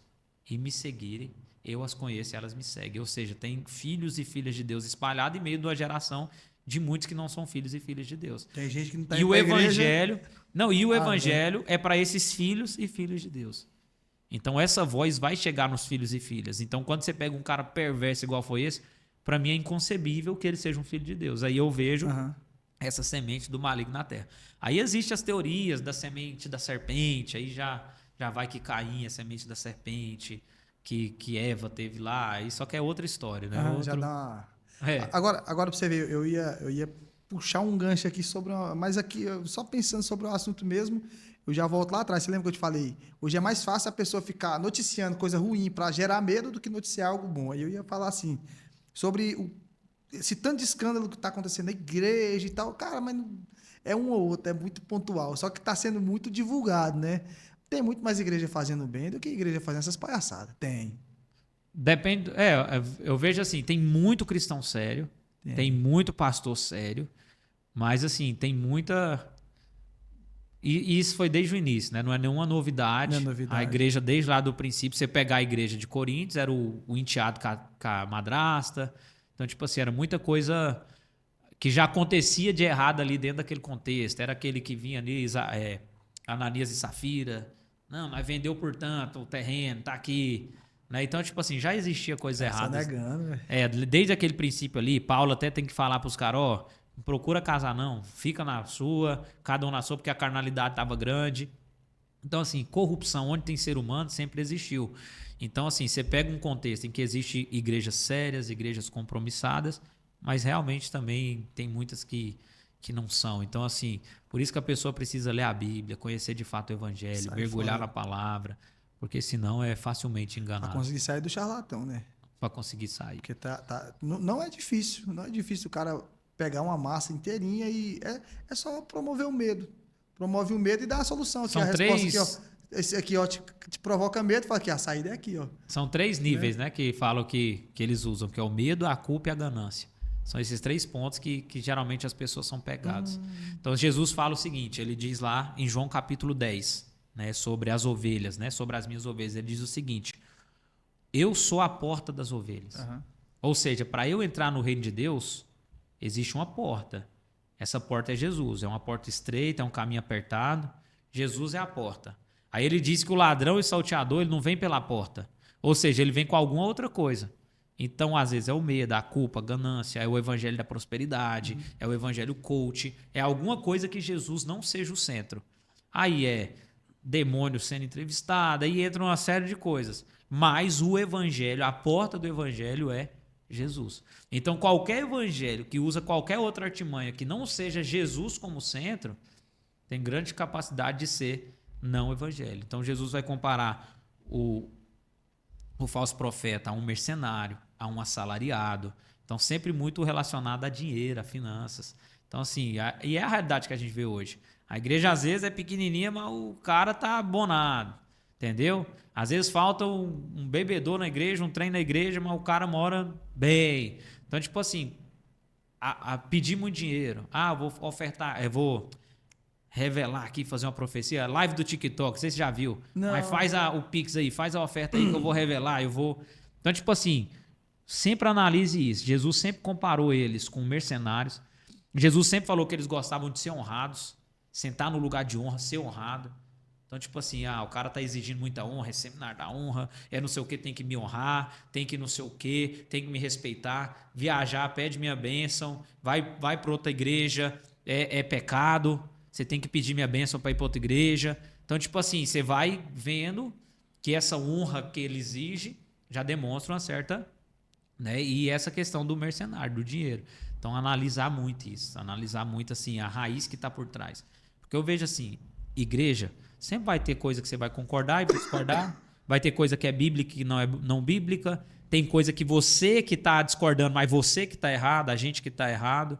B: e me seguirem, eu as conheço e elas me seguem. Ou seja, tem filhos e filhas de Deus espalhados em meio de uma geração de muitos que não são filhos e filhas de Deus.
A: Tem gente que não tá
B: E
A: indo
B: o
A: pra igreja.
B: evangelho, evangelho é para esses filhos e filhas de Deus. Então essa voz vai chegar nos filhos e filhas. Então quando você pega um cara perverso igual foi esse, para mim é inconcebível que ele seja um filho de Deus. Aí eu vejo essa semente do maligno na terra. Aí existem as teorias da semente da serpente, aí já vai que Caim é a semente da serpente, que Eva teve lá, aí só que é outra história, né?
A: Já dá uma...
B: É.
A: Agora pra você ver, eu ia puxar um gancho aqui mas aqui, só pensando sobre o assunto mesmo, eu já volto lá atrás. Você lembra que eu te falei? Hoje é mais fácil a pessoa ficar noticiando coisa ruim para gerar medo do que noticiar algo bom. Aí eu ia falar assim, sobre esse tanto de escândalo que está acontecendo na igreja e tal. Cara, mas é um ou outro, é muito pontual. Só que está sendo muito divulgado, né? Tem muito mais igreja fazendo bem do que igreja fazendo essas palhaçadas. Tem.
B: Depende. Eu vejo assim, tem muito cristão sério, tem muito pastor sério, mas assim, tem muita. E isso foi desde o início, né? Não é nenhuma novidade.
A: Não é novidade.
B: A igreja, desde lá do princípio, você pegar a igreja de Coríntios, era o enteado com a madrasta. Então, tipo assim, era muita coisa que já acontecia de errado ali dentro daquele contexto. Era aquele que vinha ali, Ananias e Safira. Não, mas vendeu por tanto o terreno, tá aqui. Né? Então, tipo assim, já existia coisas erradas.
A: Só negando, velho.
B: Desde aquele princípio ali, Paulo até tem que falar pros caras, ó, não procura casar não, fica na sua, cada um na sua, porque a carnalidade estava grande. Então, assim, corrupção onde tem ser humano sempre existiu. Então, assim, você pega um contexto em que existe igrejas sérias, igrejas compromissadas, mas realmente também tem muitas que não são. Então, assim, por isso que a pessoa precisa ler a Bíblia, conhecer de fato o Evangelho, mergulhar na palavra, porque senão é facilmente enganado.
A: Pra conseguir sair do charlatão, né?
B: Para conseguir sair.
A: Porque não é difícil. Não é difícil o cara pegar uma massa inteirinha e é só promover o medo. Promove o medo e dá a solução. Aqui,
B: São
A: a resposta
B: três...
A: aqui, ó. Esse aqui, ó, te provoca medo, fala que a saída é aqui, ó.
B: São 3 níveis, né, que falam que eles usam, que é o medo, a culpa e a ganância. São esses 3 pontos que geralmente as pessoas são pegadas. Então, Jesus fala o seguinte, ele diz lá em João capítulo 10, né, sobre as ovelhas, né, sobre as minhas ovelhas. Ele diz o seguinte, eu sou a porta das ovelhas. Ou seja, para eu entrar no reino de Deus, existe uma porta. Essa porta é Jesus. É uma porta estreita, é um caminho apertado. Jesus é a porta. Aí ele diz que o ladrão e salteador ele não vem pela porta. Ou seja, ele vem com alguma outra coisa. Então, às vezes, é o medo, a culpa, a ganância, é o evangelho da prosperidade, é o evangelho coach, é alguma coisa que Jesus não seja o centro. Aí é demônio sendo entrevistado, aí entra uma série de coisas. Mas o evangelho, a porta do evangelho é Jesus. Então, qualquer evangelho que usa qualquer outra artimanha que não seja Jesus como centro, tem grande capacidade de ser não evangelho. Então, Jesus vai comparar o falso profeta a um mercenário, a um assalariado. Então, sempre muito relacionado a dinheiro, a finanças. Então, assim, e é a realidade que a gente vê hoje. A igreja, às vezes, é pequenininha, mas o cara tá abonado, entendeu? Às vezes falta um bebedor na igreja, um trem na igreja, mas o cara mora bem. Então, tipo assim, a pedir muito dinheiro. Ah, vou ofertar, eu vou revelar aqui, fazer uma profecia. Live do TikTok, não sei se você já viu.
A: Não.
B: Mas faz o Pix aí, faz a oferta aí que eu vou revelar, eu vou... Então, tipo assim, sempre analise isso. Jesus sempre comparou eles com mercenários. Jesus sempre falou que eles gostavam de ser honrados, sentar no lugar de honra, ser honrado. Então, tipo assim, o cara tá exigindo muita honra, é seminário da honra, é não sei o que, tem que me honrar, tem que não sei o que, tem que me respeitar, viajar, pede minha bênção, vai para outra igreja, é pecado, você tem que pedir minha bênção para ir para outra igreja. Então, tipo assim, você vai vendo que essa honra que ele exige já demonstra uma certa... Né? E essa questão do mercenário, do dinheiro. Então, analisar muito isso, analisar muito assim, a raiz que está por trás. Porque eu vejo assim, igreja, sempre vai ter coisa que você vai concordar e discordar, vai ter coisa que é bíblica e não é não bíblica, tem coisa que você que está discordando, mas você que está errado, a gente que está errado,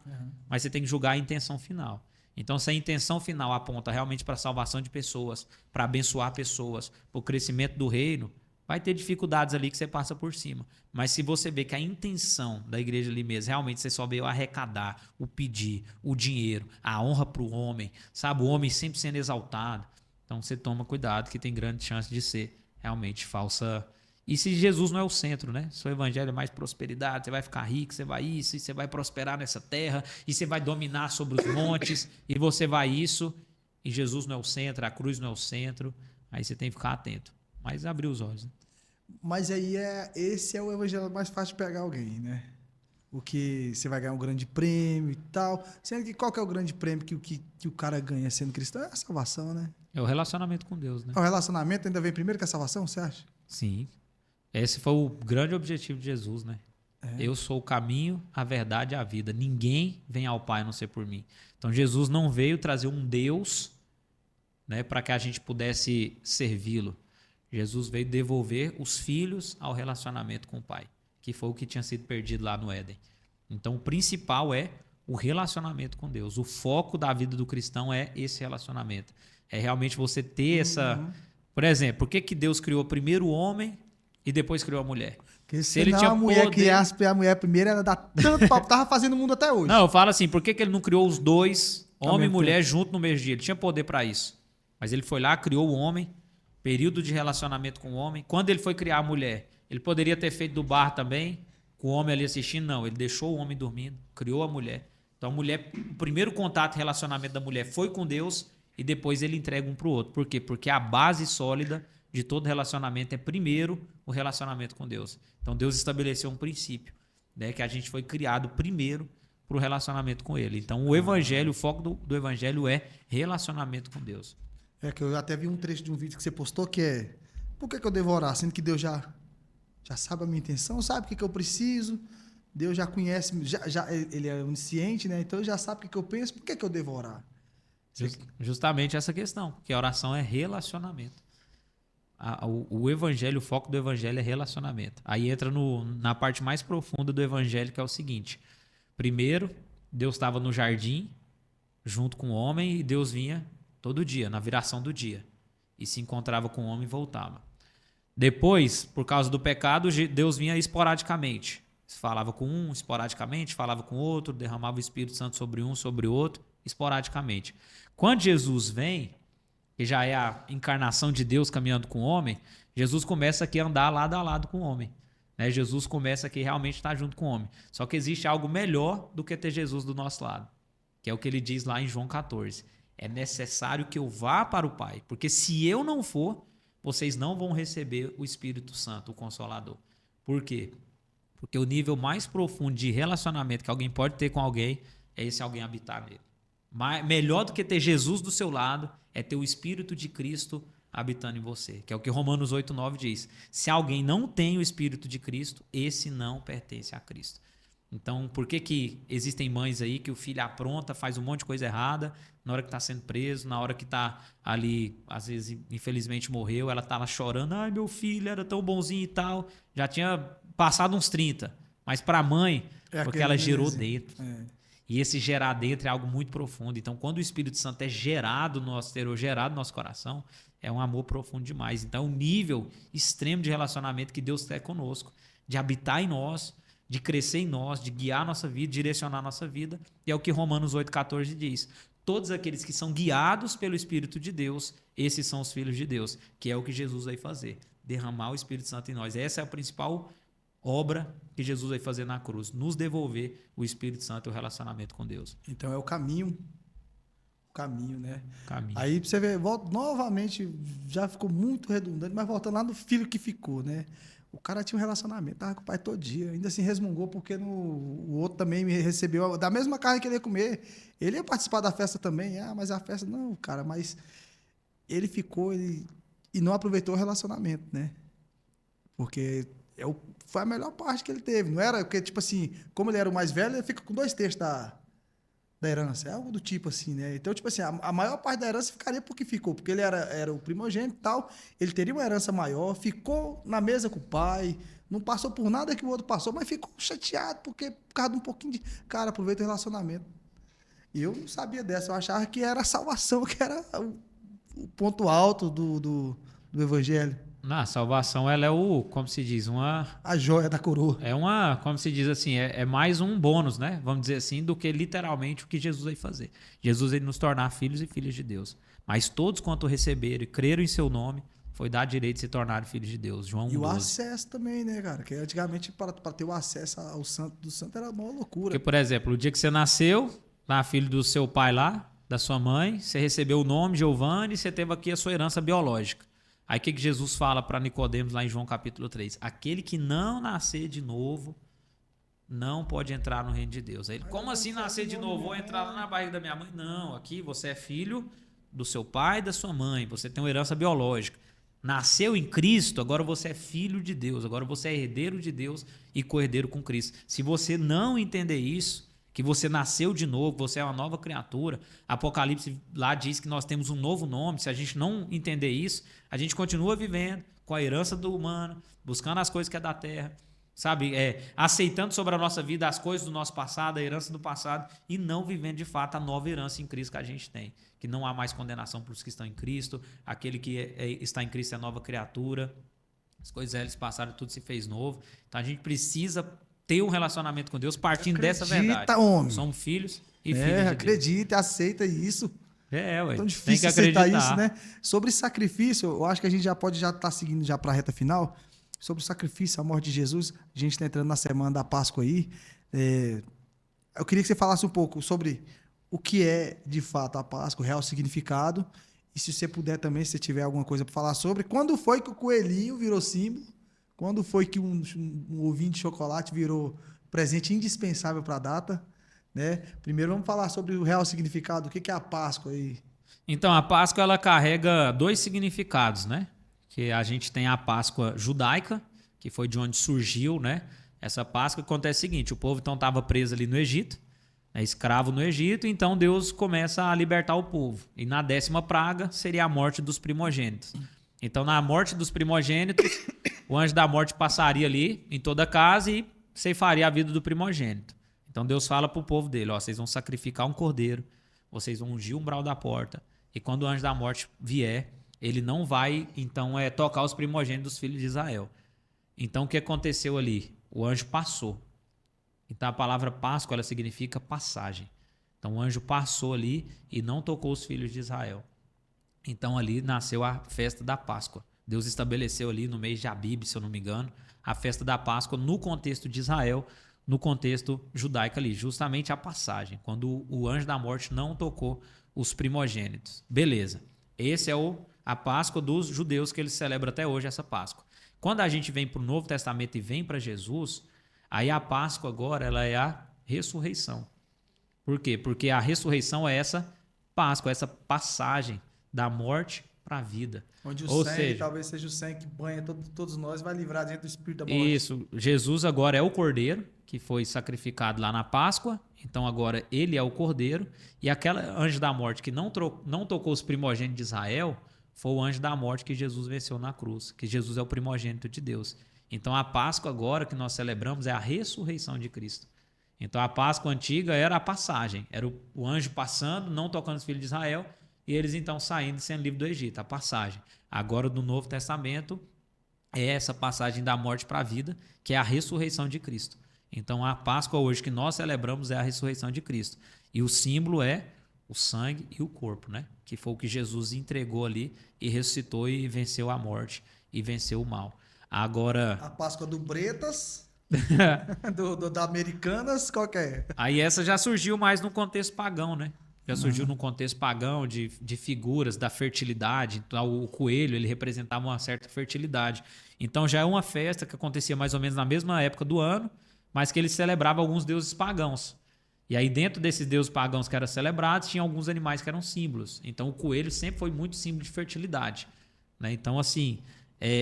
B: mas você tem que julgar a intenção final. Então, se a intenção final aponta realmente para a salvação de pessoas, para abençoar pessoas, para o crescimento do reino, vai ter dificuldades ali que você passa por cima. Mas se você vê que a intenção da igreja ali mesmo, realmente você só veio arrecadar, o pedir, o dinheiro, a honra para o homem, sabe? O homem sempre sendo exaltado. Então você toma cuidado que tem grande chance de ser realmente falsa. E se Jesus não é o centro, né? Se o evangelho é mais prosperidade, você vai ficar rico, você vai isso, e você vai prosperar nessa terra, e você vai dominar sobre os montes, e você vai isso, e Jesus não é o centro, a cruz não é o centro, aí você tem que ficar atento. Mas abrir os olhos. Né?
A: Mas aí esse é o evangelho mais fácil de pegar alguém, né? O que você vai ganhar um grande prêmio e tal. Sendo que qual que é o grande prêmio que o cara ganha sendo cristão? É a salvação, né?
B: É o relacionamento com Deus, né?
A: O relacionamento ainda vem primeiro que a salvação, você acha?
B: Sim. Esse foi o grande objetivo de Jesus, né? Eu sou o caminho, a verdade e a vida. Ninguém vem ao Pai a não ser por mim. Então Jesus não veio trazer um Deus, né, para que a gente pudesse servi-lo. Jesus veio devolver os filhos ao relacionamento com o Pai, que foi o que tinha sido perdido lá no Éden. Então, o principal é o relacionamento com Deus. O foco da vida do cristão é esse relacionamento. É realmente você ter essa... Por exemplo, por que Deus criou primeiro o homem e depois criou a mulher?
A: Porque se ele tinha a mulher criasse a mulher primeiro, ela dá tanto pau que tava fazendo o mundo até hoje.
B: Não, eu falo assim, por que ele não criou os dois, homem e mulher, junto no mesmo dia? Ele tinha poder para isso. Mas ele foi lá, criou o homem, período de relacionamento com o homem. Quando ele foi criar a mulher, ele poderia ter feito do bar também, com o homem ali assistindo. Não, ele deixou o homem dormindo, criou a mulher. Então, a mulher, o primeiro contato e relacionamento da mulher foi com Deus e depois ele entrega um para o outro. Por quê? Porque a base sólida de todo relacionamento é primeiro o relacionamento com Deus. Então, Deus estabeleceu um princípio, né, que a gente foi criado primeiro para o relacionamento com Ele. Então, o evangelho, o foco do evangelho é relacionamento com Deus.
A: É que eu até vi um trecho de um vídeo que você postou que é: por que eu devo orar? Sendo que Deus já sabe a minha intenção, sabe o que eu preciso, Deus já conhece, ele é onisciente, né? Então ele já sabe o que eu penso, por que eu devo orar?
B: Justamente essa questão, porque a oração é relacionamento. O evangelho, o foco do evangelho é relacionamento. Aí entra na parte mais profunda do evangelho, que é o seguinte: primeiro, Deus estava no jardim, junto com o homem, e Deus vinha todo dia, na viração do dia. E se encontrava com o homem e voltava. Depois, por causa do pecado, Deus vinha esporadicamente. Falava com um, esporadicamente, falava com outro, derramava o Espírito Santo sobre um, sobre o outro, esporadicamente. Quando Jesus vem, que já é a encarnação de Deus caminhando com o homem, Jesus começa aqui a andar lado a lado com o homem. Né? Jesus começa aqui realmente a estar junto com o homem. Só que existe algo melhor do que ter Jesus do nosso lado, que é o que ele diz lá em João 14. É necessário que eu vá para o Pai, porque se eu não for, vocês não vão receber o Espírito Santo, o Consolador. Por quê? Porque o nível mais profundo de relacionamento que alguém pode ter com alguém é esse alguém habitar nele. Melhor do que ter Jesus do seu lado é ter o Espírito de Cristo habitando em você, que é o que Romanos 8:9 diz. Se alguém não tem o Espírito de Cristo, esse não pertence a Cristo. Então, por que existem mães aí que o filho apronta, faz um monte de coisa errada, na hora que está sendo preso, na hora que está ali, às vezes, infelizmente morreu, ela está lá chorando, ai, meu filho era tão bonzinho e tal, já tinha passado uns 30, mas para a mãe, porque ela gerou dentro. E esse gerar dentro é algo muito profundo. Então, quando o Espírito Santo é gerado no nosso interior, gerado no nosso coração, é um amor profundo demais. Então, o nível extremo de relacionamento que Deus quer conosco, de habitar em nós, de crescer em nós, de guiar a nossa vida, direcionar a nossa vida, e é o que Romanos 8,14 diz. Todos aqueles que são guiados pelo Espírito de Deus, esses são os filhos de Deus, que é o que Jesus vai fazer, derramar o Espírito Santo em nós. Essa é a principal obra que Jesus vai fazer na cruz, nos devolver o Espírito Santo e o relacionamento com Deus.
A: Então é o caminho, né?
B: Caminho.
A: Aí você vê, volta, novamente, já ficou muito redundante, mas voltando lá no filho que ficou, né? O cara tinha um relacionamento, tava com o pai todo dia, ainda assim resmungou porque o outro também me recebeu da mesma carne que ele ia comer. Ele ia participar da festa também, mas a festa, não, cara, mas ele ficou e não aproveitou o relacionamento, né? Porque foi a melhor parte que ele teve, não era? Porque, tipo assim, como ele era o mais velho, ele fica com 2/3 da herança, é algo do tipo assim, né? Então, tipo assim, a maior parte da herança ficaria porque ficou, porque ele era o primogênito e tal, ele teria uma herança maior, ficou na mesa com o pai, não passou por nada que o outro passou, mas ficou chateado porque por causa de um pouquinho de... Cara, aproveita o relacionamento. E eu não sabia dessa, eu achava que era a salvação, que era o ponto alto do evangelho.
B: A salvação, ela é como se diz,
A: a joia da coroa.
B: Como se diz assim, é mais um bônus, né? Vamos dizer assim, do que literalmente o que Jesus vai fazer. Jesus vai nos tornar filhos e filhas de Deus. Mas todos quanto receberam e creram em seu nome, foi dar direito de se tornarem filhos de Deus. João 1:12.
A: E o acesso também, né, cara? Que antigamente, para ter o acesso ao santo do santo, era uma loucura.
B: Porque, por exemplo, o dia que você nasceu, filho do seu pai lá, da sua mãe, você recebeu o nome Giovanni, você teve aqui a sua herança biológica. Aí o que Jesus fala para Nicodemos lá em João capítulo 3? Aquele que não nascer de novo não pode entrar no reino de Deus. Aí ele, como assim nascer de novo? Vou entrar lá na barriga da minha mãe? Não, aqui você é filho do seu pai e da sua mãe. Você tem uma herança biológica. Nasceu em Cristo, agora você é filho de Deus. Agora você é herdeiro de Deus e co-herdeiro com Cristo. Se você não entender isso, que você nasceu de novo, você é uma nova criatura. Apocalipse lá diz que nós temos um novo nome. Se a gente não entender isso, a gente continua vivendo com a herança do humano, buscando as coisas que é da terra, sabe? Aceitando sobre a nossa vida as coisas do nosso passado, a herança do passado, e não vivendo de fato a nova herança em Cristo que a gente tem. Que não há mais condenação para os que estão em Cristo, aquele que está em Cristo é nova criatura, as coisas velhas passaram, tudo se fez novo. Então a gente precisa ter um relacionamento com Deus partindo dessa verdade.
A: Homem.
B: Somos filhos e filhos de Deus.
A: Acredita, aceita isso.
B: Ué.
A: Tão difícil aceitar isso, né? Sobre sacrifício, eu acho que a gente já pode estar seguindo já para a reta final. Sobre o sacrifício, a morte de Jesus, a gente está entrando na semana da Páscoa aí. Eu queria que você falasse um pouco sobre o que é, de fato, a Páscoa, o real significado. E se você puder também, se você tiver alguma coisa para falar sobre, quando foi que o coelhinho virou símbolo? Quando foi que um ovinho de chocolate virou presente indispensável para a data? Né? Primeiro vamos falar sobre o real significado. O que é a Páscoa aí?
B: Então, a Páscoa ela carrega 2 significados, né? Que a gente tem a Páscoa judaica, que foi de onde surgiu, né? Essa Páscoa acontece o seguinte, o povo então estava preso ali no Egito, escravo no Egito, então Deus começa a libertar o povo. E na 10ª praga seria a morte dos primogênitos. Então, na morte dos primogênitos, o anjo da morte passaria ali em toda a casa e ceifaria a vida do primogênito. Então, Deus fala para o povo dele, vocês vão sacrificar um cordeiro, vocês vão ungir o umbral da porta, e quando o anjo da morte vier, ele não vai, então, tocar os primogênitos dos filhos de Israel. Então, o que aconteceu ali? O anjo passou. Então, a palavra Páscoa, ela significa passagem. Então, o anjo passou ali e não tocou os filhos de Israel. Então, ali nasceu a festa da Páscoa. Deus estabeleceu ali no mês de Abib, se eu não me engano, a festa da Páscoa no contexto de Israel, no contexto judaico ali, justamente a passagem, quando o anjo da morte não tocou os primogênitos. Beleza. Esse é a Páscoa dos judeus que eles celebram até hoje, essa Páscoa. Quando a gente vem para o Novo Testamento e vem para Jesus, aí a Páscoa agora ela é a ressurreição. Por quê? Porque a ressurreição é essa Páscoa, essa passagem da morte para a vida.
A: Onde o
B: Ou
A: sangue,
B: seja,
A: talvez seja o sangue que banha todos nós, vai livrar dentro do espírito da morte.
B: isso, Jesus agora é o Cordeiro, que foi sacrificado lá na Páscoa, então agora ele é o Cordeiro, e aquela anjo da morte que não tocou os primogênitos de Israel, foi o anjo da morte que Jesus venceu na cruz, que Jesus é o primogênito de Deus. Então a Páscoa agora que nós celebramos é a ressurreição de Cristo. Então a Páscoa antiga era a passagem, era o anjo passando, não tocando os filhos de Israel, e eles então saindo e sendo livres do Egito, a passagem. Agora do Novo Testamento é essa passagem da morte para a vida, que é a ressurreição de Cristo. Então a Páscoa hoje que nós celebramos é a ressurreição de Cristo. E o símbolo é o sangue e o corpo, né? Que foi o que Jesus entregou ali e ressuscitou e venceu a morte e venceu o mal. Agora...
A: A Páscoa do Bretas, da Americanas, qual que é?
B: Aí essa já surgiu mais no contexto pagão, né? Já surgiu no contexto pagão de figuras da fertilidade. Então, o coelho ele representava uma certa fertilidade. Então já é uma festa que acontecia mais ou menos na mesma época do ano, mas que ele celebrava alguns deuses pagãos. E aí dentro desses deuses pagãos que eram celebrados, tinha alguns animais que eram símbolos. Então o coelho sempre foi muito símbolo de fertilidade, né? Então assim,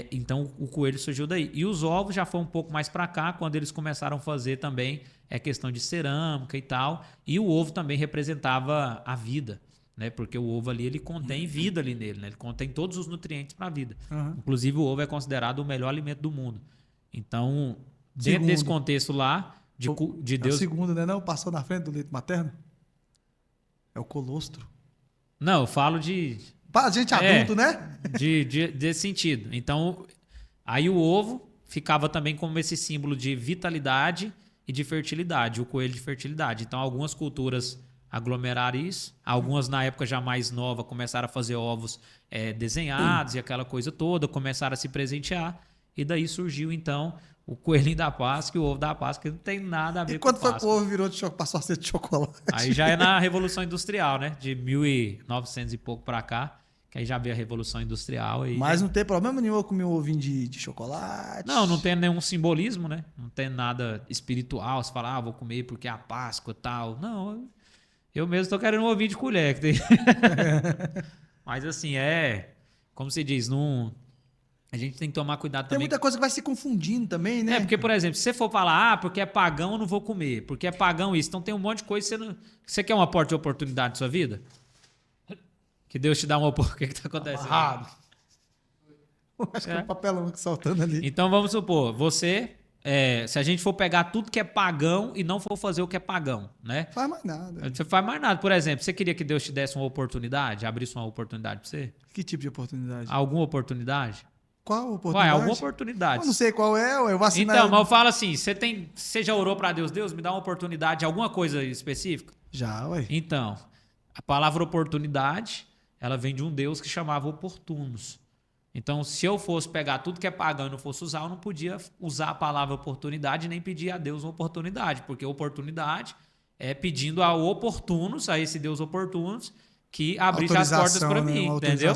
B: então o coelho surgiu daí. E os ovos já foi um pouco mais para cá, quando eles começaram a fazer também questão de cerâmica e tal. E o ovo também representava a vida, né? Porque o ovo ali ele contém vida ali nele, né? Ele contém todos os nutrientes para a vida. Inclusive o ovo é considerado o melhor alimento do mundo. Então, dentro desse contexto lá de Deus...
A: É o segundo, né? Não, passou na frente do leite materno? É o colostro.
B: Não, eu falo de...
A: Para gente adulto, né?
B: Desse sentido. Então, aí o ovo ficava também como esse símbolo de vitalidade e de fertilidade, o coelho de fertilidade. Então, algumas culturas aglomeraram isso, algumas na época já mais nova começaram a fazer ovos desenhados e aquela coisa toda, começaram a se presentear, e daí surgiu então o coelhinho da Páscoa e o ovo da Páscoa, que não tem nada a ver com Páscoa.
A: E quando foi que o ovo virou passou a ser de chocolate?
B: Aí já é na Revolução Industrial, né? De 1900 e pouco para cá, que aí já veio a Revolução Industrial.
A: Mas não tem problema nenhum eu comer um ovinho de chocolate?
B: Não tem nenhum simbolismo, né? Não tem nada espiritual. Você fala, vou comer porque é a Páscoa e tal. Não, eu mesmo tô querendo um ovinho de colher. Mas assim, como se diz, não... A gente tem que tomar cuidado também.
A: Tem muita coisa que vai se confundindo também, né?
B: Porque, por exemplo, se você for falar, porque é pagão, eu não vou comer. Porque é pagão isso. Então tem um monte de coisa que você quer uma porta de oportunidade na sua vida? Que Deus te dá uma oportunidade. O que está acontecendo?
A: Acho que é o papelão que soltando ali.
B: Então vamos supor, você... se a gente for pegar tudo que é pagão e não for fazer o que é pagão, né?
A: Faz mais nada.
B: Você faz mais nada. Por exemplo, você queria que Deus te desse uma oportunidade, abrisse uma oportunidade para você?
A: Que tipo de oportunidade?
B: Alguma oportunidade?
A: Qual oportunidade?
B: Alguma oportunidade.
A: Eu não sei qual é, eu vou assinar.
B: Então, mas eu falo assim, você já orou para Deus? Deus, me dá uma oportunidade de alguma coisa específica?
A: Já, ué.
B: Então, a palavra oportunidade, ela vem de um Deus que chamava oportunos. Então, se eu fosse pegar tudo que é pagão e não fosse usar, eu não podia usar a palavra oportunidade nem pedir a Deus uma oportunidade, porque oportunidade é pedindo a oportunos, a esse Deus oportunos, que abrisse as portas para mim, entendeu?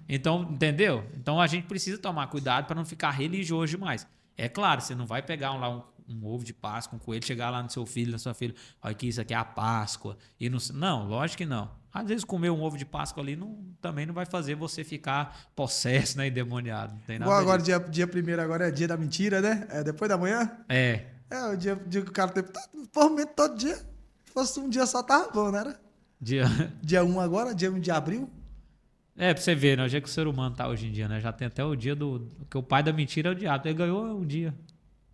B: Então, entendeu? Então a gente precisa tomar cuidado para não ficar religioso demais. É claro, você não vai pegar um ovo de Páscoa, um coelho, chegar lá no seu filho, na sua filha, olha que isso aqui é a Páscoa. E não, lógico que não. Às vezes comer um ovo de Páscoa ali também não vai fazer você ficar possesso, né, endemoniado. Não tem nada
A: igual agora, dia 1º agora é dia da mentira, né? É depois da manhã?
B: É
A: o dia que o cara tem... Provavelmente todo dia. Se fosse um dia só, tava bom, não era? Dia 1 agora, dia 1 de abril.
B: Pra você ver, né? O dia que o ser humano tá hoje em dia, né? Já tem até o dia que o pai da mentira é o diabo. Ele ganhou um dia.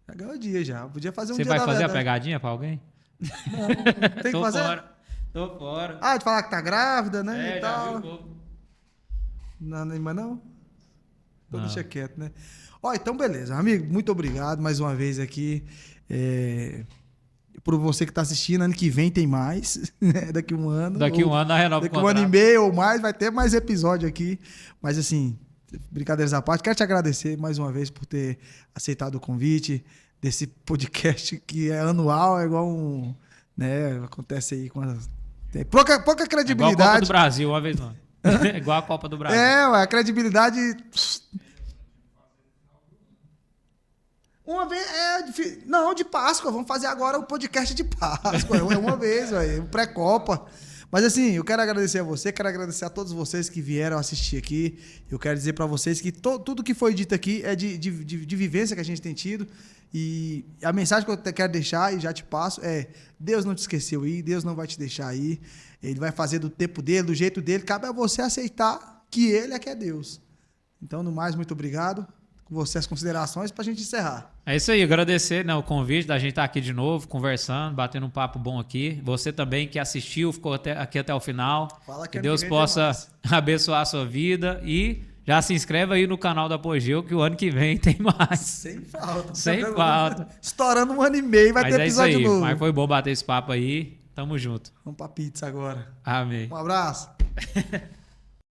A: Já ganhou o dia já. Podia fazer um
B: dia. Você vai fazer a pegadinha pra alguém?
A: Não, tem que fazer.
B: Tô fora.
A: De falar que tá grávida, né? E tal.
B: Já viu, pô.
A: Não, mas não? Então deixa quieto, né? Então beleza. Amigo, muito obrigado mais uma vez aqui. Por você que está assistindo, ano que vem tem mais, né? Daqui um ano.
B: Daqui um ano na renova.
A: Daqui um ano e meio ou mais, vai ter mais episódio aqui. Mas assim, brincadeiras à parte, quero te agradecer mais uma vez por ter aceitado o convite, desse podcast que é anual, é igual um... Né, acontece aí com tem pouca
B: É igual a Copa
A: credibilidade.
B: do Brasil, uma vez não. É igual a Copa do Brasil.
A: A credibilidade... Uma vez, não, de Páscoa, vamos fazer agora o podcast de Páscoa, é uma vez, velho, pré-Copa. Mas assim, eu quero agradecer a você, quero agradecer a todos vocês que vieram assistir aqui. Eu quero dizer para vocês que tudo que foi dito aqui é de vivência que a gente tem tido. E a mensagem que eu quero deixar, e já te passo, é: Deus não te esqueceu aí, Deus não vai te deixar aí. Ele vai fazer do tempo dele, do jeito dele. Cabe a você aceitar que ele é que é Deus. Então, no mais, muito obrigado. Com você as considerações para a gente encerrar.
B: É isso aí, agradecer, né, o convite da gente estar aqui de novo, conversando, batendo um papo bom aqui. Você também que assistiu, ficou aqui até o final.
A: Fala
B: que Deus possa abençoar a sua vida e já se inscreve aí no canal da Apogeu, que o ano que vem tem mais.
A: Sem falta.
B: Sem falta.
A: Estourando 1 ano e meio, vai ter episódio novo.
B: Mas foi bom bater esse papo aí. Tamo junto.
A: Vamos pra pizza agora.
B: Amém.
A: Um abraço.